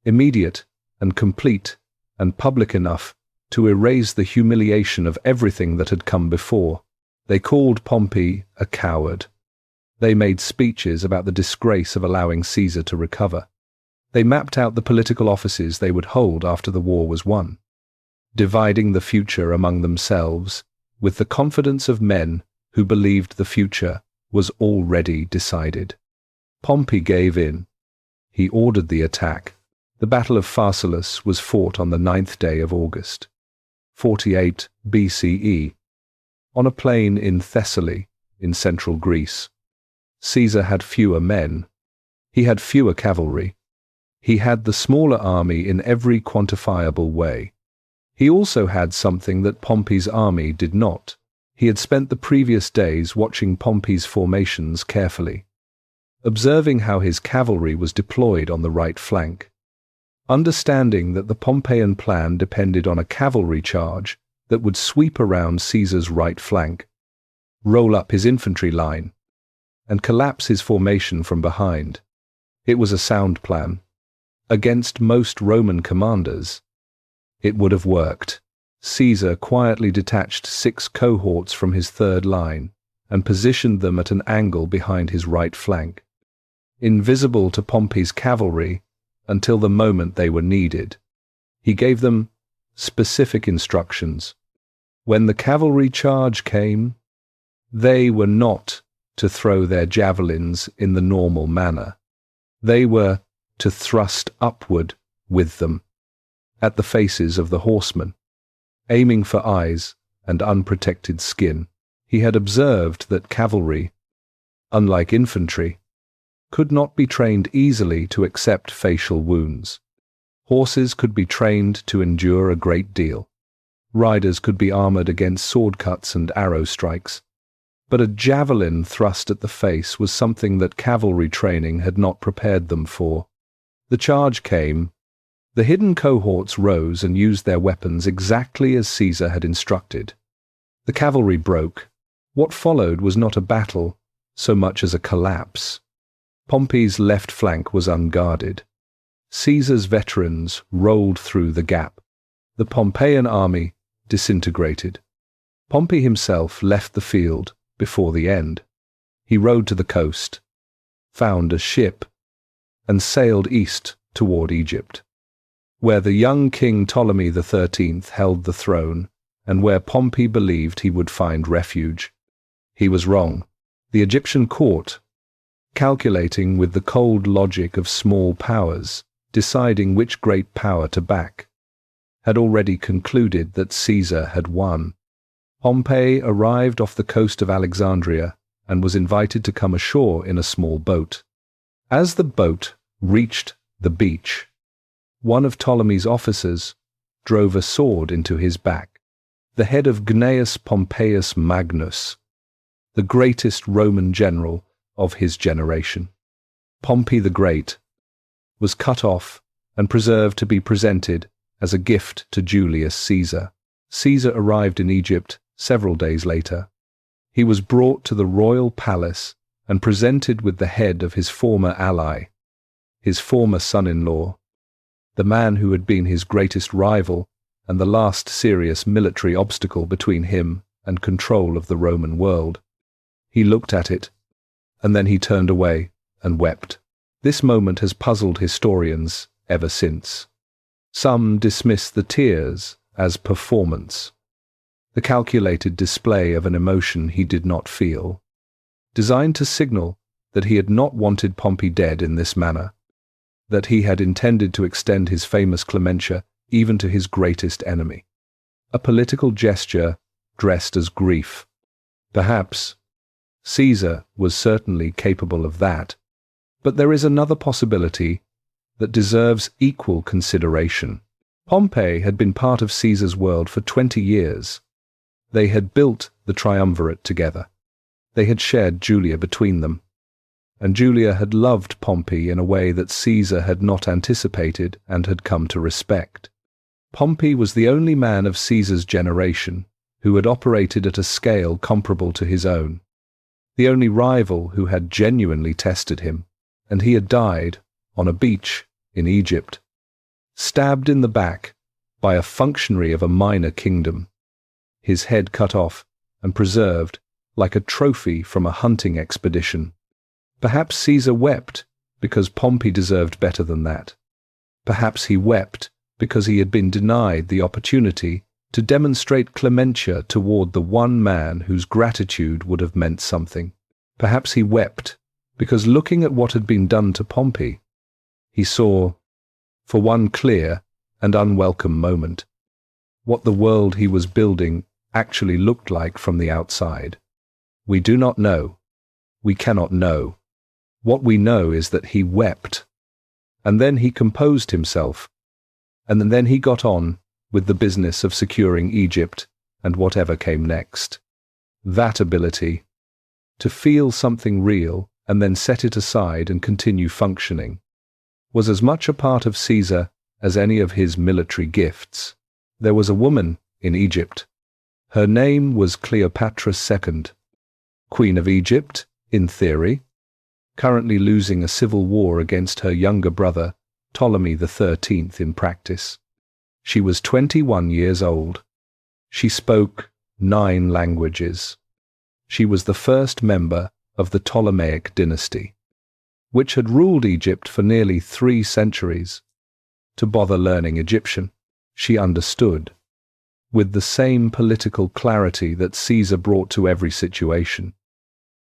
immediate and complete and public enough to erase the humiliation of everything that had come before. They called Pompey a coward. They made speeches about the disgrace of allowing Caesar to recover. They mapped out the political offices they would hold after the war was won, dividing the future among themselves with the confidence of men who believed the future was already decided. Pompey gave in. He ordered the attack. The Battle of Pharsalus was fought on the 9th day of August, 48 BCE, on a plain in Thessaly, in central Greece. Caesar had fewer men. He had fewer cavalry. He had the smaller army in every quantifiable way. He also had something that Pompey's army did not. He had spent the previous days watching Pompey's formations carefully, observing how his cavalry was deployed on the right flank, understanding that the Pompeian plan depended on a cavalry charge that would sweep around Caesar's right flank, roll up his infantry line, and collapse his formation from behind. It was a sound plan. Against most Roman commanders, it would have worked. Caesar quietly detached 6 cohorts from his third line and positioned them at an angle behind his right flank, invisible to Pompey's cavalry until the moment they were needed. He gave them specific instructions. When the cavalry charge came, they were not to throw their javelins in the normal manner. They were to thrust upward with them, at the faces of the horsemen, aiming for eyes and unprotected skin. He had observed that cavalry, unlike infantry, could not be trained easily to accept facial wounds. Horses could be trained to endure a great deal. Riders could be armored against sword cuts and arrow strikes. But a javelin thrust at the face was something that cavalry training had not prepared them for. The charge came. The hidden cohorts rose and used their weapons exactly as Caesar had instructed. The cavalry broke. What followed was not a battle so much as a collapse. Pompey's left flank was unguarded. Caesar's veterans rolled through the gap. The Pompeian army disintegrated. Pompey himself left the field before the end. He rode to the coast, found a ship, and sailed east toward Egypt, where the young King Ptolemy XIII held the throne and where Pompey believed he would find refuge. He was wrong. The Egyptian court, calculating with the cold logic of small powers, deciding which great power to back, had already concluded that Caesar had won. Pompey arrived off the coast of Alexandria and was invited to come ashore in a small boat. As the boat reached the beach, one of Ptolemy's officers drove a sword into his back. The head of Gnaeus Pompeius Magnus, the greatest Roman general of his generation, Pompey the Great, was cut off and preserved to be presented as a gift to Julius Caesar. Caesar arrived in Egypt several days later. He was brought to the royal palace and presented with the head of his former ally, his former son-in-law, the man who had been his greatest rival and the last serious military obstacle between him and control of the Roman world. He looked at it, and then he turned away and wept. This moment has puzzled historians ever since. Some dismiss the tears as performance, the calculated display of an emotion he did not feel, designed to signal that he had not wanted Pompey dead in this manner, that he had intended to extend his famous Clementia even to his greatest enemy. A political gesture dressed as grief. Perhaps Caesar was certainly capable of that, but there is another possibility that deserves equal consideration. Pompey had been part of Caesar's world for 20 years. They had built the triumvirate together. They had shared Julia between them. And Julia had loved Pompey in a way that Caesar had not anticipated and had come to respect. Pompey was the only man of Caesar's generation who had operated at a scale comparable to his own, the only rival who had genuinely tested him, and he had died on a beach in Egypt, stabbed in the back by a functionary of a minor kingdom, his head cut off and preserved like a trophy from a hunting expedition. Perhaps Caesar wept because Pompey deserved better than that. Perhaps he wept because he had been denied the opportunity to demonstrate Clementia toward the one man whose gratitude would have meant something. Perhaps he wept because, looking at what had been done to Pompey, he saw, for one clear and unwelcome moment, what the world he was building actually looked like from the outside. We do not know. We cannot know. What we know is that he wept, and then he composed himself, and then he got on with the business of securing Egypt and whatever came next. That ability, to feel something real and then set it aside and continue functioning, was as much a part of Caesar as any of his military gifts. There was a woman in Egypt. Her name was Cleopatra II, Queen of Egypt, in theory, currently losing a civil war against her younger brother, Ptolemy XIII, in practice. She was 21 years old. She spoke 9 languages. She was the first member of the Ptolemaic dynasty, which had ruled Egypt for nearly 3 centuries. To bother learning Egyptian, she understood, with the same political clarity that Caesar brought to every situation,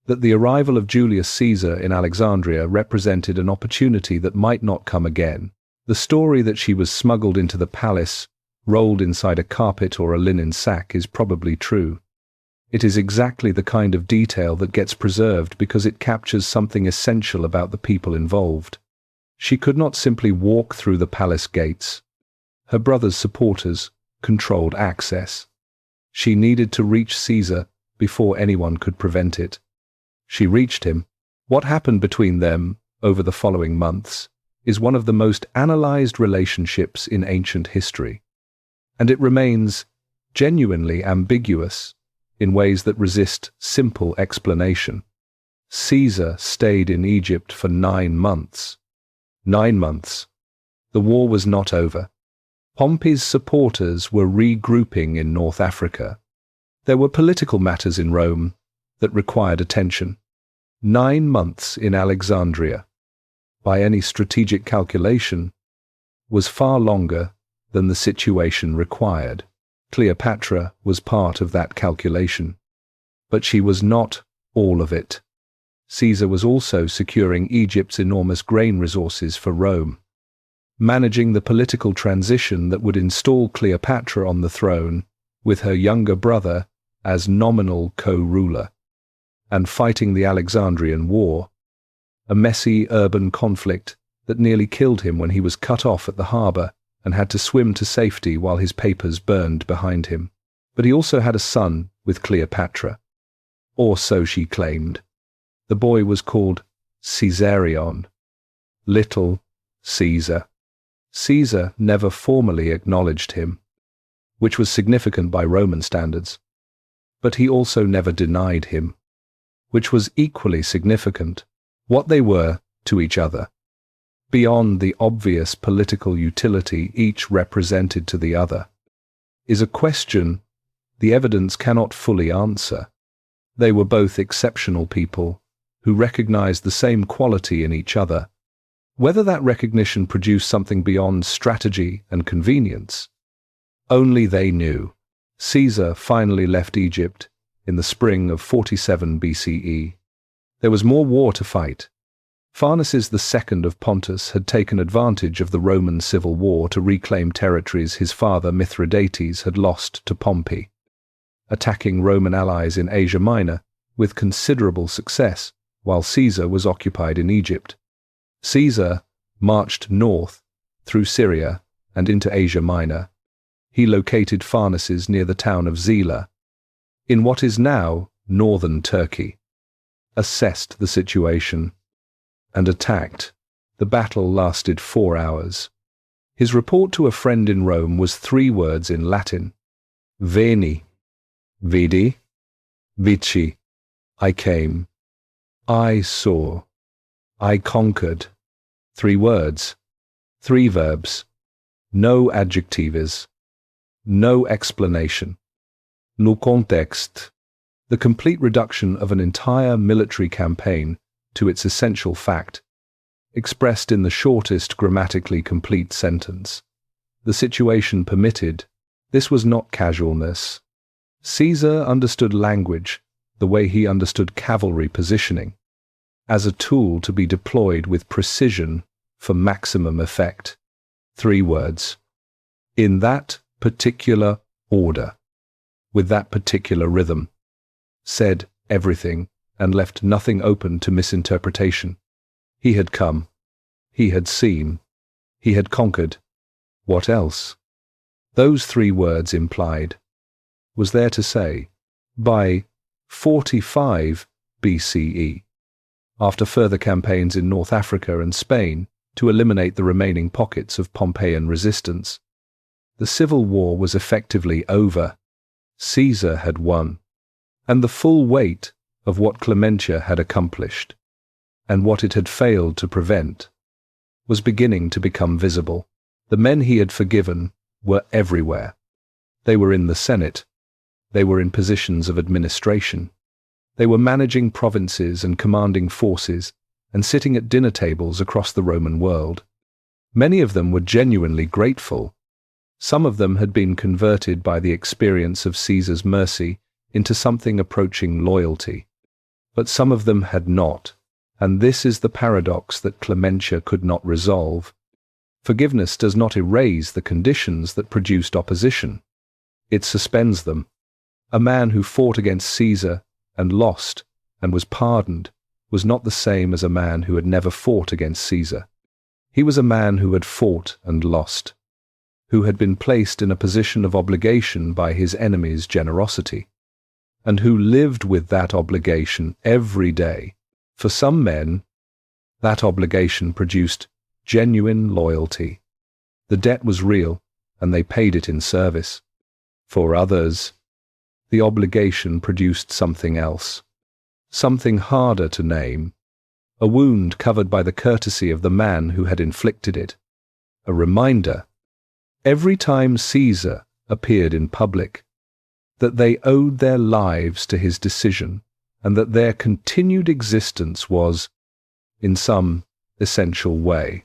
that the arrival of Julius Caesar in Alexandria represented an opportunity that might not come again. The story that she was smuggled into the palace, rolled inside a carpet or a linen sack, is probably true. It is exactly the kind of detail that gets preserved because it captures something essential about the people involved. She could not simply walk through the palace gates. Her brother's supporters controlled access. She needed to reach Caesar before anyone could prevent it. She reached him. What happened between them over the following months is one of the most analyzed relationships in ancient history, and it remains genuinely ambiguous in ways that resist simple explanation. Caesar stayed in Egypt for 9 months. 9 months. The war was not over. Pompey's supporters were regrouping in North Africa. There were political matters in Rome that required attention. 9 months in Alexandria, by any strategic calculation, was far longer than the situation required. Cleopatra was part of that calculation, but she was not all of it. Caesar was also securing Egypt's enormous grain resources for Rome, managing the political transition that would install Cleopatra on the throne with her younger brother as nominal co-ruler, and fighting the Alexandrian War, a messy urban conflict that nearly killed him when he was cut off at the harbour and had to swim to safety while his papers burned behind him. But he also had a son with Cleopatra, or so she claimed. The boy was called Caesarion, Little Caesar. Caesar never formally acknowledged him, which was significant by Roman standards, but he also never denied him, which was equally significant. What they were to each other, beyond the obvious political utility each represented to the other, is a question the evidence cannot fully answer. They were both exceptional people who recognized the same quality in each other. Whether that recognition produced something beyond strategy and convenience, only they knew. Caesar finally left Egypt in the spring of 47 BCE. There was more war to fight. Pharnaces II of Pontus had taken advantage of the Roman civil war to reclaim territories his father Mithridates had lost to Pompey. attacking Roman allies in Asia Minor with considerable success, while Caesar was occupied in Egypt. Caesar marched north through Syria and into Asia Minor. He located farnesses near the town of Zela, in what is now northern Turkey, assessed the situation, and attacked. The battle lasted 4 hours. His report to a friend in Rome was 3 words in Latin: Veni, vidi, vici. I came. I saw. I conquered. 3 words, 3 verbs, no adjectives, no explanation. No context. The complete reduction of an entire military campaign to its essential fact, expressed in the shortest grammatically complete sentence. The situation permitted. This was not casualness. Caesar understood language the way he understood cavalry positioning, as a tool to be deployed with precision for maximum effect. 3 words. In that particular order, with that particular rhythm, said everything and left nothing open to misinterpretation. He had come. He had seen. He had conquered. What else? Those 3 words implied. Was there to say, by 45 BCE, after further campaigns in North Africa and Spain to eliminate the remaining pockets of Pompeian resistance, the civil war was effectively over. Caesar had won, and the full weight of what Clementia had accomplished, and what it had failed to prevent, was beginning to become visible. The men he had forgiven were everywhere. They were in the Senate. They were in positions of administration. They were managing provinces and commanding forces and sitting at dinner tables across the Roman world. Many of them were genuinely grateful. Some of them had been converted by the experience of Caesar's mercy into something approaching loyalty, but some of them had not, and this is the paradox that Clementia could not resolve. Forgiveness does not erase the conditions that produced opposition. It suspends them. A man who fought against Caesar and lost and was pardoned was not the same as a man who had never fought against Caesar. He was a man who had fought and lost, who had been placed in a position of obligation by his enemy's generosity, and who lived with that obligation every day. For some men, that obligation produced genuine loyalty. The debt was real, and they paid it in service. For others, the obligation produced something else, something harder to name, a wound covered by the courtesy of the man who had inflicted it, a reminder, every time Caesar appeared in public, that they owed their lives to his decision, and that their continued existence was, in some essential way,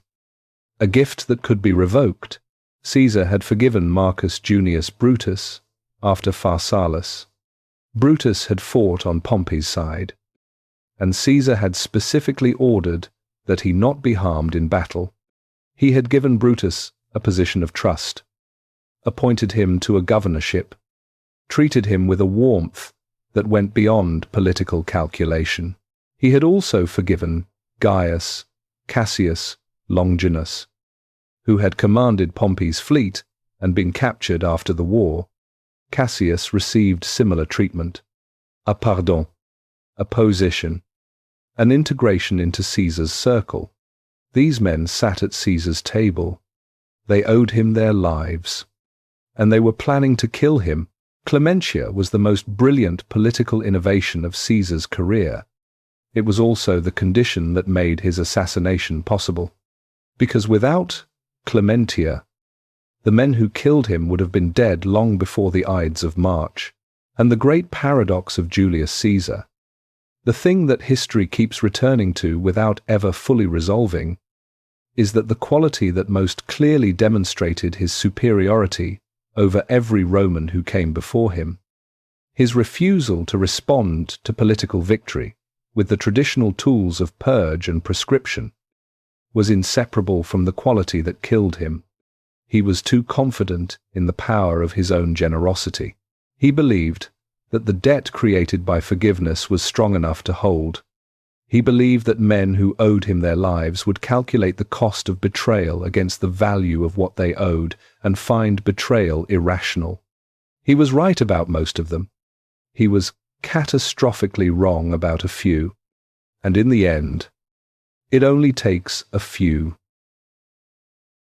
a gift that could be revoked. Caesar had forgiven Marcus Junius Brutus after Pharsalus. Brutus had fought on Pompey's side, and Caesar had specifically ordered that he not be harmed in battle. He had given Brutus a position of trust, appointed him to a governorship, treated him with a warmth that went beyond political calculation. He had also forgiven Gaius Cassius Longinus, who had commanded Pompey's fleet and been captured after the war. Cassius received similar treatment, a pardon, a position, an integration into Caesar's circle. These men sat at Caesar's table. They owed him their lives, and they were planning to kill him. Clementia was the most brilliant political innovation of Caesar's career. It was also the condition that made his assassination possible, because without Clementia, the men who killed him would have been dead long before the Ides of March. And the great paradox of Julius Caesar, the thing that history keeps returning to without ever fully resolving, is that the quality that most clearly demonstrated his superiority over every Roman who came before him, his refusal to respond to political victory with the traditional tools of purge and prescription, was inseparable from the quality that killed him. He was too confident in the power of his own generosity. He believed that the debt created by forgiveness was strong enough to hold. He believed that men who owed him their lives would calculate the cost of betrayal against the value of what they owed and find betrayal irrational. He was right about most of them. He was catastrophically wrong about a few. And in the end, it only takes a few.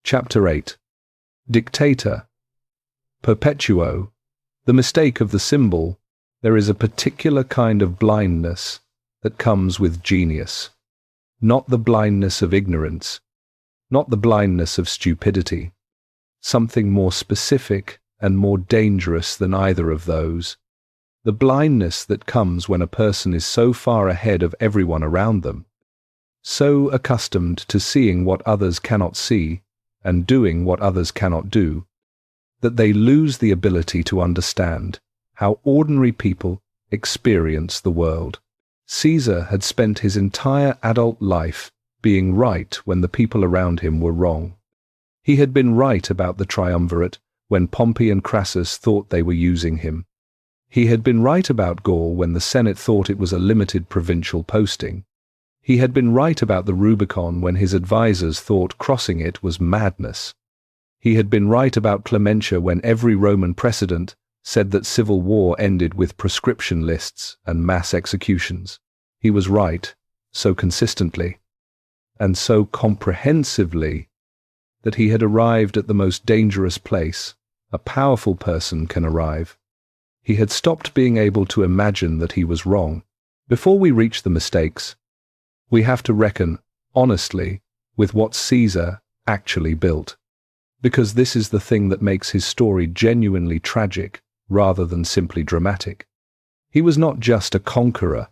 Chapter 8. Dictator. Perpetuo. The mistake of the symbol. There is a particular kind of blindness that comes with genius. Not the blindness of ignorance, not the blindness of stupidity. Something more specific and more dangerous than either of those. The blindness that comes when a person is so far ahead of everyone around them, so accustomed to seeing what others cannot see and doing what others cannot do, that they lose the ability to understand how ordinary people experience the world. Caesar had spent his entire adult life being right when the people around him were wrong. He had been right about the triumvirate when Pompey and Crassus thought they were using him. He had been right about Gaul when the Senate thought it was a limited provincial posting. He had been right about the Rubicon when his advisers thought crossing it was madness. He had been right about Clementia when every Roman precedent said that civil war ended with proscription lists and mass executions. He was right, so consistently, and so comprehensively, that he had arrived at the most dangerous place a powerful person can arrive. He had stopped being able to imagine that he was wrong. Before we reach the mistakes, we have to reckon honestly with what Caesar actually built, because this is the thing that makes his story genuinely tragic rather than simply dramatic. He was not just a conqueror.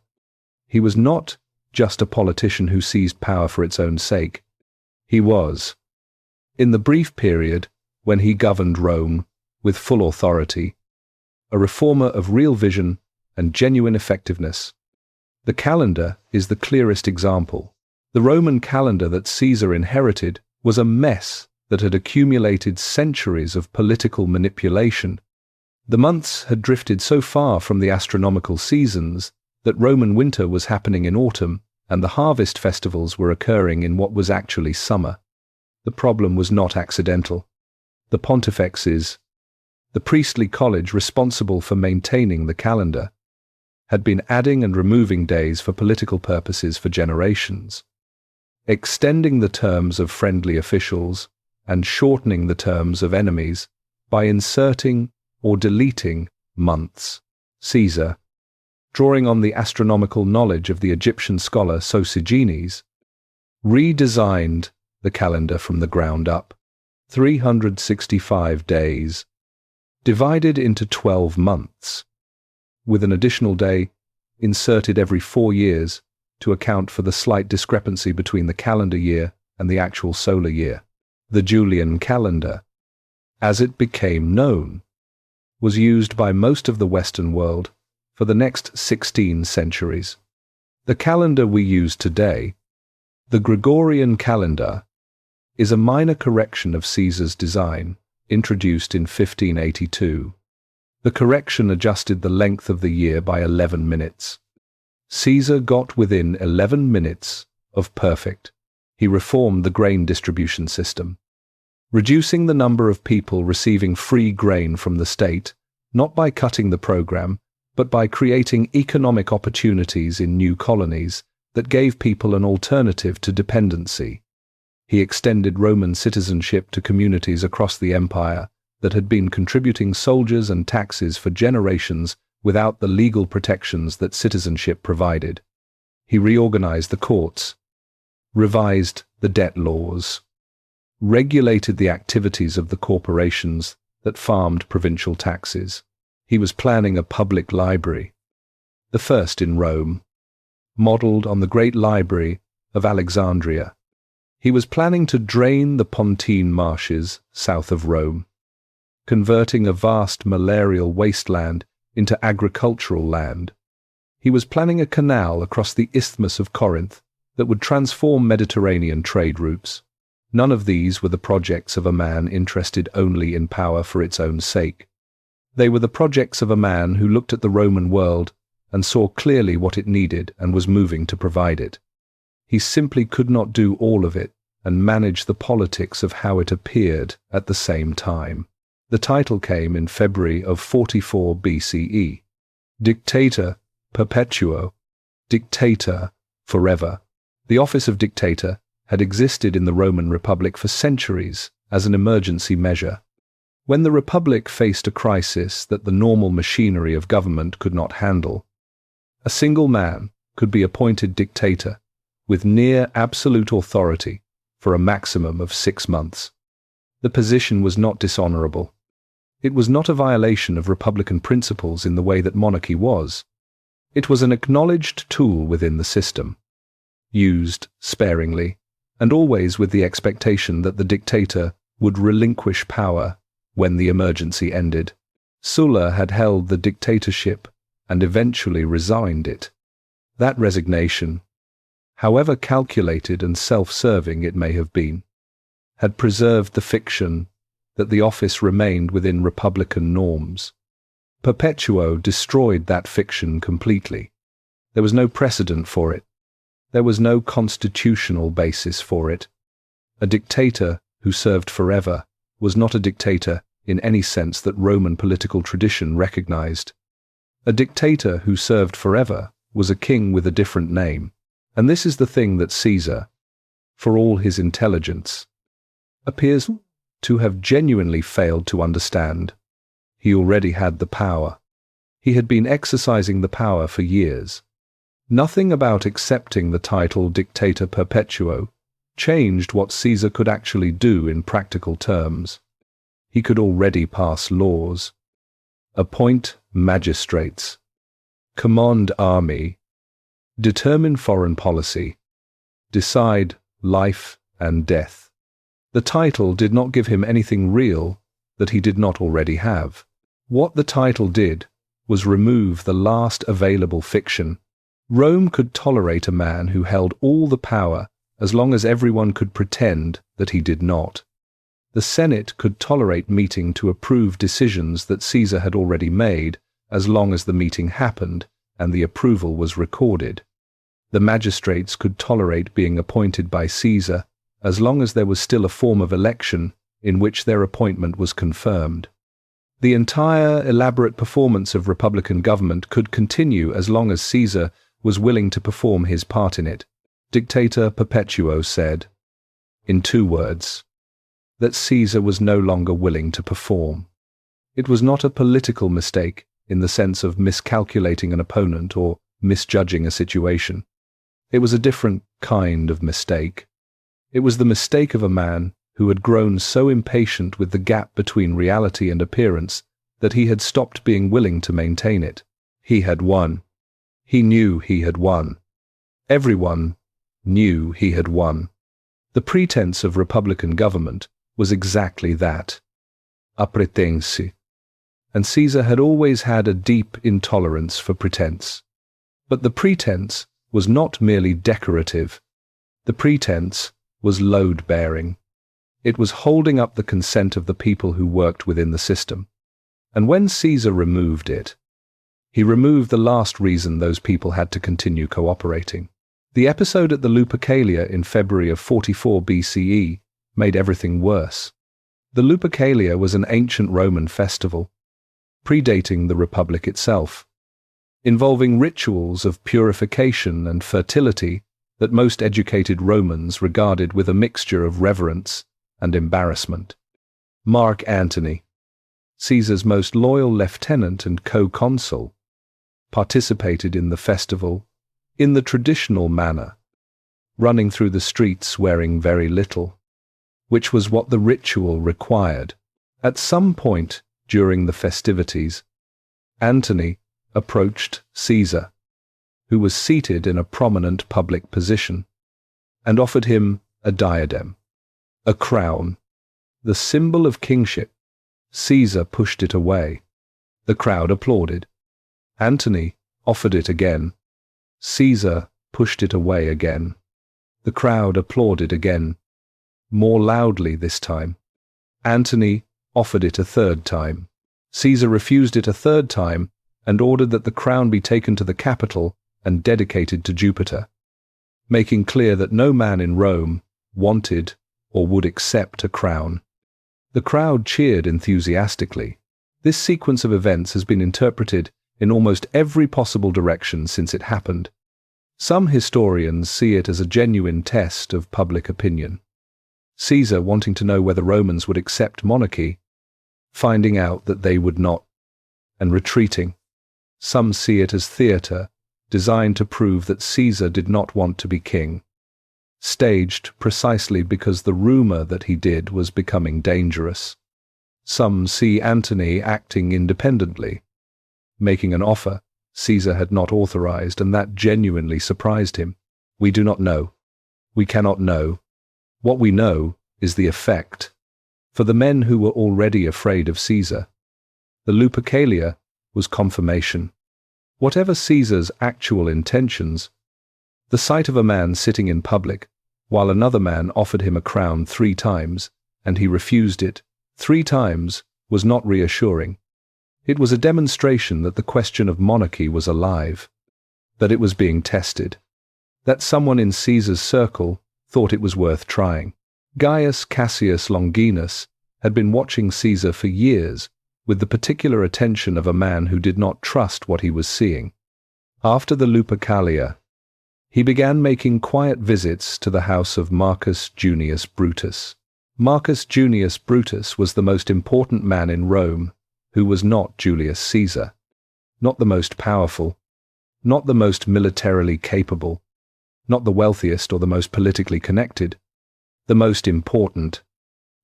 He was not just a politician who seized power for its own sake. He was, in the brief period when he governed Rome with full authority, a reformer of real vision and genuine effectiveness. The calendar is the clearest example. The Roman calendar that Caesar inherited was a mess that had accumulated centuries of political manipulation. The months had drifted so far from the astronomical seasons that Roman winter was happening in autumn and the harvest festivals were occurring in what was actually summer. The problem was not accidental. The pontifexes, the priestly college responsible for maintaining the calendar, had been adding and removing days for political purposes for generations, extending the terms of friendly officials and shortening the terms of enemies by inserting or deleting months. Caesar, drawing on the astronomical knowledge of the Egyptian scholar Sosigenes, redesigned the calendar from the ground up. 365 days, divided into 12 months, with an additional day inserted every 4 years to account for the slight discrepancy between the calendar year and the actual solar year. The Julian calendar, as it became known, was used by most of the Western world for the next 16 centuries. The calendar we use today, the Gregorian calendar, is a minor correction of Caesar's design, introduced in 1582. The correction adjusted the length of the year by 11 minutes. Caesar got within 11 minutes of perfect. He reformed the grain distribution system, reducing the number of people receiving free grain from the state, not by cutting the program, but by creating economic opportunities in new colonies that gave people an alternative to dependency. He extended Roman citizenship to communities across the empire that had been contributing soldiers and taxes for generations without the legal protections that citizenship provided. He reorganized the courts, revised the debt laws, regulated the activities of the corporations that farmed provincial taxes. He was planning a public library, the first in Rome, modeled on the great library of Alexandria. He was planning to drain the Pontine marshes south of Rome, converting a vast malarial wasteland into agricultural land. He was planning a canal across the Isthmus of Corinth that would transform Mediterranean trade routes. None of these were the projects of a man interested only in power for its own sake. They were the projects of a man who looked at the Roman world and saw clearly what it needed and was moving to provide it. He simply could not do all of it and manage the politics of how it appeared at the same time. The title came in February of 44 BCE. Dictator perpetuo, dictator forever. The office of dictator had existed in the Roman Republic for centuries as an emergency measure. When the Republic faced a crisis that the normal machinery of government could not handle, a single man could be appointed dictator with near absolute authority for a maximum of 6 months. The position was not dishonorable. It was not a violation of republican principles in the way that monarchy was. It was an acknowledged tool within the system, used sparingly, and always with the expectation that the dictator would relinquish power when the emergency ended. Sulla had held the dictatorship and eventually resigned it. That resignation, however calculated and self-serving it may have been, had preserved the fiction that the office remained within republican norms. Perpetuo destroyed that fiction completely. There was no precedent for it. There was no constitutional basis for it. A dictator who served forever was not a dictator in any sense that Roman political tradition recognized. A dictator who served forever was a king with a different name, and this is the thing that Caesar, for all his intelligence, appears to have genuinely failed to understand. He already had the power. He had been exercising the power for years. Nothing about accepting the title Dictator Perpetuo changed what Caesar could actually do in practical terms. He could already pass laws, appoint magistrates, command army, determine foreign policy, decide life and death. The title did not give him anything real that he did not already have. What the title did was remove the last available fiction. Rome could tolerate a man who held all the power as long as everyone could pretend that he did not. The Senate could tolerate meeting to approve decisions that Caesar had already made as long as the meeting happened and the approval was recorded. The magistrates could tolerate being appointed by Caesar as long as there was still a form of election in which their appointment was confirmed. The entire elaborate performance of republican government could continue as long as Caesar was willing to perform his part in it. Dictator Perpetuo said, in 2 words, that Caesar was no longer willing to perform. It was not a political mistake in the sense of miscalculating an opponent or misjudging a situation. It was a different kind of mistake. It was the mistake of a man who had grown so impatient with the gap between reality and appearance that he had stopped being willing to maintain it. He had won. He knew he had won. Everyone knew he had won. The pretense of republican government was exactly that, a pretensi, and Caesar had always had a deep intolerance for pretense. But the pretense was not merely decorative. The pretense was load-bearing. It was holding up the consent of the people who worked within the system. And when Caesar removed it, he removed the last reason those people had to continue cooperating. The episode at the Lupercalia in February of 44 BCE made everything worse. The Lupercalia was an ancient Roman festival, predating the Republic itself, involving rituals of purification and fertility that most educated Romans regarded with a mixture of reverence and embarrassment. Mark Antony, Caesar's most loyal lieutenant and co-consul, participated in the festival in the traditional manner, running through the streets wearing very little, which was what the ritual required. At some point during the festivities, Antony approached Caesar, who was seated in a prominent public position, and offered him a diadem, a crown, the symbol of kingship. Caesar pushed it away. The crowd applauded. Antony offered it again. Caesar pushed it away again. The crowd applauded again, more loudly this time. Antony offered it a 3rd time. Caesar refused it a third time and ordered that the crown be taken to the Capitol and dedicated to Jupiter, making clear that no man in Rome wanted or would accept a crown. The crowd cheered enthusiastically. This sequence of events has been interpreted in almost every possible direction since it happened. Some historians see it as a genuine test of public opinion. Caesar wanting to know whether Romans would accept monarchy, finding out that they would not, and retreating. Some see it as theatre, designed to prove that Caesar did not want to be king, staged precisely because the rumour that he did was becoming dangerous. Some see Antony acting independently, making an offer Caesar had not authorized, and that genuinely surprised him. We do not know. We cannot know. What we know is the effect. For the men who were already afraid of Caesar, the Lupercalia was confirmation. Whatever Caesar's actual intentions, the sight of a man sitting in public while another man offered him a crown 3 times, and he refused it 3 times, was not reassuring. It was a demonstration that the question of monarchy was alive, that it was being tested, that someone in Caesar's circle thought it was worth trying. Gaius Cassius Longinus had been watching Caesar for years with the particular attention of a man who did not trust what he was seeing. After the Lupercalia, he began making quiet visits to the house of Marcus Junius Brutus. Marcus Junius Brutus was the most important man in Rome who was not Julius Caesar, not the most powerful, not the most militarily capable, not the wealthiest or the most politically connected, the most important.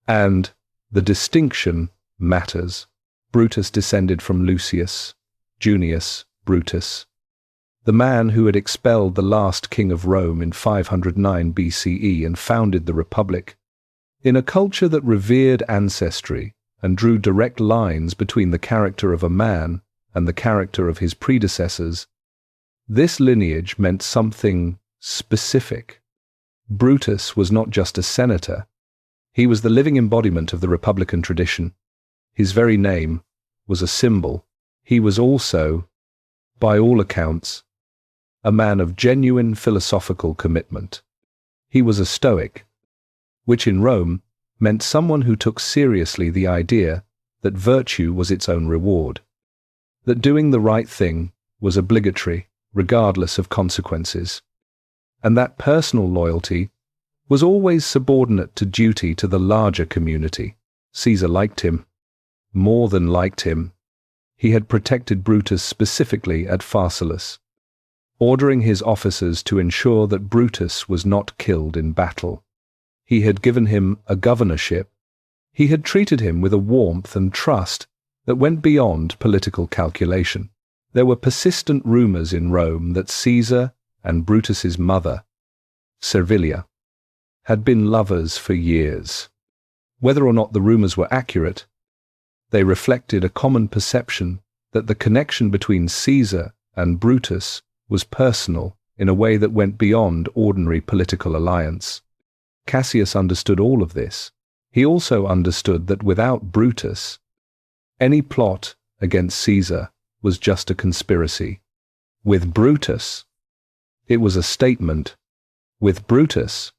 And the distinction matters. Brutus descended from Lucius Junius Brutus, the man who had expelled the last king of Rome in 509 BCE and founded the Republic. In a culture that revered ancestry and drew direct lines between the character of a man and the character of his predecessors, this lineage meant something specific. Brutus was not just a senator. He was the living embodiment of the Republican tradition. His very name was a symbol. He was also, by all accounts, a man of genuine philosophical commitment. He was a Stoic, which in Rome meant someone who took seriously the idea that virtue was its own reward, that doing the right thing was obligatory, regardless of consequences, and that personal loyalty was always subordinate to duty to the larger community. Caesar liked him. More than liked him. He had protected Brutus specifically at Pharsalus, ordering his officers to ensure that Brutus was not killed in battle. He had given him a governorship. He had treated him with a warmth and trust that went beyond political calculation. There were persistent rumors in Rome that Caesar and Brutus's mother, Servilia, had been lovers for years. Whether or not the rumors were accurate, they reflected a common perception that the connection between Caesar and Brutus was personal in a way that went beyond ordinary political alliance. Cassius understood all of this. He also understood that without Brutus, any plot against Caesar was just a conspiracy. With Brutus, it was a statement. With Brutus,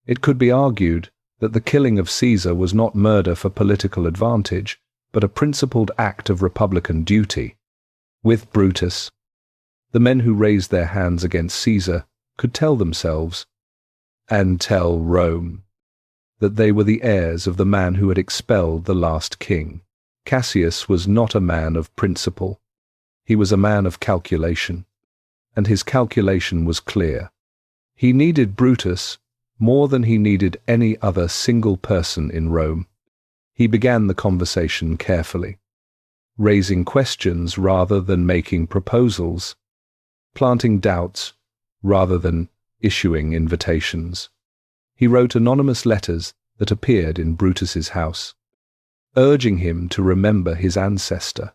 it could be argued that the killing of Caesar was not murder for political advantage, but a principled act of republican duty. With Brutus, the men who raised their hands against Caesar could tell themselves, and tell Rome, that they were the heirs of the man who had expelled the last king. Cassius was not a man of principle. He was a man of calculation, and his calculation was clear. He needed Brutus more than he needed any other single person in Rome. He began the conversation carefully, raising questions rather than making proposals, planting doubts rather than issuing invitations. He wrote anonymous letters that appeared in Brutus's house, urging him to remember his ancestor,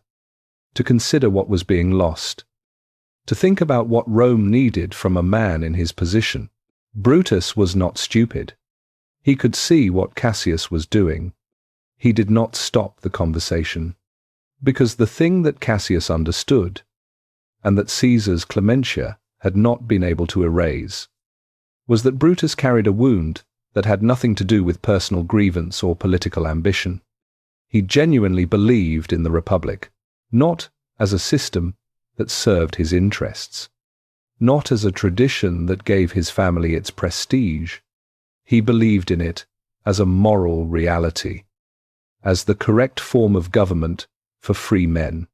to consider what was being lost, to think about what Rome needed from a man in his position. Brutus was not stupid. He could see what Cassius was doing. He did not stop the conversation. Because the thing that Cassius understood, and that Caesar's Clementia had not been able to erase, was that Brutus carried a wound that had nothing to do with personal grievance or political ambition. He genuinely believed in the Republic, not as a system that served his interests, not as a tradition that gave his family its prestige. He believed in it as a moral reality, as the correct form of government for free men,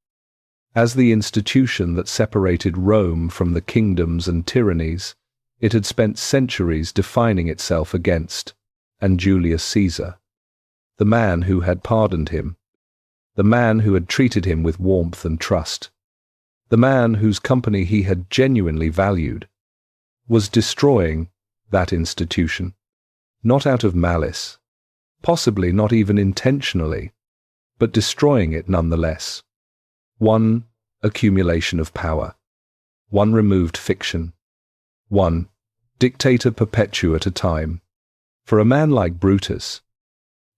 as the institution that separated Rome from the kingdoms and tyrannies it had spent centuries defining itself against, and Julius Caesar, the man who had pardoned him, the man who had treated him with warmth and trust, the man whose company he had genuinely valued, was destroying that institution, not out of malice, possibly not even intentionally, but destroying it nonetheless. One accumulation of power, one removed fiction, one dictator perpetua at a time. For a man like Brutus,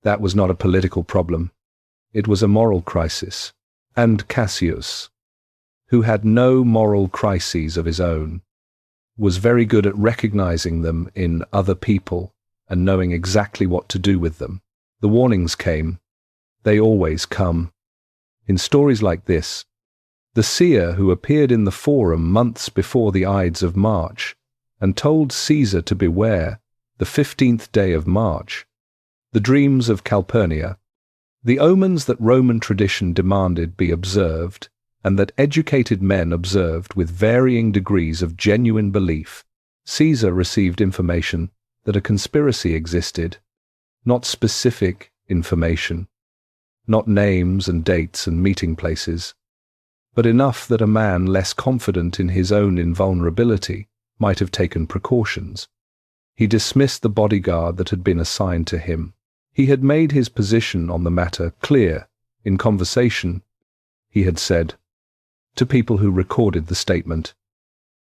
that was not a political problem, it was a moral crisis. And Cassius, who had no moral crises of his own, was very good at recognizing them in other people and knowing exactly what to do with them. The warnings came. They always come. In stories like this, the seer who appeared in the Forum months before the Ides of March and told Caesar to beware the 15th day of March, the dreams of Calpurnia, the omens that Roman tradition demanded be observed and that educated men observed with varying degrees of genuine belief. Caesar received information that a conspiracy existed, not specific information, not names and dates and meeting places, but enough that a man less confident in his own invulnerability might have taken precautions. He dismissed the bodyguard that had been assigned to him. He had made his position on the matter clear. In conversation, he had said, to people who recorded the statement,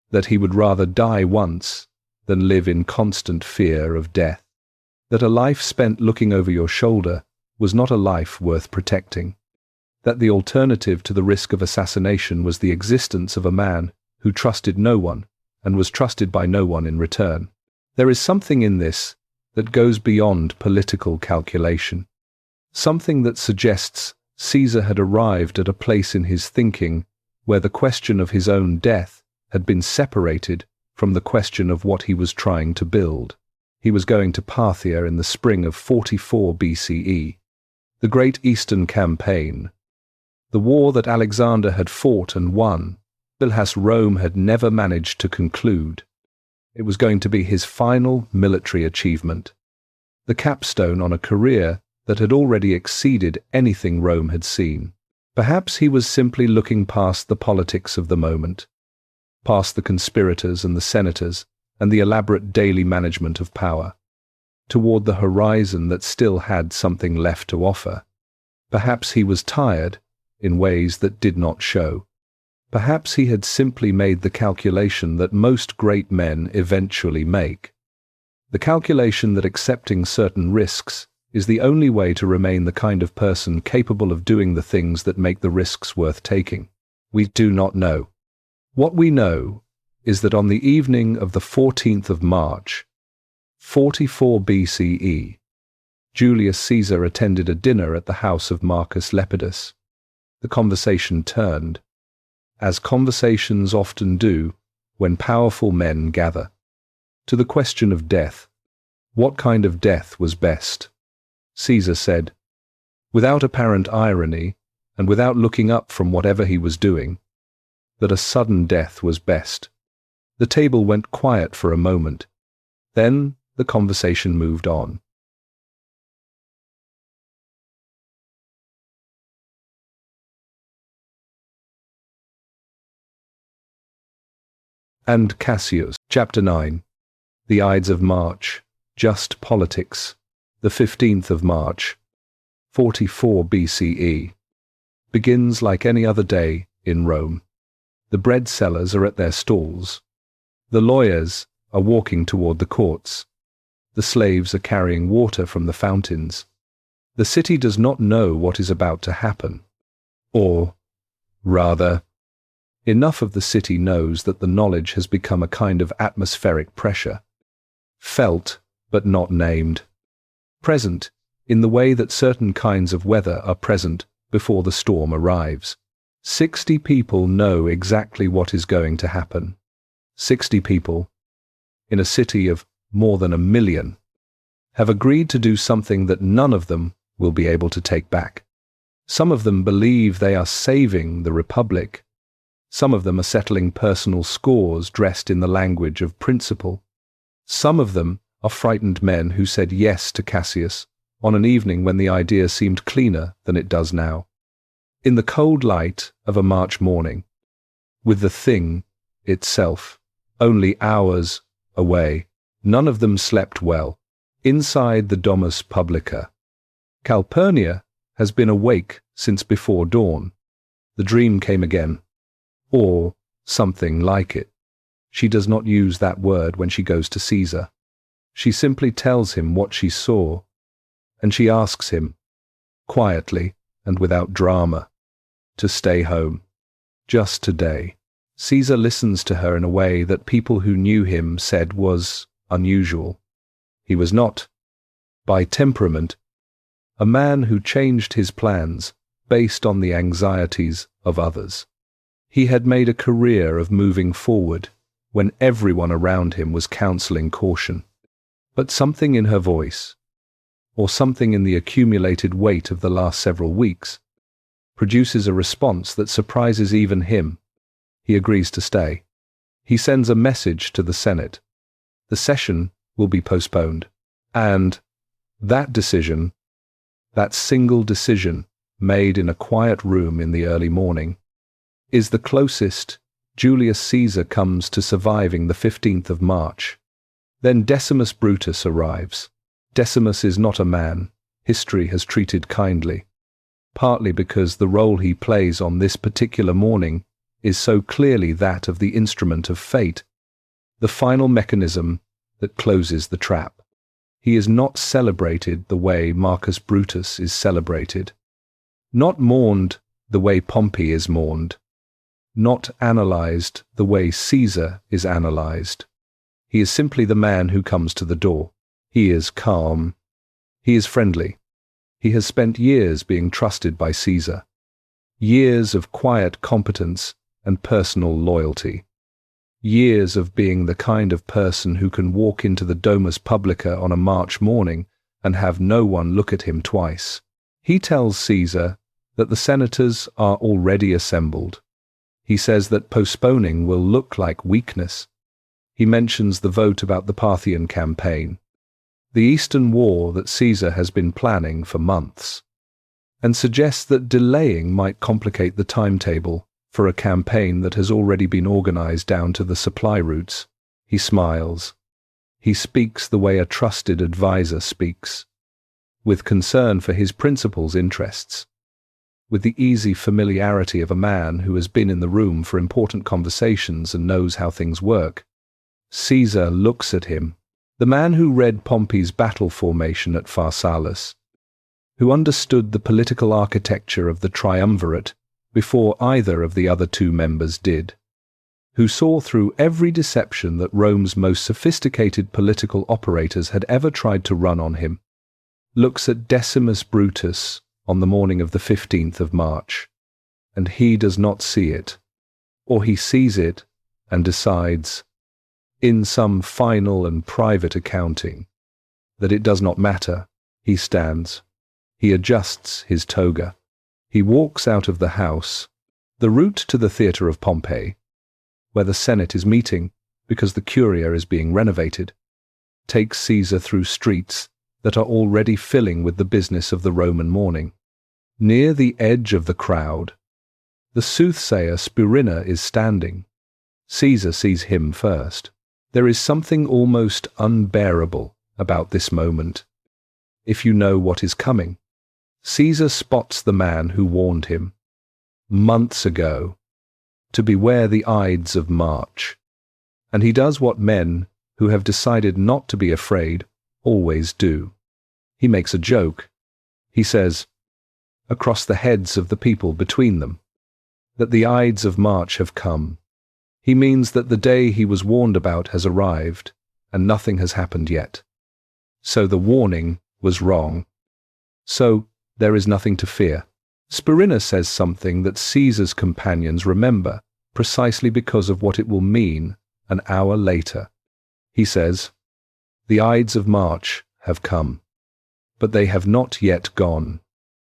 that he would rather die once than live in constant fear of death, that a life spent looking over your shoulder was not a life worth protecting, that the alternative to the risk of assassination was the existence of a man who trusted no one and was trusted by no one in return. There is something in this that goes beyond political calculation, something that suggests Caesar had arrived at a place in his thinking where the question of his own death had been separated from the question of what he was trying to build. He was going to Parthia in the spring of 44 BCE, the Great Eastern Campaign, the war that Alexander had fought and won, as Rome had never managed to conclude. It was going to be his final military achievement, the capstone on a career that had already exceeded anything Rome had seen. Perhaps he was simply looking past the politics of the moment, past the conspirators and the senators and the elaborate daily management of power, toward the horizon that still had something left to offer. Perhaps he was tired in ways that did not show. Perhaps he had simply made the calculation that most great men eventually make, the calculation that accepting certain risks is the only way to remain the kind of person capable of doing the things that make the risks worth taking. We do not know. What we know is that on the evening of the 14th of March, 44 BCE, Julius Caesar attended a dinner at the house of Marcus Lepidus. The conversation turned, as conversations often do when powerful men gather, to the question of death. What kind of death was best? Caesar said, without apparent irony and without looking up from whatever he was doing, that a sudden death was best. The table went quiet for a moment. Then the conversation moved on. And Cassius, Chapter 9. The Ides of March, Just Politics, the 15th of March, 44 BCE, begins like any other day in Rome. The bread sellers are at their stalls. The lawyers are walking toward the courts. The slaves are carrying water from the fountains. The city does not know what is about to happen. Or, rather, enough of the city knows that the knowledge has become a kind of atmospheric pressure, felt but not named, present in the way that certain kinds of weather are present before the storm arrives. 60 people know exactly what is going to happen. 60 people, in a city of more than 1 million, have agreed to do something that none of them will be able to take back. Some of them believe they are saving the Republic. Some of them are settling personal scores dressed in the language of principle. Some of them are frightened men who said yes to Cassius on an evening when the idea seemed cleaner than it does now. In the cold light of a March morning, with the thing itself only hours away, none of them slept well. Inside the Domus Publica, Calpurnia has been awake since before dawn. The dream came again. Or something like it. She does not use that word when she goes to Caesar. She simply tells him what she saw, and she asks him, quietly and without drama, to stay home. Just today. Caesar listens to her in a way that people who knew him said was unusual. He was not, by temperament, a man who changed his plans based on the anxieties of others. He had made a career of moving forward when everyone around him was counseling caution. But something in her voice, or something in the accumulated weight of the last several weeks, produces a response that surprises even him. He agrees to stay. He sends a message to the Senate. The session will be postponed. And that decision, that single decision made in a quiet room in the early morning, is the closest Julius Caesar comes to surviving the 15th of March. Then Decimus Brutus arrives. Decimus is not a man history has treated kindly, partly because the role he plays on this particular morning is so clearly that of the instrument of fate, the final mechanism that closes the trap. He is not celebrated the way Marcus Brutus is celebrated, not mourned the way Pompey is mourned, not analyzed the way Caesar is analyzed. He is simply the man who comes to the door. He is calm. He is friendly. He has spent years being trusted by Caesar, years of quiet competence and personal loyalty, years of being the kind of person who can walk into the Domus Publica on a March morning and have no one look at him twice. He tells Caesar that the senators are already assembled. He says that postponing will look like weakness. He mentions the vote about the Parthian campaign, the Eastern War that Caesar has been planning for months, and suggests that delaying might complicate the timetable for a campaign that has already been organized down to the supply routes. He smiles. He speaks the way a trusted advisor speaks, with concern for his principal's interests, with the easy familiarity of a man who has been in the room for important conversations and knows how things work. Caesar looks at him, the man who read Pompey's battle formation at Pharsalus, who understood the political architecture of the triumvirate before either of the other two members did, who saw through every deception that Rome's most sophisticated political operators had ever tried to run on him, looks at Decimus Brutus on the morning of the 15th of March, and he does not see it, or he sees it and decides, in some final and private accounting, that it does not matter. He stands. He adjusts his toga. He walks out of the house, the route to the theatre of Pompey, where the Senate is meeting because the Curia is being renovated, takes Caesar through streets that are already filling with the business of the Roman morning. Near the edge of the crowd, the soothsayer Spurina is standing. Caesar sees him first. There is something almost unbearable about this moment. If you know what is coming, Caesar spots the man who warned him, months ago, to beware the Ides of March, and he does what men who have decided not to be afraid always do. He makes a joke. He says, across the heads of the people between them, that the Ides of March have come. He means that the day he was warned about has arrived, and nothing has happened yet. So the warning was wrong. So there is nothing to fear. Spurina says something that Caesar's companions remember precisely because of what it will mean an hour later. He says, "The Ides of March have come, but they have not yet gone."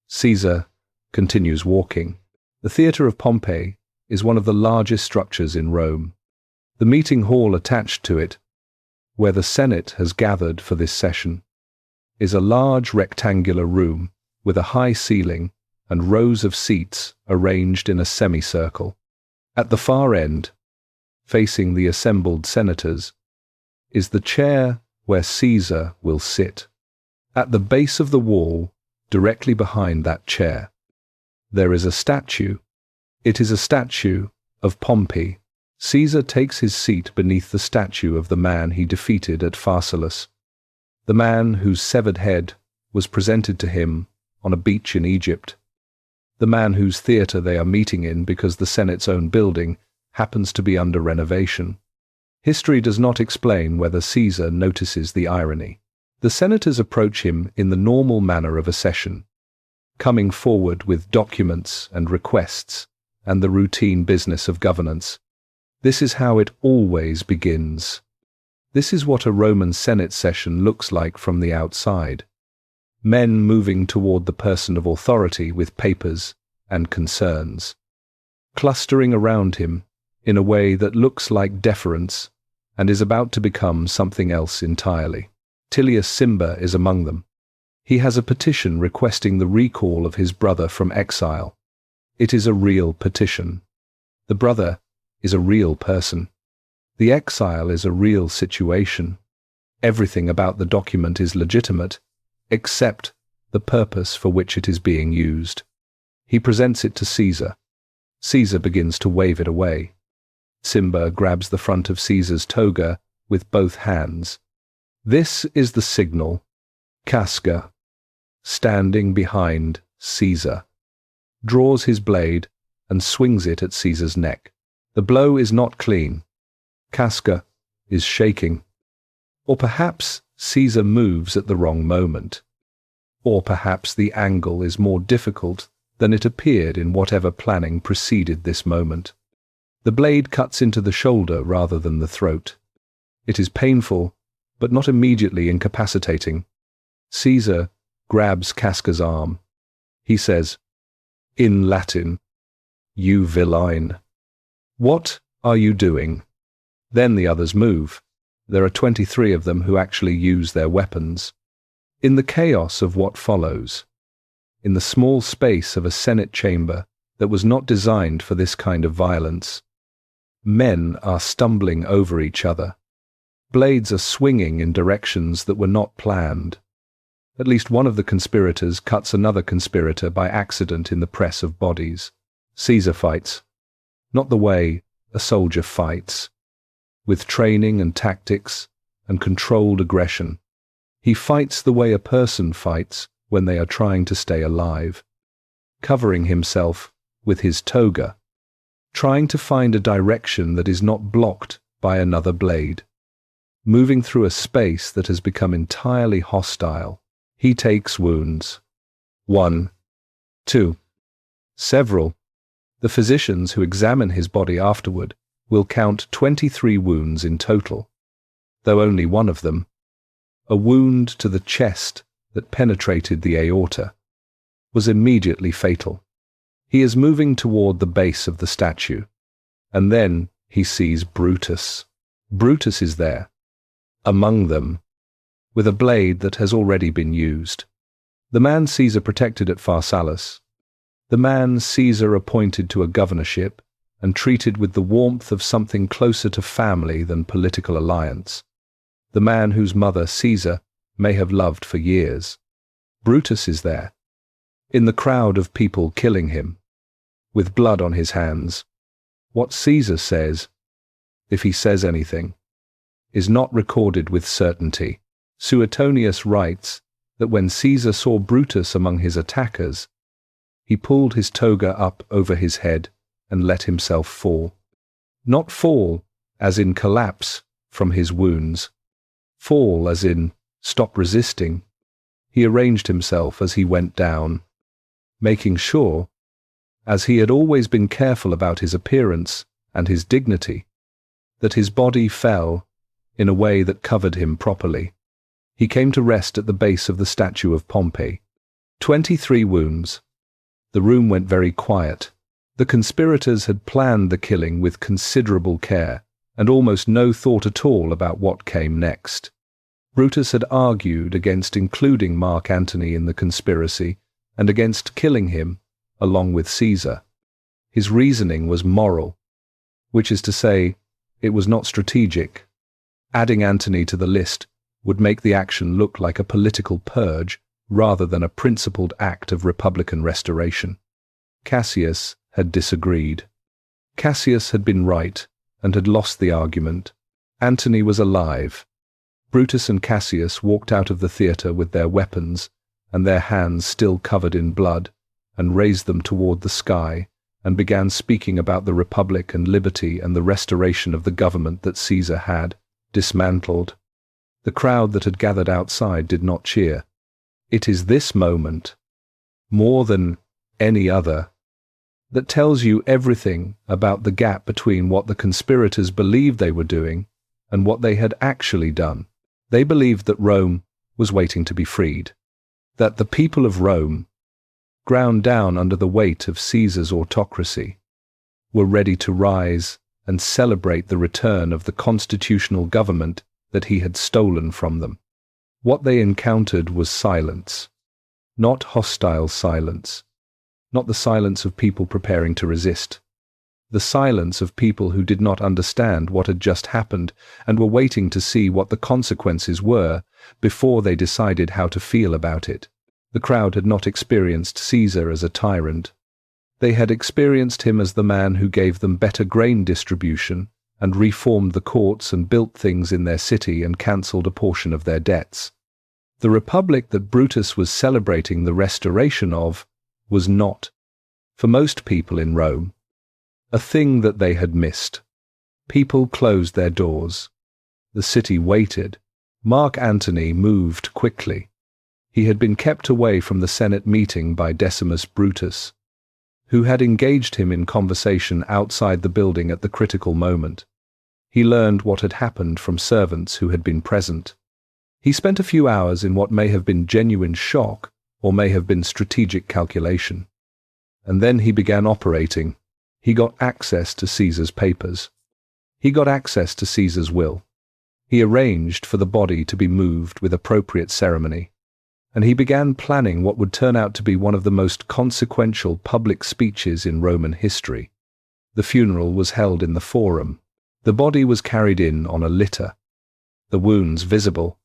Caesar continues walking. The theatre of Pompey is one of the largest structures in Rome. The meeting hall attached to it, where the Senate has gathered for this session, is a large rectangular room with a high ceiling and rows of seats arranged in a semicircle. At the far end, facing the assembled senators, is the chair where Caesar will sit. At the base of the wall, directly behind that chair, there is a statue. It is a statue of Pompey. Caesar takes his seat beneath the statue of the man he defeated at Pharsalus, the man whose severed head was presented to him on a beach in Egypt, the man whose theatre they are meeting in because the Senate's own building happens to be under renovation. History does not explain whether Caesar notices the irony. The senators approach him in the normal manner of a session, coming forward with documents and requests and the routine business of governance. This is how it always begins. This is what a Roman Senate session looks like from the outside. Men moving toward the person of authority with papers and concerns, clustering around him in a way that looks like deference and is about to become something else entirely. Tullius Cimber is among them. He has a petition requesting the recall of his brother from exile. It is a real petition. The brother is a real person. The exile is a real situation. Everything about the document is legitimate, except the purpose for which it is being used. He presents it to Caesar. Caesar begins to wave it away. Cimber grabs the front of Caesar's toga with both hands. This is the signal. Casca, standing behind Caesar, draws his blade and swings it at Caesar's neck. The blow is not clean. Casca is shaking. Or perhaps Caesar moves at the wrong moment. Or perhaps the angle is more difficult than it appeared in whatever planning preceded this moment. The blade cuts into the shoulder rather than the throat. It is painful, but not immediately incapacitating. Caesar grabs Casca's arm. He says, in Latin, "You villain. What are you doing?" Then the others move. There are 23 of them who actually use their weapons. In the chaos of what follows, in the small space of a Senate chamber that was not designed for this kind of violence, men are stumbling over each other. Blades are swinging in directions that were not planned. At least one of the conspirators cuts another conspirator by accident in the press of bodies. Caesar fights, not the way a soldier fights, with training and tactics and controlled aggression. He fights the way a person fights when they are trying to stay alive, covering himself with his toga, trying to find a direction that is not blocked by another blade. Moving through a space that has become entirely hostile, he takes wounds. 1, 2, several. The physicians who examine his body afterward will count 23 wounds in total, though only one of them, a wound to the chest that penetrated the aorta, was immediately fatal. He is moving toward the base of the statue, and then he sees Brutus. Brutus is there, among them, with a blade that has already been used. The man Caesar protected at Pharsalus, the man Caesar appointed to a governorship and treated with the warmth of something closer to family than political alliance, the man whose mother Caesar may have loved for years. Brutus is there, in the crowd of people killing him, with blood on his hands. What Caesar says, if he says anything, is not recorded with certainty. Suetonius writes that when Caesar saw Brutus among his attackers, He pulled his toga up over his head and let himself fall. Not fall, as in collapse from his wounds. Fall, as in stop resisting. He arranged himself as he went down, making sure, as he had always been careful about his appearance and his dignity, that his body fell in a way that covered him properly. He came to rest at the base of the statue of Pompey. 23 wounds. The room went very quiet. The conspirators had planned the killing with considerable care, and almost no thought at all about what came next. Brutus had argued against including Mark Antony in the conspiracy and against killing him along with Caesar. His reasoning was moral, which is to say, it was not strategic. Adding Antony to the list would make the action look like a political purge rather than a principled act of republican restoration. Cassius had disagreed. Cassius had been right and had lost the argument. Antony was alive. Brutus and Cassius walked out of the theatre with their weapons and their hands still covered in blood, and raised them toward the sky, and began speaking about the republic and liberty and the restoration of the government that Caesar had dismantled. The crowd that had gathered outside did not cheer. It is this moment, more than any other, that tells you everything about the gap between what the conspirators believed they were doing and what they had actually done. They believed that Rome was waiting to be freed, that the people of Rome, ground down under the weight of Caesar's autocracy, were ready to rise and celebrate the return of the constitutional government that he had stolen from them. What they encountered was silence, not hostile silence, not the silence of people preparing to resist, the silence of people who did not understand what had just happened and were waiting to see what the consequences were before they decided how to feel about it. The crowd had not experienced Caesar as a tyrant. They had experienced him as the man who gave them better grain distribution and reformed the courts and built things in their city and cancelled a portion of their debts. The republic that Brutus was celebrating the restoration of was not, for most people in Rome, a thing that they had missed. People closed their doors. The city waited. Mark Antony moved quickly. He had been kept away from the Senate meeting by Decimus Brutus, who had engaged him in conversation outside the building at the critical moment. He learned what had happened from servants who had been present. He spent a few hours in what may have been genuine shock or may have been strategic calculation. And then he began operating. He got access to Caesar's papers. He got access to Caesar's will. He arranged for the body to be moved with appropriate ceremony. And he began planning what would turn out to be one of the most consequential public speeches in Roman history. The funeral was held in the Forum. The body was carried in on a litter, the wounds visible,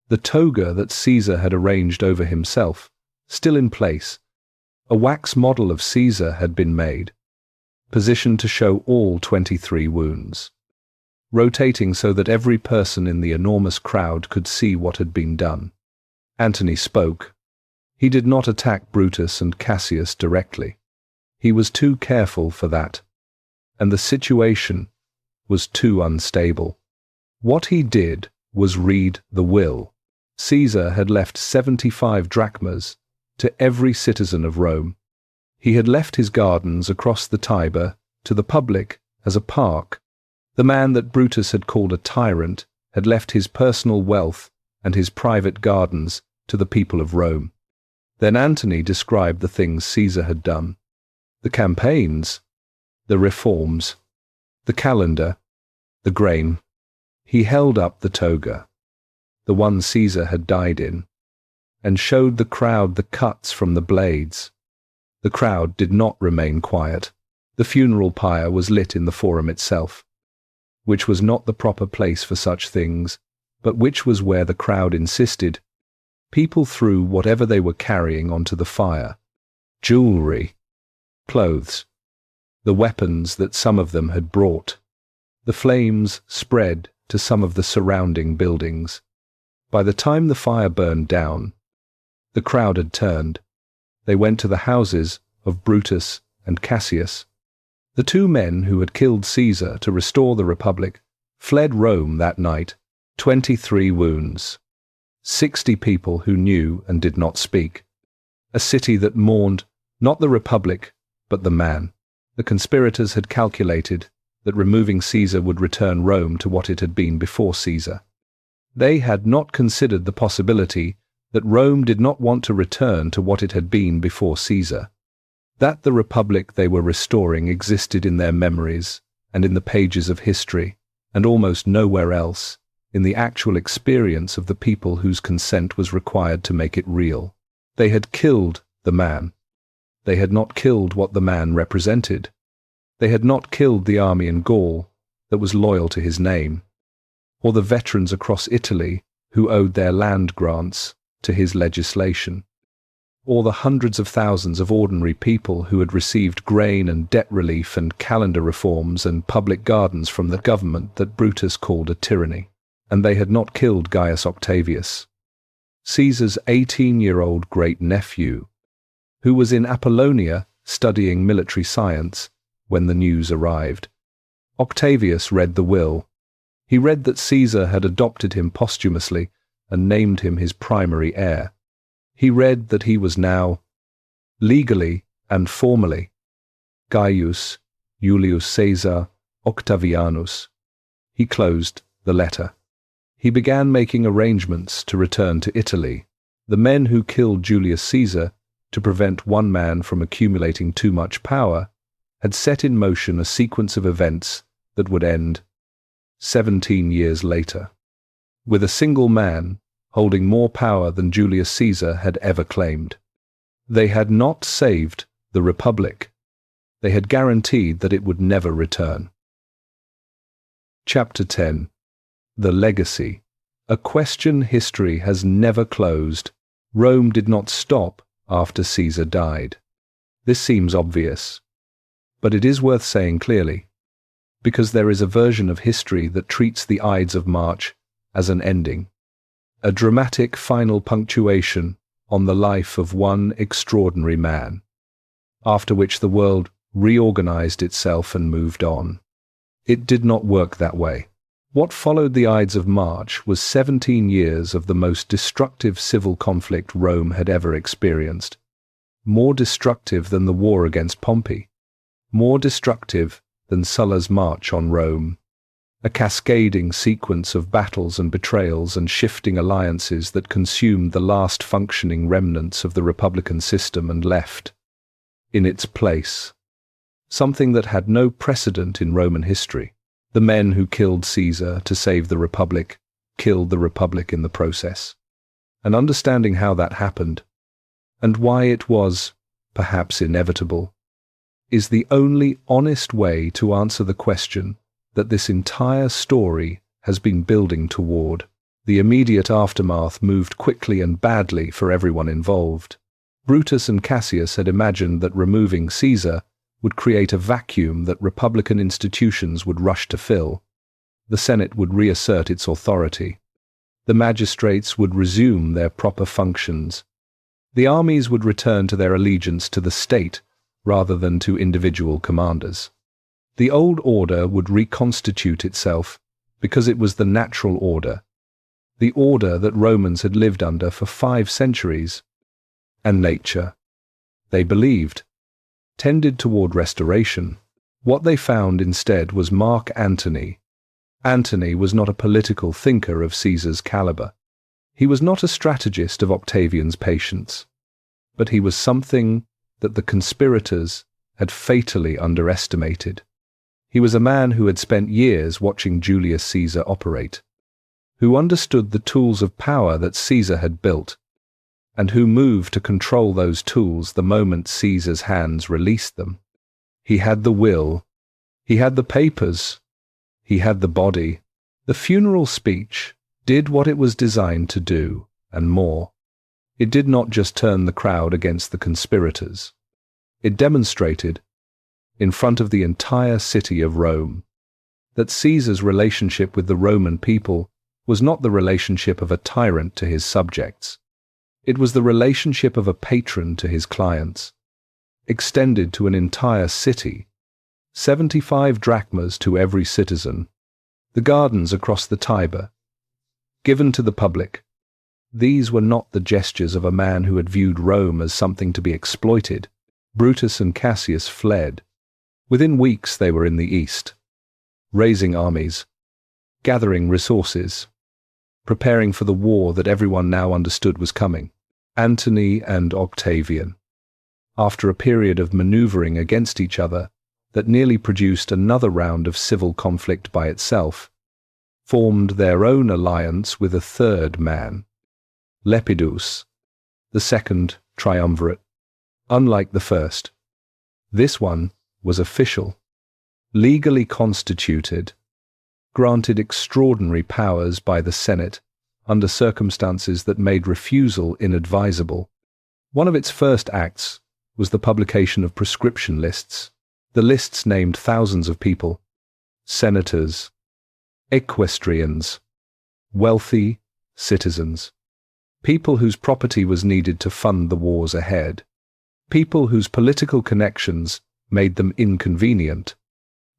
the toga that Caesar had arranged over himself, still in place. A wax model of Caesar had been made, positioned to show all 23 wounds, rotating so that every person in the enormous crowd could see what had been done. Antony spoke. He did not attack Brutus and Cassius directly. He was too careful for that, and the situation was too unstable. What he did was read the will. Caesar had left 75 drachmas to every citizen of Rome. He had left his gardens across the Tiber to the public as a park. The man that Brutus had called a tyrant had left his personal wealth and his private gardens to the people of Rome. Then Antony described the things Caesar had done, the campaigns, the reforms, the calendar, the grain. He held up the toga, the one Caesar had died in, and showed the crowd the cuts from the blades. The crowd did not remain quiet. The funeral pyre was lit in the Forum itself, which was not the proper place for such things, but which was where the crowd insisted. People threw whatever they were carrying onto the fire: jewelry, clothes, the weapons that some of them had brought. The flames spread to some of the surrounding buildings. By the time the fire burned down, the crowd had turned. They went to the houses of Brutus and Cassius. The two men who had killed Caesar to restore the Republic fled Rome that night, 23 wounds. 60 people who knew and did not speak. A city that mourned not the Republic, but the man. The conspirators had calculated that removing Caesar would return Rome to what it had been before Caesar. They had not considered the possibility that Rome did not want to return to what it had been before Caesar. That the Republic they were restoring existed in their memories and in the pages of history, and almost nowhere else, in the actual experience of the people whose consent was required to make it real. They had killed the man. They had not killed what the man represented. They had not killed the army in Gaul that was loyal to his name, or the veterans across Italy who owed their land grants to his legislation, or the hundreds of thousands of ordinary people who had received grain and debt relief and calendar reforms and public gardens from the government that Brutus called a tyranny. And they had not killed Gaius Octavius, Caesar's 18-year-old great-nephew, who was in Apollonia studying military science when the news arrived. Octavius read the will. He read that Caesar had adopted him posthumously and named him his primary heir. He read that he was now, legally and formally, Gaius Julius Caesar Octavianus. He closed the letter. He began making arrangements to return to Italy. The men who killed Julius Caesar to prevent one man from accumulating too much power had set in motion a sequence of events that would end 17 years later, with a single man holding more power than Julius Caesar had ever claimed. They had not saved the Republic. They had guaranteed that it would never return. Chapter 10. The Legacy. A question history has never closed. Rome did not stop after Caesar died. This seems obvious, but it is worth saying clearly, because there is a version of history that treats the Ides of March as an ending, a dramatic final punctuation on the life of one extraordinary man, after which the world reorganized itself and moved on. It did not work that way. What followed the Ides of March was 17 years of the most destructive civil conflict Rome had ever experienced, more destructive than the war against Pompey, more destructive than Sulla's march on Rome, a cascading sequence of battles and betrayals and shifting alliances that consumed the last functioning remnants of the republican system and left, in its place, something that had no precedent in Roman history. The men who killed Caesar to save the Republic killed the Republic in the process. And understanding how that happened, and why it was, perhaps inevitable, is the only honest way to answer the question that this entire story has been building toward. The immediate aftermath moved quickly and badly for everyone involved. Brutus and Cassius had imagined that removing Caesar would create a vacuum that republican institutions would rush to fill. The Senate would reassert its authority. The magistrates would resume their proper functions. The armies would return to their allegiance to the state rather than to individual commanders. The old order would reconstitute itself because it was the natural order, the order that Romans had lived under for 5 centuries. And nature, they believed, tended toward restoration. What they found instead was Mark Antony. Antony was not a political thinker of Caesar's caliber. He was not a strategist of Octavian's patience, but he was something that the conspirators had fatally underestimated. He was a man who had spent years watching Julius Caesar operate, who understood the tools of power that Caesar had built, and who moved to control those tools the moment Caesar's hands released them. He had the will, he had the papers, he had the body. The funeral speech did what it was designed to do, and more. It did not just turn the crowd against the conspirators. It demonstrated, in front of the entire city of Rome, that Caesar's relationship with the Roman people was not the relationship of a tyrant to his subjects. It was the relationship of a patron to his clients. extended to an entire city, 75 drachmas to every citizen, the gardens across the Tiber, given to the public. These were not the gestures of a man who had viewed Rome as something to be exploited. Brutus and Cassius fled. Within weeks they were in the east, raising armies, gathering resources, preparing for the war that everyone now understood was coming. Antony and Octavian, after a period of maneuvering against each other that nearly produced another round of civil conflict by itself, formed their own alliance with a third man, Lepidus, the second triumvirate. Unlike the first, this one was official, legally constituted, granted extraordinary powers by the Senate under circumstances that made refusal inadvisable. One of its first acts was the publication of prescription lists. The lists named thousands of people: senators, equestrians, wealthy citizens, people whose property was needed to fund the wars ahead, people whose political connections made them inconvenient,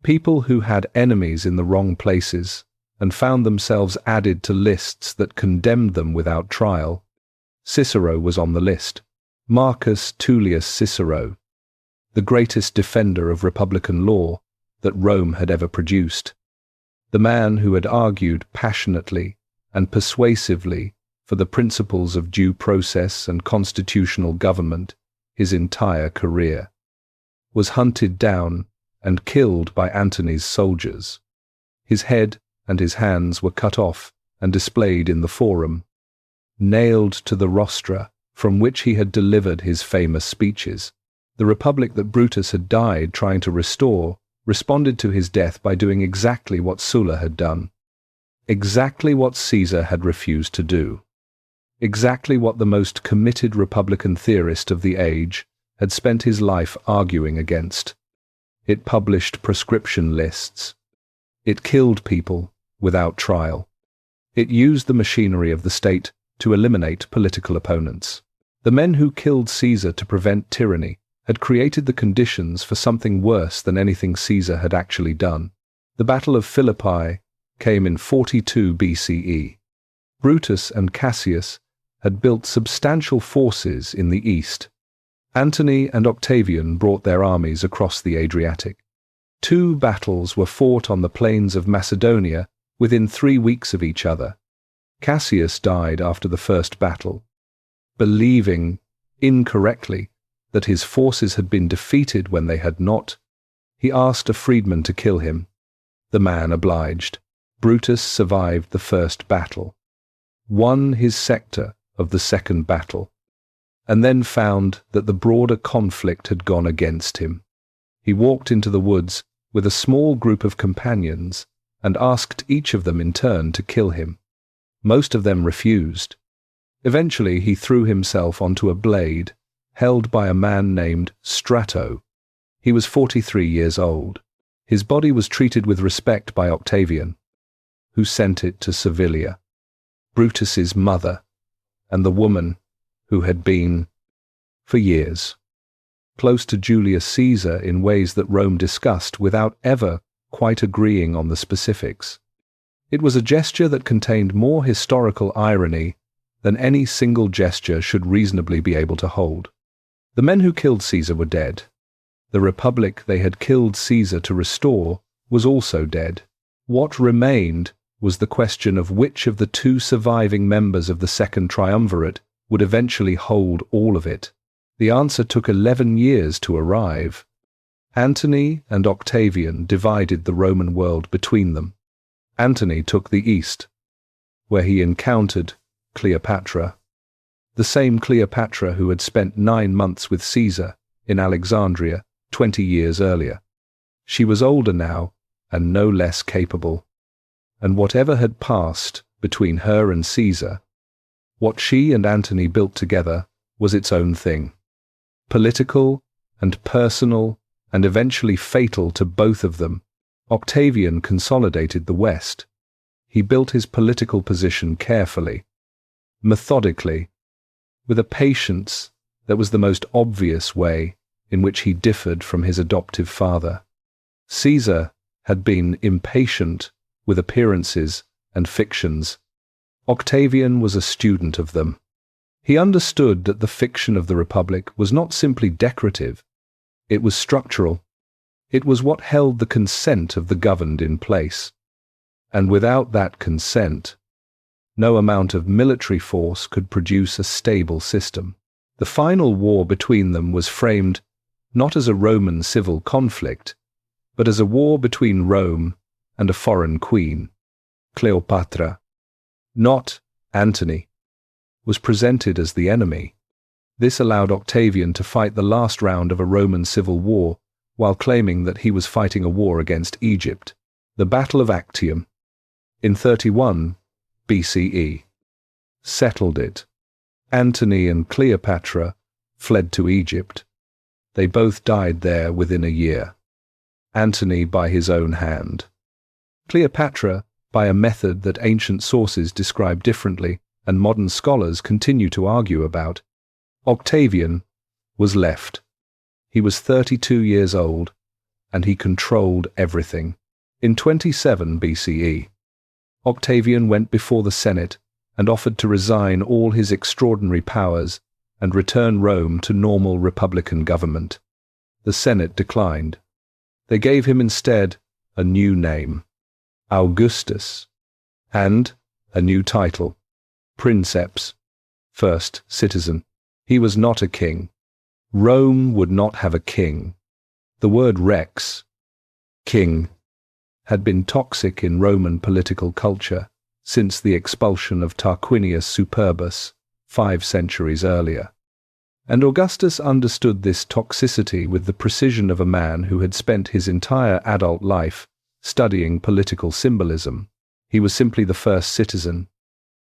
people who had enemies in the wrong places and found themselves added to lists that condemned them without trial. Cicero was on the list. Marcus Tullius Cicero, the greatest defender of republican law that Rome had ever produced, the man who had argued passionately and persuasively for the principles of due process and constitutional government his entire career, was hunted down and killed by Antony's soldiers. His head and his hands were cut off and displayed in the Forum, nailed to the rostra from which he had delivered his famous speeches. The republic that Brutus had died trying to restore responded to his death by doing exactly what Sulla had done, exactly what Caesar had refused to do, exactly what the most committed republican theorist of the age had spent his life arguing against. It published prescription lists. It killed people without trial. It used the machinery of the state to eliminate political opponents. The men who killed Caesar to prevent tyranny had created the conditions for something worse than anything Caesar had actually done. The Battle of Philippi came in 42 BCE. Brutus and Cassius had built substantial forces in the east. Antony and Octavian brought their armies across the Adriatic. 2 battles were fought on the plains of Macedonia within 3 weeks of each other. Cassius died after the first battle, believing, incorrectly, that his forces had been defeated when they had not. He asked a freedman to kill him. The man obliged. Brutus survived the first battle, won his sector of the second battle, and then found that the broader conflict had gone against him. He walked into the woods with a small group of companions and asked each of them in turn to kill him. Most of them refused. Eventually he threw himself onto a blade held by a man named Strato. He was 43 years old. His body was treated with respect by Octavian, who sent it to Servilia, Brutus's mother, and the woman who had been, for years, close to Julius Caesar in ways that Rome discussed without ever quite agreeing on the specifics. It was a gesture that contained more historical irony than any single gesture should reasonably be able to hold. The men who killed Caesar were dead. The republic they had killed Caesar to restore was also dead. What remained was the question of which of the 2 surviving members of the second triumvirate would eventually hold all of it. The answer took 11 years to arrive. Antony and Octavian divided the Roman world between them. Antony took the east, where he encountered Cleopatra, the same Cleopatra who had spent 9 months with Caesar in Alexandria 20 years earlier. She was older now and no less capable, and whatever had passed between her and Caesar, what she and Antony built together was its own thing, political and personal and eventually fatal to both of them. Octavian consolidated the West. He built his political position carefully, methodically, with a patience that was the most obvious way in which he differed from his adoptive father. Caesar had been impatient with appearances and fictions. Octavian was a student of them. He understood that the fiction of the Republic was not simply decorative, it was structural. It was what held the consent of the governed in place. And without that consent, no amount of military force could produce a stable system. The final war between them was framed not as a Roman civil conflict, but as a war between Rome and a foreign queen. Cleopatra, not Antony, was presented as the enemy. This allowed Octavian to fight the last round of a Roman civil war while claiming that he was fighting a war against Egypt. The Battle of Actium, in 31 BCE, settled it. Antony and Cleopatra fled to Egypt. They both died there within a year. Antony by his own hand. Cleopatra by a method that ancient sources describe differently and modern scholars continue to argue about. Octavian was left. He was 32 years old, and he controlled everything. In 27 BCE, Octavian went before the Senate and offered to resign all his extraordinary powers and return Rome to normal republican government. The Senate declined. They gave him instead a new name, Augustus, and a new title, Princeps, first citizen. He was not a king. Rome would not have a king. The word rex, king, had been toxic in Roman political culture since the expulsion of Tarquinius Superbus 5 centuries earlier. And Augustus understood this toxicity with the precision of a man who had spent his entire adult life studying political symbolism. He was simply the first citizen,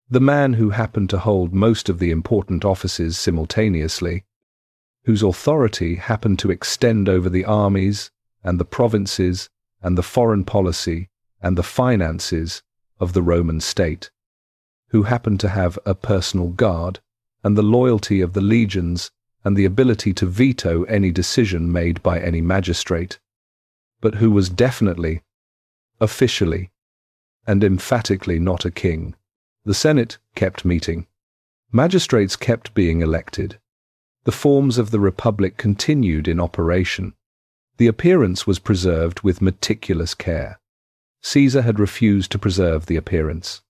the man who happened to hold most of the important offices simultaneously, whose authority happened to extend over the armies and the provinces and the foreign policy and the finances of the Roman state, who happened to have a personal guard and the loyalty of the legions and the ability to veto any decision made by any magistrate, but who was definitely, officially, and emphatically not a king. The Senate kept meeting. Magistrates kept being elected. The forms of the Republic continued in operation. The appearance was preserved with meticulous care. Caesar had refused to preserve the appearance.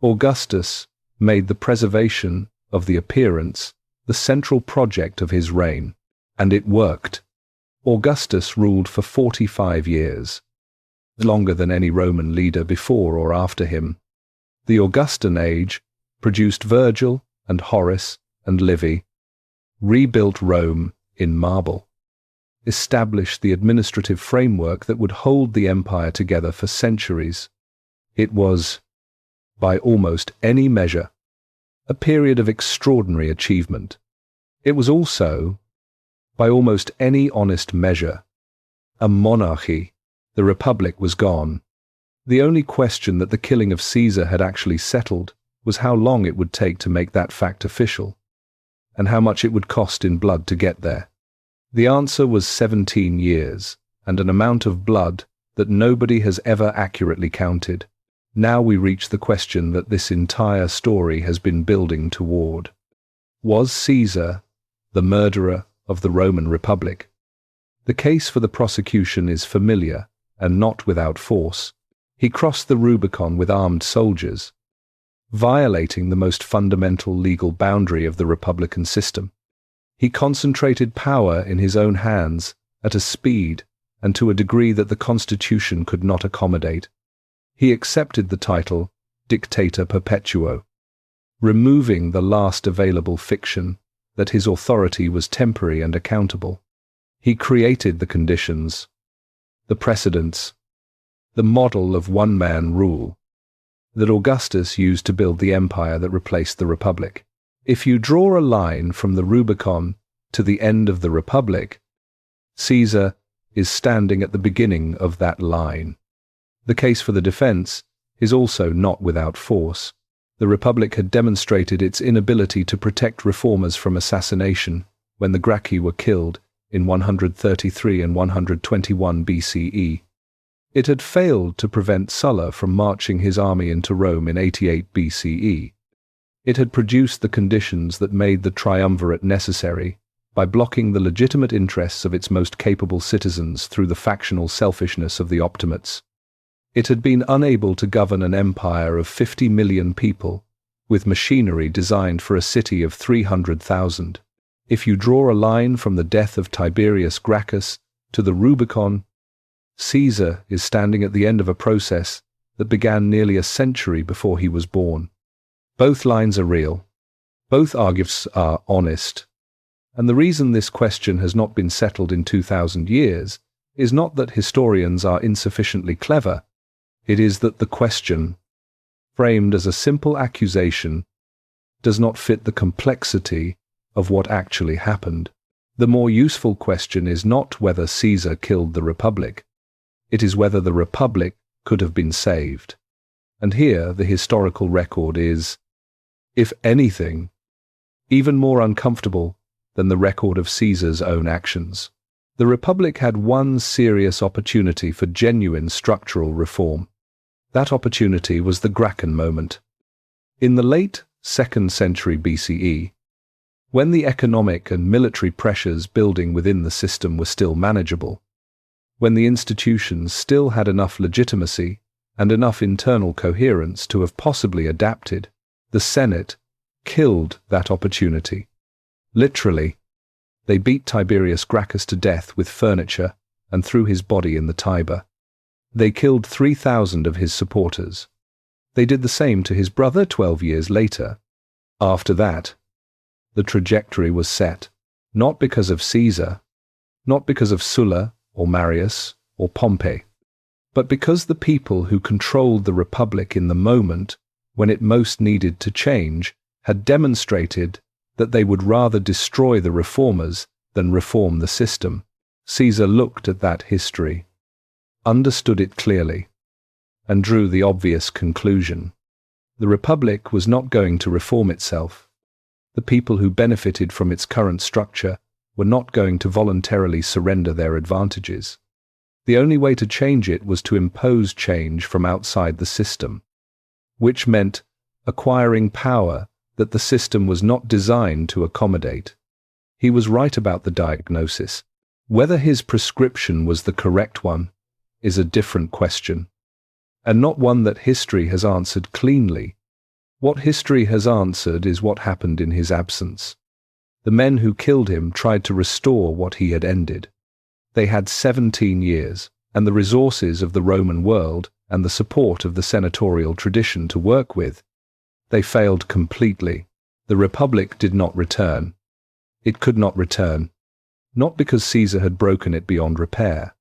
Augustus made the preservation of the appearance the central project of his reign, and it worked. Augustus ruled for 45 years, longer than any Roman leader before or after him. The Augustan age produced Virgil and Horace and Livy, rebuilt Rome in marble, established the administrative framework that would hold the empire together for centuries. It was, by almost any measure, a period of extraordinary achievement. It was also, by almost any honest measure, a monarchy. The Republic was gone. The only question that the killing of Caesar had actually settled was how long it would take to make that fact official, and how much it would cost in blood to get there. The answer was 17 years, and an amount of blood that nobody has ever accurately counted. Now we reach the question that this entire story has been building toward. Was Caesar the murderer of the Roman Republic? The case for the prosecution is familiar and not without force. He crossed the Rubicon with armed soldiers, violating the most fundamental legal boundary of the republican system. He concentrated power in his own hands at a speed and to a degree that the Constitution could not accommodate. He accepted the title Dictator Perpetuo, removing the last available fiction that his authority was temporary and accountable. He created the conditions, the precedents, the model of one-man rule that Augustus used to build the empire that replaced the Republic. If you draw a line from the Rubicon to the end of the Republic, Caesar is standing at the beginning of that line. The case for the defense is also not without force. The Republic had demonstrated its inability to protect reformers from assassination when the Gracchi were killed in 133 and 121 BCE. It had failed to prevent Sulla from marching his army into Rome in 88 BCE. It had produced the conditions that made the triumvirate necessary by blocking the legitimate interests of its most capable citizens through the factional selfishness of the Optimates. It had been unable to govern an empire of 50 million people, with machinery designed for a city of 300,000. If you draw a line from the death of Tiberius Gracchus to the Rubicon, Caesar is standing at the end of a process that began nearly a century before he was born. Both lines are real. Both arguments are honest. And the reason this question has not been settled in 2,000 years is not that historians are insufficiently clever. It is that the question, framed as a simple accusation, does not fit the complexity of what actually happened. The more useful question is not whether Caesar killed the Republic. It is whether the Republic could have been saved. And here the historical record is, if anything, even more uncomfortable than the record of Caesar's own actions. The Republic had one serious opportunity for genuine structural reform. That opportunity was the Gracchan moment. In the late 2nd century BCE, when the economic and military pressures building within the system were still manageable, when the institutions still had enough legitimacy and enough internal coherence to have possibly adapted, the Senate killed that opportunity. Literally, they beat Tiberius Gracchus to death with furniture and threw his body in the Tiber. They killed 3,000 of his supporters. They did the same to his brother 12 years later. After that, the trajectory was set, not because of Caesar, not because of Sulla or Marius or Pompey, but because the people who controlled the Republic in the moment when it most needed to change had demonstrated that they would rather destroy the reformers than reform the system. Caesar looked at that history, understood it clearly, and drew the obvious conclusion. The Republic was not going to reform itself. The people who benefited from its current structure were not going to voluntarily surrender their advantages. The only way to change it was to impose change from outside the system, which meant acquiring power that the system was not designed to accommodate. He was right about the diagnosis. Whether his prescription was the correct one is a different question, and not one that history has answered cleanly. What history has answered is what happened in his absence. The men who killed him tried to restore what he had ended. They had 17 years, and the resources of the Roman world, and the support of the senatorial tradition to work with. They failed completely. The Republic did not return. It could not return, not because Caesar had broken it beyond repair,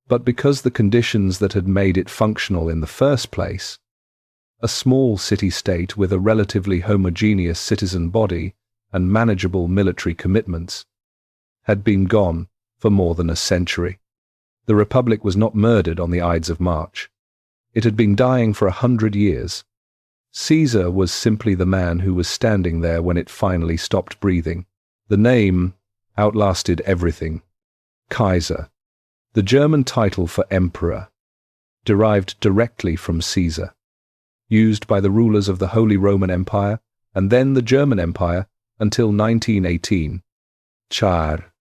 but because the conditions that had made it functional in the first place, a small city-state with a relatively homogeneous citizen body and manageable military commitments, had been gone for more than a century. The Republic was not murdered on the Ides of March. It had been dying for 100 years. Caesar was simply the man who was standing there when it finally stopped breathing. The name outlasted everything. Kaiser, the German title for emperor, derived directly from Caesar, used by the rulers of the Holy Roman Empire and then the German Empire until 1918. Tsar,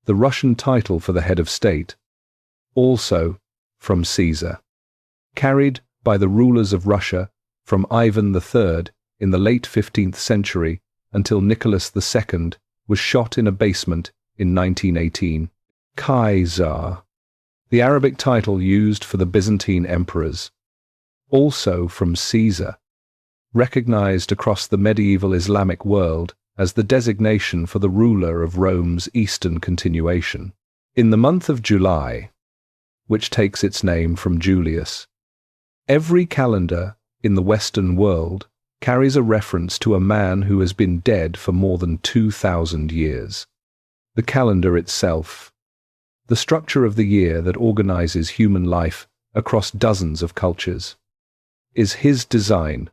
the Russian title for the head of state, also from Caesar, carried by the rulers of Russia from Ivan III in the late 15th century until Nicholas II was shot in a basement in 1918. Kaiser, the Arabic title used for the Byzantine emperors, also from Caesar, recognized across the medieval Islamic world as the designation for the ruler of Rome's eastern continuation. In the month of July, which takes its name from Julius, every calendar in the Western world carries a reference to a man who has been dead for more than 2,000 years. The calendar itself, the structure of the year that organizes human life across dozens of cultures, is his design,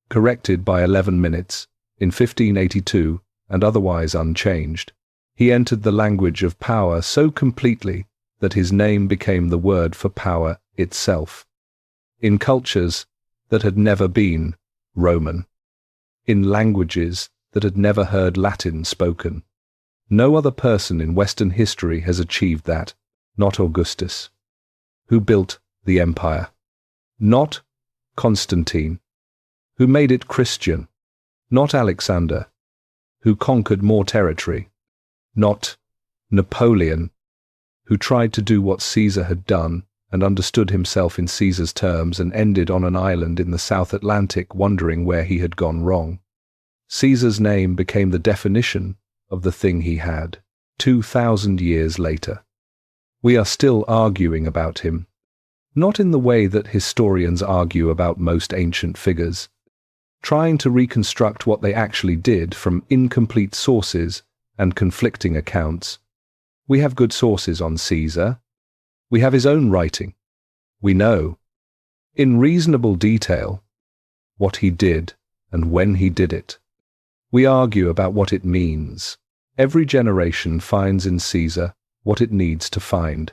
corrected by 11 minutes in 1582 and otherwise unchanged. He entered the language of power so completely that his name became the word for power itself. In cultures that had never been Roman, in languages that had never heard Latin spoken, no other person in Western history has achieved that, not Augustus, who built the empire, not Constantine, who made it Christian, not Alexander, who conquered more territory, not Napoleon, who tried to do what Caesar had done and understood himself in Caesar's terms and ended on an island in the South Atlantic wondering where he had gone wrong. Caesar's name became the definition of the thing he had, 2,000 years later. We are still arguing about him, not in the way that historians argue about most ancient figures, trying to reconstruct what they actually did from incomplete sources and conflicting accounts. We have good sources on Caesar. We have his own writing. We know, in reasonable detail, what he did and when he did it. We argue about what it means. Every generation finds in Caesar what it needs to find.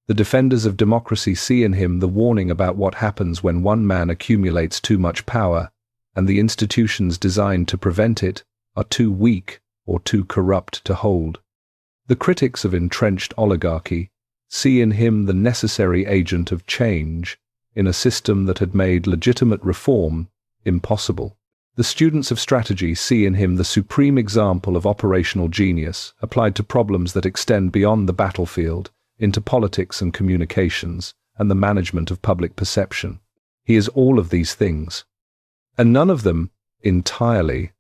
The defenders of democracy see in him the warning about what happens when one man accumulates too much power, and the institutions designed to prevent it are too weak or too corrupt to hold. The critics of entrenched oligarchy see in him the necessary agent of change in a system that had made legitimate reform impossible. The students of strategy see in him the supreme example of operational genius applied to problems that extend beyond the battlefield into politics and communications and the management of public perception. He is all of these things, and none of them entirely.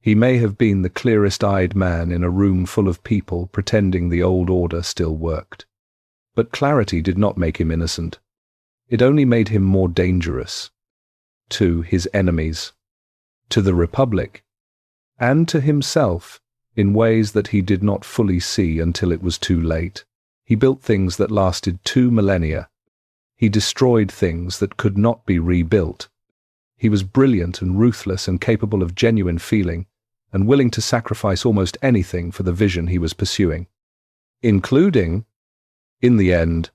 He may have been the clearest-eyed man in a room full of people pretending the old order still worked. But clarity did not make him innocent. It only made him more dangerous to his enemies, to the Republic, and to himself in ways that he did not fully see until it was too late. He built things that lasted 2 millennia. He destroyed things that could not be rebuilt. He was brilliant and ruthless and capable of genuine feeling, and willing to sacrifice almost anything for the vision he was pursuing, including, in the end,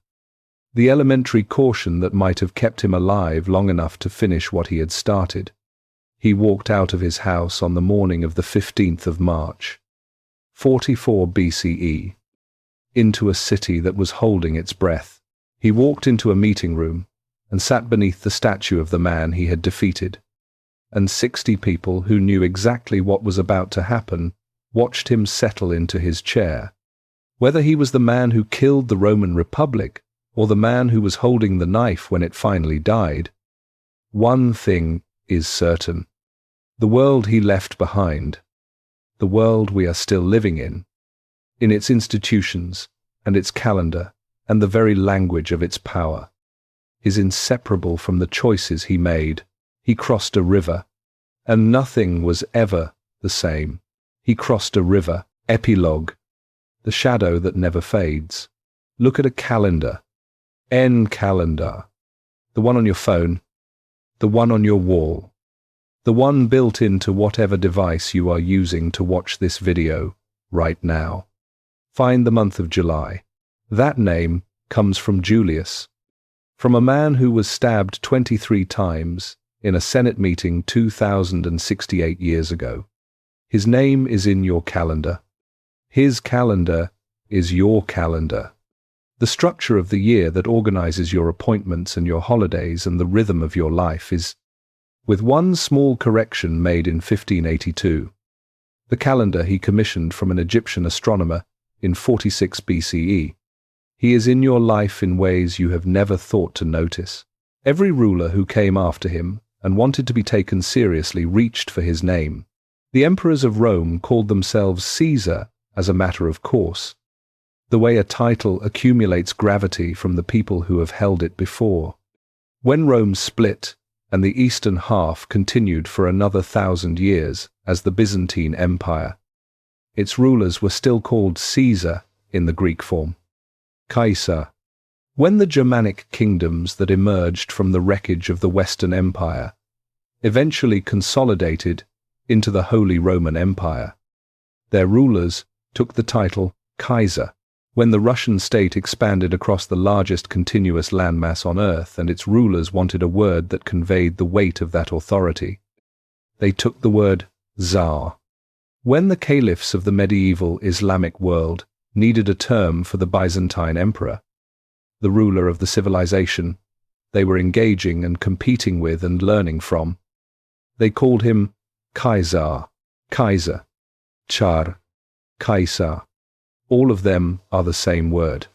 the elementary caution that might have kept him alive long enough to finish what he had started. He walked out of his house on the morning of the 15th of March, 44 BCE, into a city that was holding its breath. He walked into a meeting room and sat beneath the statue of the man he had defeated, and 60 people who knew exactly what was about to happen watched him settle into his chair. Whether he was the man who killed the Roman Republic or the man who was holding the knife when it finally died, one thing is certain. The world he left behind, the world we are still living in its institutions and its calendar and the very language of its power, is inseparable from the choices he made. He crossed a river, and nothing was ever the same. He crossed a river, Epilogue, the shadow that never fades. Look at a calendar, calendar, the one on your phone, the one on your wall, the one built into whatever device you are using to watch this video right now. Find the month of July. That name comes from Julius, from a man who was stabbed 23 times in a Senate meeting 2,068 years ago. His name is in your calendar. His calendar is your calendar. The structure of the year that organizes your appointments and your holidays and the rhythm of your life is, with one small correction made in 1582, the calendar he commissioned from an Egyptian astronomer in 46 BCE. He is in your life in ways you have never thought to notice. Every ruler who came after him and wanted to be taken seriously reached for his name. The emperors of Rome called themselves Caesar as a matter of course, the way a title accumulates gravity from the people who have held it before. When Rome split and the eastern half continued for another 1,000 years as the Byzantine Empire, its rulers were still called Caesar in the Greek form, Caesar. When the Germanic kingdoms that emerged from the wreckage of the Western Empire eventually consolidated into the Holy Roman Empire, their rulers took the title Kaiser. When the Russian state expanded across the largest continuous landmass on earth and its rulers wanted a word that conveyed the weight of that authority, they took the word Tsar. When the caliphs of the medieval Islamic world needed a term for the Byzantine emperor, the ruler of the civilization they were engaging and competing with and learning from, they called him Kaiser, Tsar, Kaisar. All of them are the same word.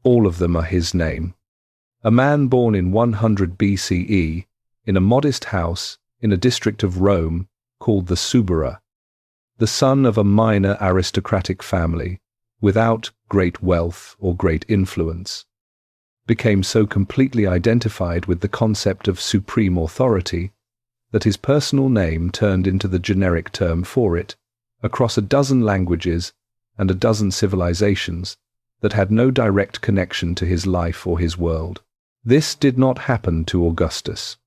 All of them are his name. A man born in 100 BCE in a modest house in a district of Rome called the Subura, the son of a minor aristocratic family without great wealth or great influence, became so completely identified with the concept of supreme authority that his personal name turned into the generic term for it across a dozen languages and a dozen civilizations that had no direct connection to his life or his world. This did not happen to Augustus,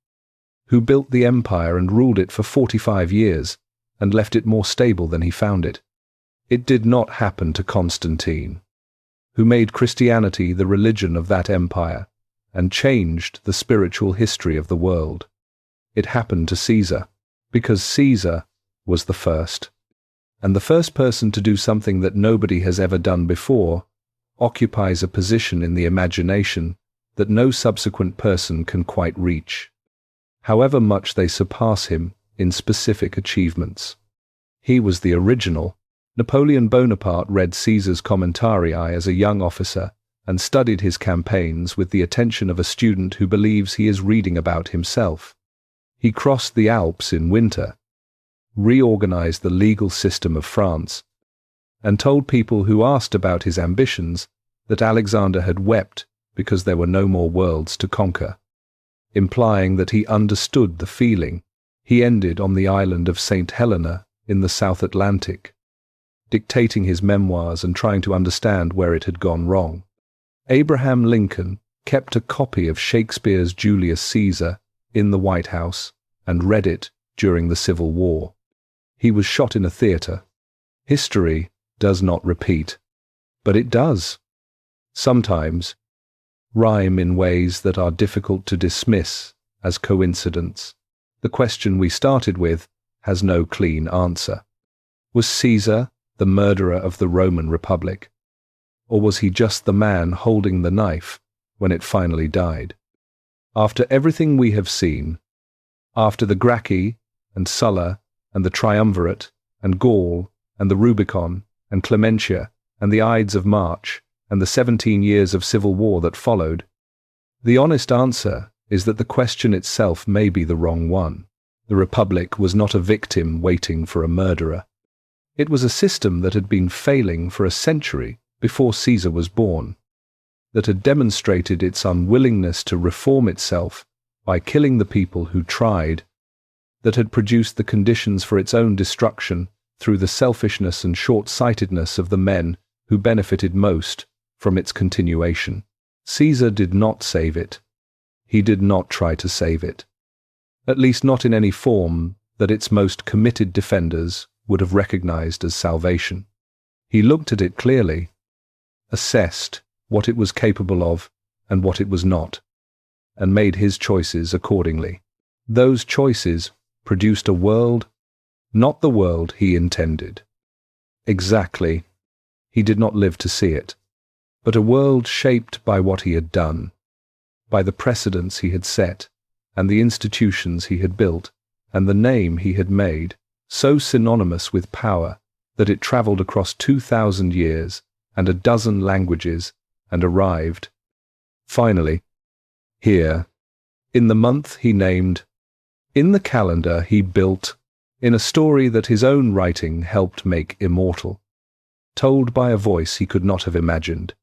who built the empire and ruled it for 45 years and left it more stable than he found it. It did not happen to Constantine, who made Christianity the religion of that empire and changed the spiritual history of the world. It happened to Caesar, because Caesar was the first. And the first person to do something that nobody has ever done before occupies a position in the imagination that no subsequent person can quite reach, however much they surpass him in specific achievements. He was the original. Napoleon Bonaparte read Caesar's Commentarii as a young officer and studied his campaigns with the attention of a student who believes he is reading about himself. He crossed the Alps in winter, reorganized the legal system of France, and told people who asked about his ambitions that Alexander had wept because there were no more worlds to conquer, implying that he understood the feeling. He ended on the island of St. Helena in the South Atlantic, dictating his memoirs and trying to understand where it had gone wrong. Abraham Lincoln kept a copy of Shakespeare's Julius Caesar in the White House and read it during the Civil War. He was shot in a theater. History does not repeat, but it does. Sometimes rhyme in ways that are difficult to dismiss as coincidence. The question we started with has no clean answer. Was Caesar the murderer of the Roman Republic? Or was he just the man holding the knife when it finally died? After everything we have seen, after the Gracchi and Sulla and the Triumvirate and Gaul and the Rubicon and Clementia and the Ides of March and the 17 years of civil war that followed, the honest answer is that the question itself may be the wrong one. The Republic was not a victim waiting for a murderer. It was a system that had been failing for a century before Caesar was born, that had demonstrated its unwillingness to reform itself by killing the people who tried, that had produced the conditions for its own destruction through the selfishness and short-sightedness of the men who benefited most from its continuation. Caesar did not save it. He did not try to save it, at least not in any form that its most committed defenders would have recognized as salvation. He looked at it clearly, assessed what it was capable of and what it was not, and made his choices accordingly. Those choices produced a world, not the world he intended. Exactly, he did not live to see it, but a world shaped by what he had done, by the precedents he had set, and the institutions he had built, and the name he had made, so synonymous with power that it traveled across 2,000 years and a dozen languages and arrived, finally, here, in the month he named, in the calendar he built, in a story that his own writing helped make immortal, told by a voice he could not have imagined,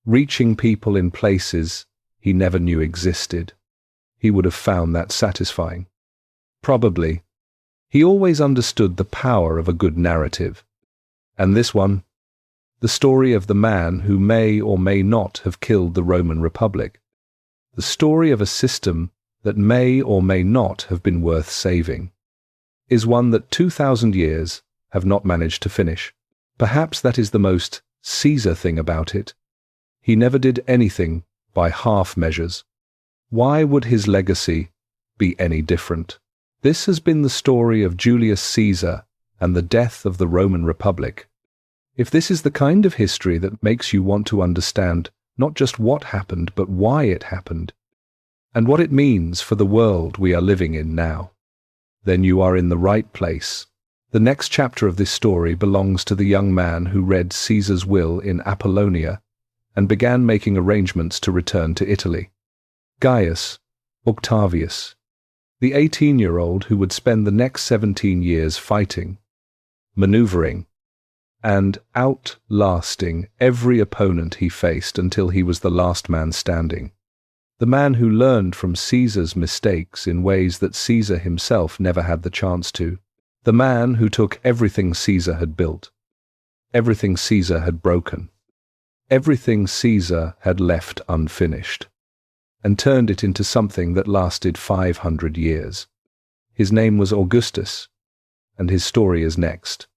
reaching people in places he never knew existed. He would have found that satisfying. Probably. He always understood the power of a good narrative. And this one, the story of the man who may or may not have killed the Roman Republic, the story of a system that may or may not have been worth saving, is one that 2,000 years have not managed to finish. Perhaps that is the most Caesar thing about it. He never did anything by half measures. Why would his legacy be any different? This has been the story of Julius Caesar and the death of the Roman Republic. If this is the kind of history that makes you want to understand not just what happened, but why it happened, and what it means for the world we are living in now, then you are in the right place. The next chapter of this story belongs to the young man who read Caesar's will in Apollonia and began making arrangements to return to Italy. Gaius Octavius, the 18-year-old who would spend the next 17 years fighting, maneuvering, and outlasting every opponent he faced until he was the last man standing. The man who learned from Caesar's mistakes in ways that Caesar himself never had the chance to. The man who took everything Caesar had built, everything Caesar had broken, everything Caesar had left unfinished, and turned it into something that lasted 500 years. His name was Augustus, and his story is next.